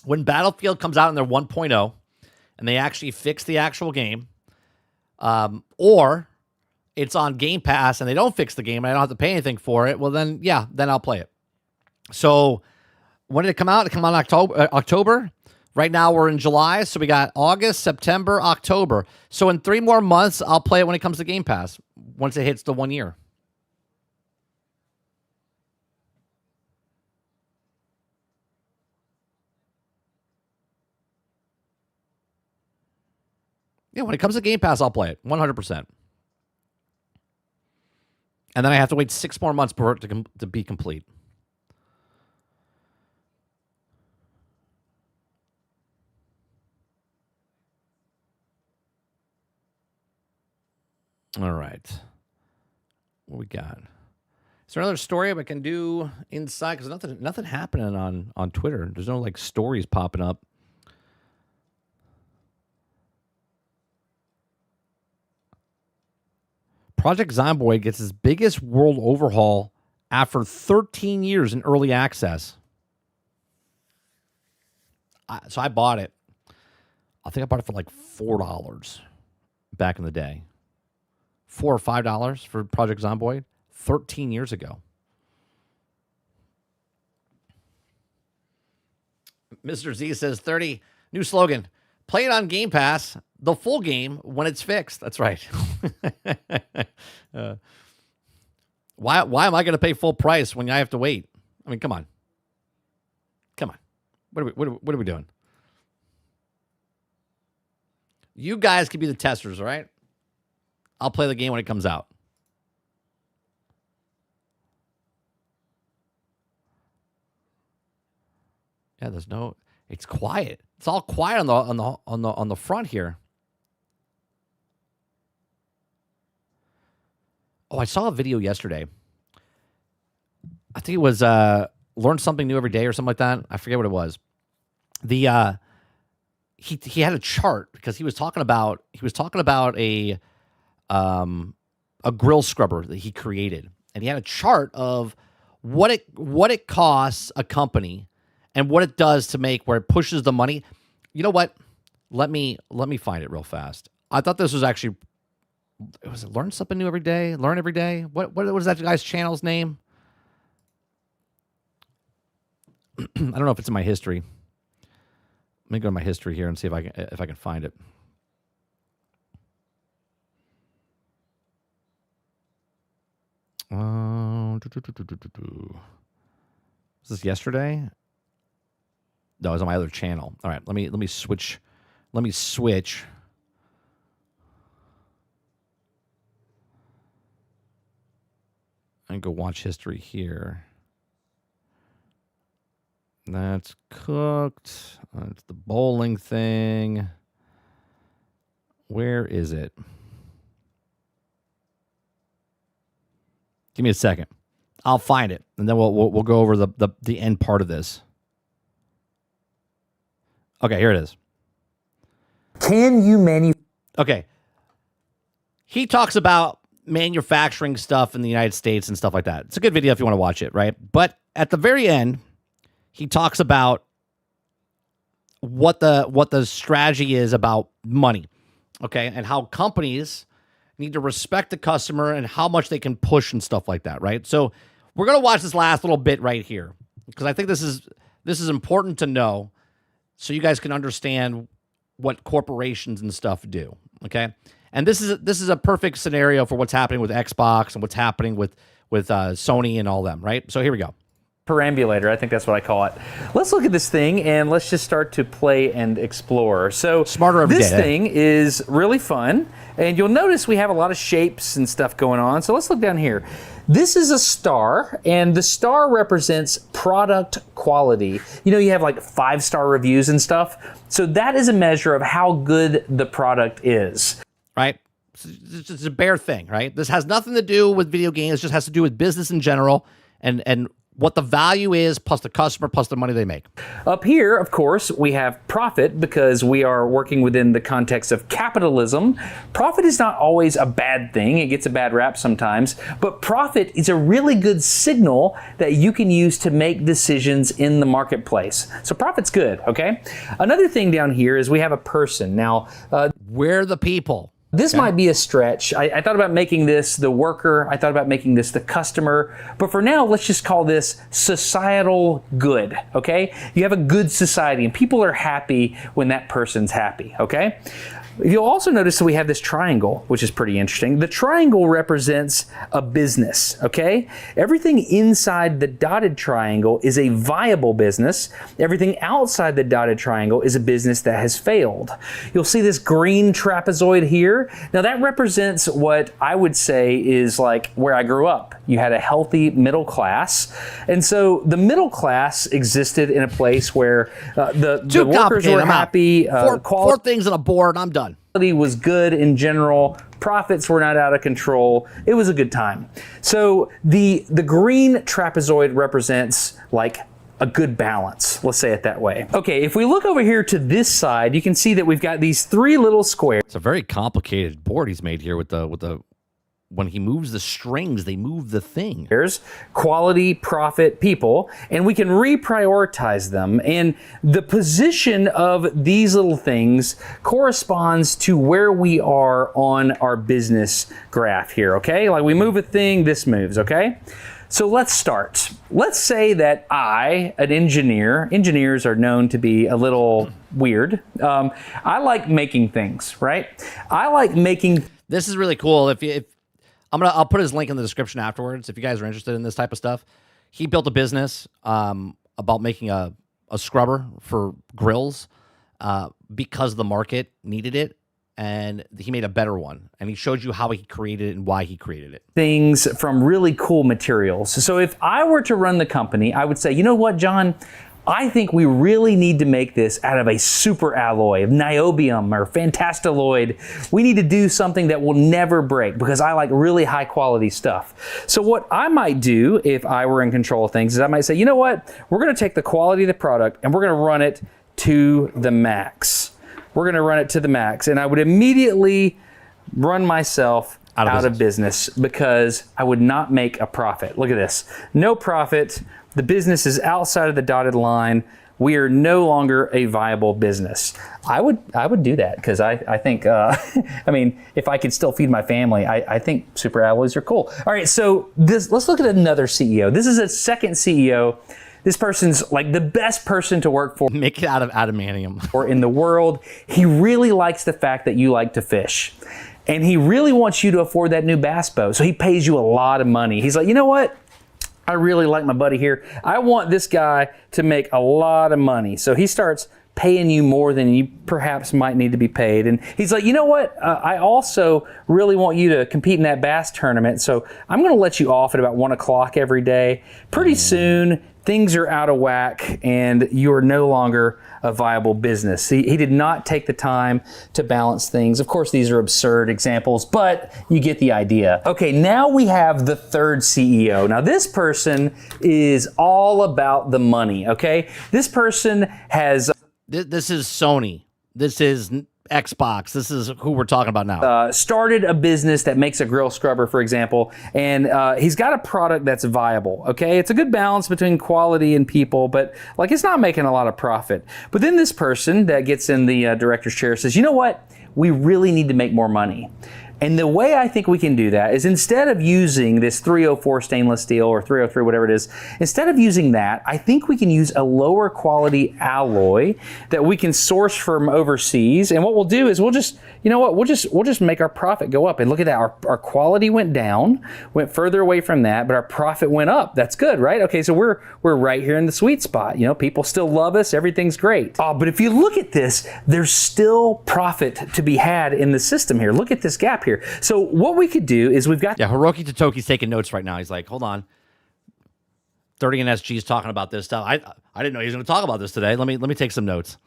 When Battlefield comes out in their 1.0 and they actually fix the actual game, or it's on Game Pass and they don't fix the game and I don't have to pay anything for it, well then, yeah, then I'll play it. So when did it come out? It came out in October. Right now we're in July, so we got August, September, October. So in 3 more months, I'll play it when it comes to Game Pass, once it hits the 1 year. Yeah, when it comes to Game Pass, I'll play it 100%. And then I have to wait 6 more months for it to be complete. All right. What we got? Is there another story we can do inside? Because nothing happening on Twitter. There's no like stories popping up. Project Zomboid gets its biggest world overhaul after 13 years in early access. So I bought it. I think I bought it for like $4 back in the day. $4 or $5 for Project Zomboid 13 years ago. Mr. Z says 30. New slogan. Play it on Game Pass, the full game when it's fixed. That's right. Why am I going to pay full price when I have to wait? I mean, come on. Come on. What are we doing? You guys can be the testers, all right? I'll play the game when it comes out. Yeah, there's no. It's quiet. It's all quiet on the front here. Oh, I saw a video yesterday. I think it was learn something new every day or something like that. I forget what it was. The he had a chart because he was talking about a grill scrubber that he created, and he had a chart of what it costs a company and what it does to make where it pushes the money. You know what? Let me find it real fast. I thought this was actually, it was learn something new every day, learn every day. What was that guy's channel's name? I don't know if it's in my history. Let me go to my history here and see if I can find it. Was this yesterday? No, it was on my other channel. All right, let me switch. Let me switch. And go watch history here. That's cooked. That's the bowling thing. Where is it? Give me a second. I'll find it, and then we'll go over the end part of this. Okay, here it is. Can you Okay. He talks about manufacturing stuff in the United States and stuff like that. It's a good video if you want to watch it, right? But at the very end, he talks about what the strategy is about money, okay? And how companies need to respect the customer and how much they can push and stuff like that, right? So we're going to watch this last little bit right here because I think this is important to know so you guys can understand what corporations and stuff do, okay? And this is a perfect scenario for what's happening with Xbox and what's happening with Sony and all them, right? So here we go. Perambulator, I think that's what I call it. Let's look at this thing and let's just start to play and explore. So Smarter every this day, thing is really fun, and you'll notice we have a lot of shapes and stuff going on. So let's look down here. This is a star, and the star represents product quality. You know, you have like 5-star reviews and stuff. So that is a measure of how good the product is. Right? It's a bare thing, right? This has nothing to do with video games. It just has to do with business in general and what the value is plus the customer plus the money they make. Up here, of course, we have profit because we are working within the context of capitalism. Profit is not always a bad thing. It gets a bad rap sometimes, but profit is a really good signal that you can use to make decisions in the marketplace. So profit's good, okay? Another thing down here is we have a person. Now, we're the people. This might be a stretch. I thought about making this the worker. I thought about making this the customer. But for now, let's just call this societal good, okay? You have a good society, and people are happy when that person's happy, okay? You'll also notice that we have this triangle, which is pretty interesting. The triangle represents a business, okay? Everything inside the dotted triangle is a viable business. Everything outside the dotted triangle is a business that has failed. You'll see this green trapezoid here. Now that represents what I would say is like where I grew up. You had a healthy middle class. And so the middle class existed in a place where the workers were happy. Four things on a board, I'm done. Was good in general. Profits were not out of control. It was a good time. So the green trapezoid represents like a good balance. Let's say it that way. Okay, if we look over here to this side, you can see that we've got these 3 little squares. It's a very complicated board he's made here with the when he moves the strings, they move the thing. There's quality, profit people, and we can reprioritize them. And the position of these little things corresponds to where we are on our business graph here, okay? Like we move a thing, this moves, okay? So let's start. Let's say that an engineers are known to be a little weird. I like making things, right? I like making. This is really cool. I'll put his link in the description afterwards if you guys are interested in this type of stuff. He built a business about making a scrubber for grills because the market needed it, and he made a better one. And he showed you how he created it and why he created it. Things from really cool materials. So if I were to run the company, I would say, you know what, John? I think we really need to make this out of a super alloy of niobium or fantastilloid. We need to do something that will never break because I like really high quality stuff. So what I might do if I were in control of things is I might say, you know what? We're going to take the quality of the product and we're going to run it to the max. We're going to run it to the max. And I would immediately run myself out of business because I would not make a profit. Look at this. No profit. The business is outside of the dotted line. We are no longer a viable business. I would do that because I think, I mean, if I could still feed my family, I think super alloys are cool. All right, so let's look at another CEO. This is a second CEO. This person's like the best person to work for. Make it out of adamantium. Or in the world. He really likes the fact that you like to fish. And he really wants you to afford that new bass boat. So he pays you a lot of money. He's like, you know what? I really like my buddy here. I want this guy to make a lot of money. So he starts paying you more than you perhaps might need to be paid. And he's like, you know what? I also really want you to compete in that bass tournament. So I'm going to let you off at about 1 o'clock every day. Pretty soon, things are out of whack and you're no longer a viable business. He did not take the time to balance things. Of course, these are absurd examples, but you get the idea. Okay, now we have the third CEO. Now this person is all about the money, okay? This person has... This is Sony. This is Xbox. This is who we're talking about now. Started a business that makes a grill scrubber, for example, and he's got a product that's viable, okay? It's a good balance between quality and people, but like it's not making a lot of profit. But then this person that gets in the director's chair says, you know what? We really need to make more money. And the way I think we can do that is instead of using this 304 stainless steel or 303, whatever it is, instead of using that, I think we can use a lower quality alloy that we can source from overseas. And what we'll do is we'll just, you know what, we'll just make our profit go up. And look at that, our quality went down, went further away from that, but our profit went up. That's good, right? Okay, so we're right here in the sweet spot. You know, people still love us, everything's great. But if you look at this, there's still profit to be had in the system here. Look at this gap here. So what we could do is we've got... Yeah, Hiroki Totoki's taking notes right now. He's like, hold on. 30 and SG's talking about this stuff. I didn't know he was going to talk about this today. Let me take some notes.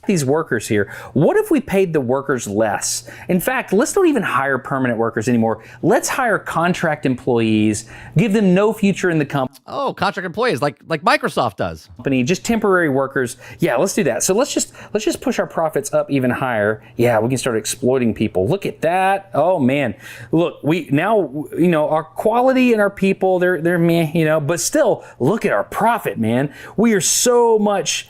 These workers here. What if we paid the workers less? In fact, let's not even hire permanent workers anymore. Let's hire contract employees, give them no future in the company. Oh, contract employees like Microsoft does. Just temporary workers. Yeah, let's do that. So let's just push our profits up even higher. Yeah, we can start exploiting people. Look at that. Oh man. Look, we now, you know, our quality and our people, they're meh, you know, but still look at our profit, man. We are so much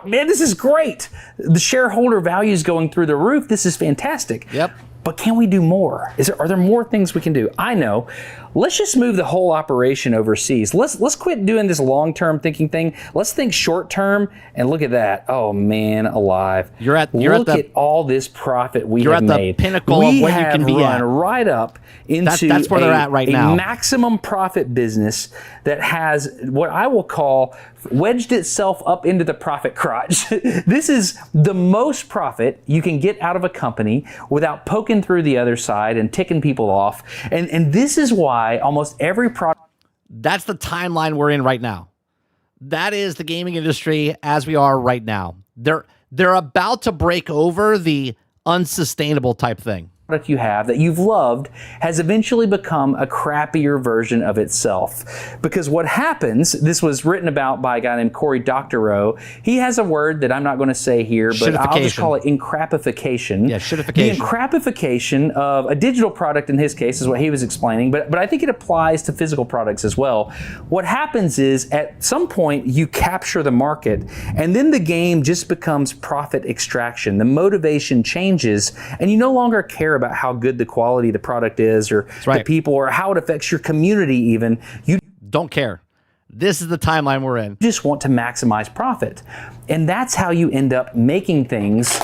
man, this is great. The shareholder value is going through the roof. This is fantastic. Yep. But can we do more? Are there more things we can do? I know. Let's just move the whole operation overseas. Let's quit doing this long-term thinking thing. Let's think short-term and look at that. Oh man, alive. Look at all this profit we have made. You're at the pinnacle of what you can be at. Right up into that's where they're at right now. A maximum profit business that has what I will call wedged itself up into the profit crotch. This is the most profit you can get out of a company without poking through the other side and ticking people off. And this is why almost every product... That's the timeline we're in right now. That is the gaming industry as we are right now. They're about to break over the unsustainable type thing. product you have that you've loved has eventually become a crappier version of itself. Because what happens, this was written about by a guy named Cory Doctorow. He has a word that I'm not going to say here, but I'll just call it encrapification. Yeah, shittification. The encrapification of a digital product in his case is what he was explaining, but I think it applies to physical products as well. What happens is at some point you capture the market, and then the game just becomes profit extraction. The motivation changes, and you no longer care about how good the quality of the product is or the people or how it affects your community even. You don't care. This is the timeline we're in. You just want to maximize profit. And that's how you end up making things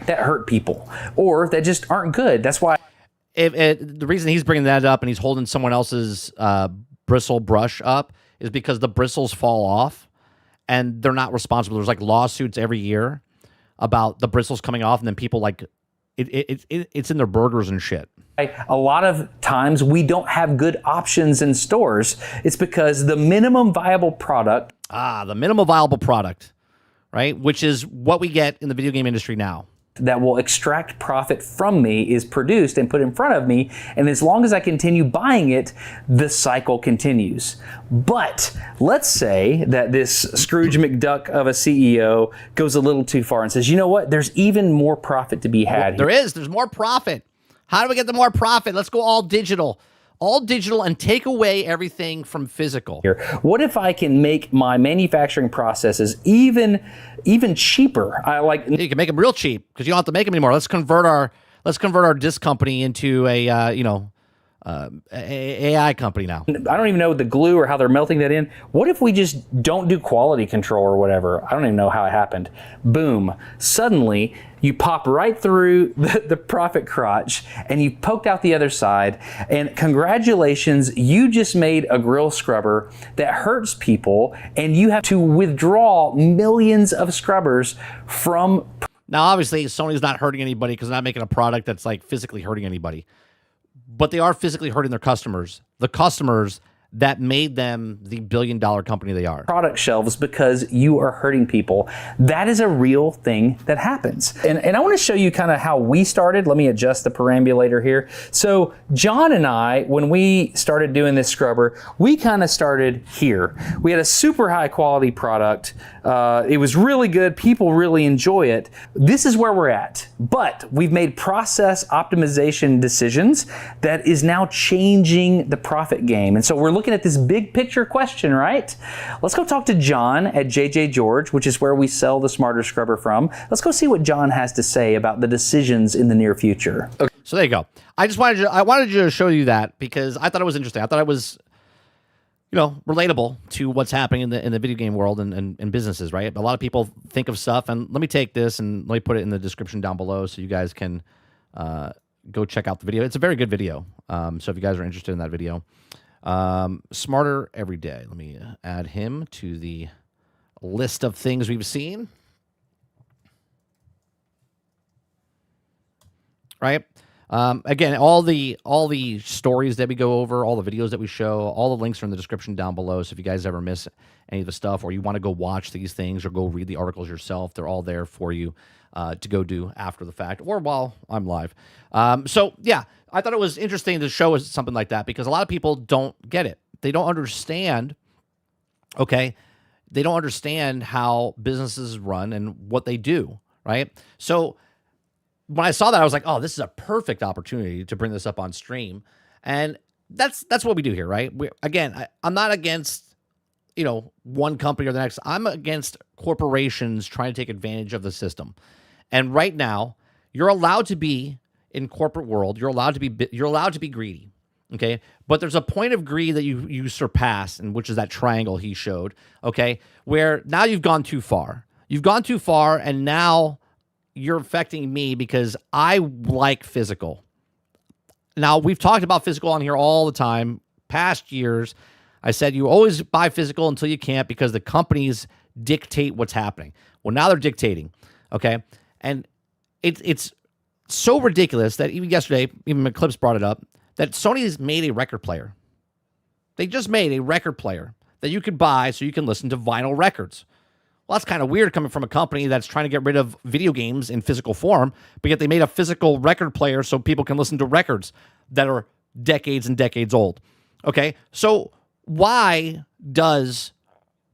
that hurt people or that just aren't good. That's why the reason he's bringing that up and he's holding someone else's bristle brush up is because the bristles fall off and they're not responsible. There's like lawsuits every year about the bristles coming off, and then people like it's in their burgers and shit. A lot of times we don't have good options in stores. It's because the minimum viable product. The minimum viable product, right? Which is what we get in the video game industry now. That will extract profit from me is produced and put in front of me. And as long as I continue buying it, the cycle continues. But let's say that this Scrooge McDuck of a CEO goes a little too far and says, you know what? There's even more profit to be had. There's more profit. How do we get the more profit? Let's go all digital and take away everything from physical. What if I can make my manufacturing processes even cheaper? You can make them real cheap because you don't have to make them anymore. Let's convert our disc company into a AI company now. I don't even know the glue or how they're melting that in. What if we just don't do quality control or whatever? I don't even know how it happened. Boom. Suddenly, you pop right through the profit crotch and you poked out the other side. And congratulations, you just made a grill scrubber that hurts people, and you have to withdraw millions of scrubbers from. Now, obviously, Sony's not hurting anybody because they're not making a product that's like physically hurting anybody. But they are physically hurting their customers. The customers that made them the billion-dollar company they are. Product shelves because you are hurting people. That is a real thing that happens. And I want to show you kind of how we started. Let me adjust the perambulator here. So John and I, when we started doing this scrubber, we kind of started here. We had a super high quality product. It was really good. People really enjoy it. This is where we're at. But we've made process optimization decisions that is now changing the profit game. And so we're looking at this big picture question, right? Let's go talk to John at JJ George, which is where we sell the Smarter Scrubber from. Let's go see what John has to say about the decisions in the near future. Okay. So there you go. I wanted to show you that because I thought it was interesting. I thought it was, relatable to what's happening in the video game world and businesses, right? A lot of people think of stuff, and let me take this and let me put it in the description down below so you guys can go check out the video. It's a very good video. So if you guys are interested in that video. Smarter every day. Let me add him to the list of things we've seen. Right. Again, all the stories that we go over, all the videos that we show, all the links are in the description down below. So if you guys ever miss any of the stuff, or you want to go watch these things or go read the articles yourself, they're all there for you to go do after the fact or while I'm live. So yeah, I thought it was interesting to show us something like that because a lot of people don't get it. They don't understand. Okay. They don't understand how businesses run and what they do. Right. So when I saw that, I was like, oh, this is a perfect opportunity to bring this up on stream. And that's what we do here, right? I'm not against, one company or the next. I'm against corporations trying to take advantage of the system. And right now, you're allowed to be in corporate world. You're allowed to be greedy. Okay. But there's a point of greed that you surpass, and which is that triangle he showed. Okay. Where now you've gone too far. You've gone too far, and now you're affecting me because I like physical. Now, we've talked about physical on here all the time. Past years, I said you always buy physical until you can't because the companies dictate what's happening. Well, now they're dictating, okay? And it's so ridiculous that even yesterday, even Eclipse brought it up, that Sony's made a record player. They just made a record player that you could buy so you can listen to vinyl records. Well, that's kind of weird coming from a company that's trying to get rid of video games in physical form, but yet they made a physical record player so people can listen to records that are decades and decades old. Okay, so why does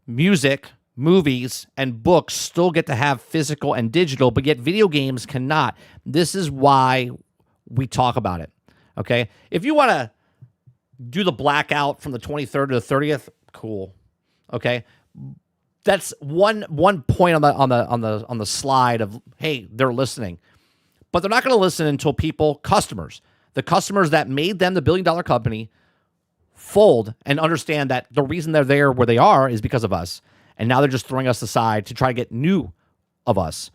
music, movies, and books still get to have physical and digital, but yet video games cannot? This is why we talk about it. Okay, if you want to do the blackout from the 23rd to the 30th, cool. Okay, that's one point on the slide of, hey, they're listening, but they're not going to listen until the customers that made them the billion-dollar company, fold and understand that the reason they're there where they are is because of us, and now they're just throwing us aside to try to get new of us.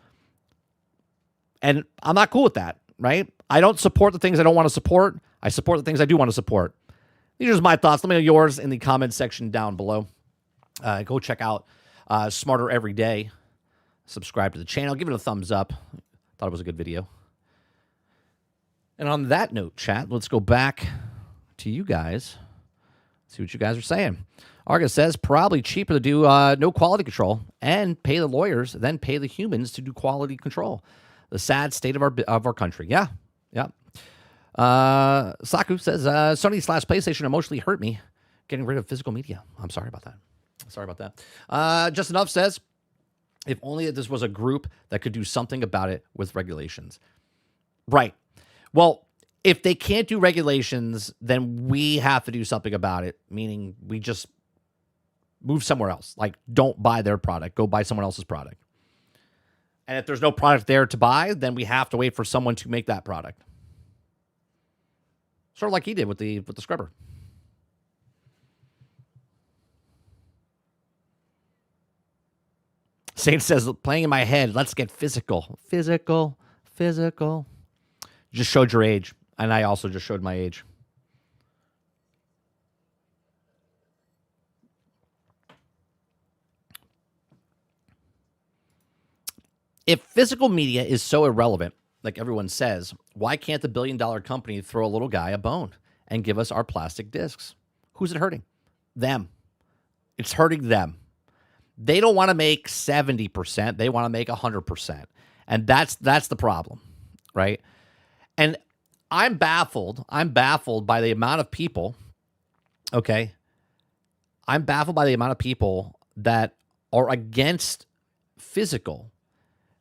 And I'm not cool with that, right? I don't support the things I don't want to support. I support the things I do want to support. These are my thoughts. Let me know yours in the comments section down below. Go check out Smarter Every Day. Subscribe to the channel. Give it a thumbs up. Thought it was a good video. And on that note, chat, let's go back to you guys. See what you guys are saying. Argus says, probably cheaper to do no quality control and pay the lawyers than pay the humans to do quality control. The sad state of our country. Yeah. Saku says, Sony/PlayStation emotionally hurt me getting rid of physical media. I'm sorry about that. Just Enough says, if only this was a group that could do something about it with regulations. Right. Well, if they can't do regulations, then we have to do something about it, meaning we just move somewhere else. Like, don't buy their product. Go buy someone else's product. And if there's no product there to buy, then we have to wait for someone to make that product. Sort of like he did with the scrubber. Saint says, playing in my head, let's get physical. Physical. Just showed your age. And I also just showed my age. If physical media is so irrelevant, like everyone says, why can't the billion-dollar company throw a little guy a bone and give us our plastic discs? Who's it hurting? Them. It's hurting them. They don't want to make 70%. They want to make 100%. And that's the problem, right? And I'm baffled. I'm baffled by the amount of people, okay? I'm baffled by the amount of people that are against physical.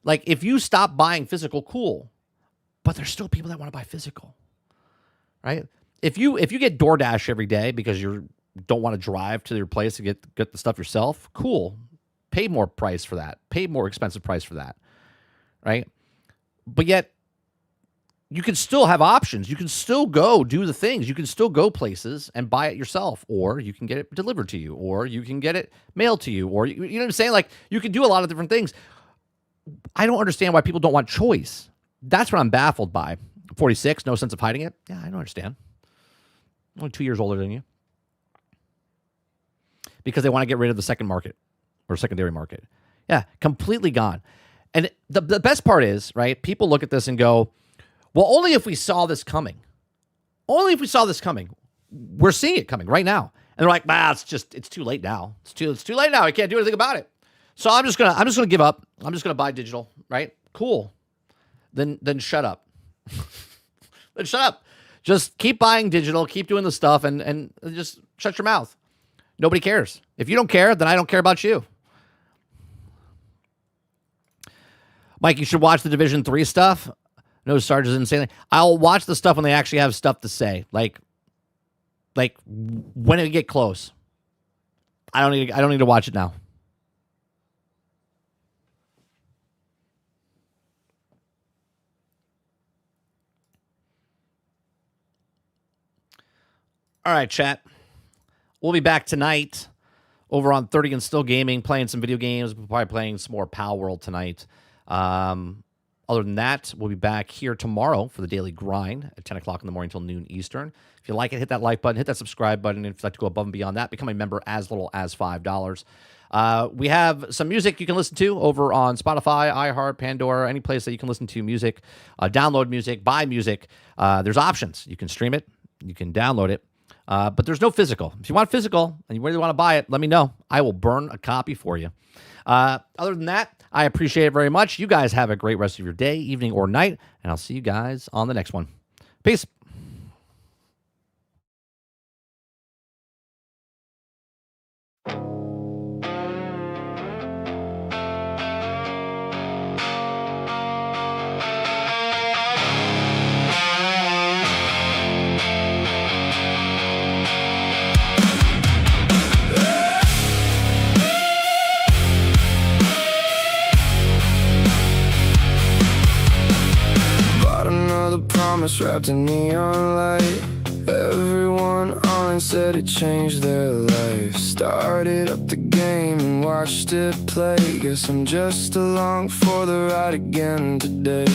Like, if you stop buying physical, cool. But there's still people that want to buy physical, right? If you get DoorDash every day because you don't want to drive to your place to get the stuff yourself, cool. Pay more price for that. Pay more expensive price for that, right? But yet, you can still have options. You can still go do the things. You can still go places and buy it yourself, or you can get it delivered to you, or you can get it mailed to you, or you know what I'm saying? Like, you can do a lot of different things. I don't understand why people don't want choice. That's what I'm baffled by. 46, no sense of hiding it. Yeah, I don't understand. I'm only 2 years older than you. Because they want to get rid of the second market or secondary market. Yeah, completely gone. And the best part is, right, people look at this and go, well, only if we saw this coming. Only if we saw this coming. We're seeing it coming right now. And they're like, it's too late now. It's too late now. I can't do anything about it. So I'm just gonna give up. I'm just gonna buy digital, right? Cool. Then shut up. Then shut up. Just keep buying digital, keep doing the stuff, and just shut your mouth. Nobody cares. If you don't care, then I don't care about you. Mike, you should watch the Division 3 stuff. No, Sarge is insane. I'll watch the stuff when they actually have stuff to say. Like when it get close. I don't need to watch it now. All right, chat. We'll be back tonight over on 30 and Still Gaming, playing some video games. We'll probably playing some more Pal World tonight. Other than that, we'll be back here tomorrow for the daily grind at 10 o'clock in the morning until noon Eastern. If you like it, hit that like button, hit that subscribe button. And if you'd like to go above and beyond that, become a member as little as $5. We have some music you can listen to over on Spotify, iHeart, Pandora, any place that you can listen to music, download music, buy music. There's options. You can stream it. You can download it. But there's no physical. If you want physical and you really want to buy it, let me know. I will burn a copy for you. Other than that, I appreciate it very much. You guys have a great rest of your day, evening, or night, and I'll see you guys on the next one. Peace. Promise wrapped in neon light. Everyone online said it changed their life. Started up the game and watched it play. Guess I'm just along for the ride again today.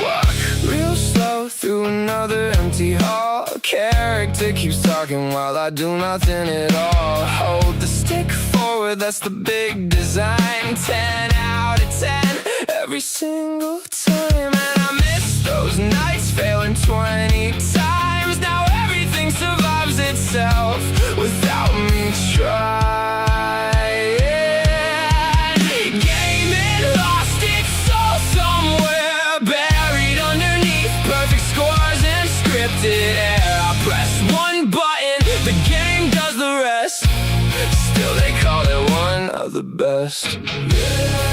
Walk real slow through another empty hall. Character keeps talking while I do nothing at all. Hold the stick forward, that's the big design. 10 out of 10 every single time. And I miss those nights, failing 20 times. Now everything survives itself without me trying. Gaming lost its soul somewhere, buried underneath perfect scores and scripted air. I press one button, the game does the rest. Still they call it one of the best. Yeah.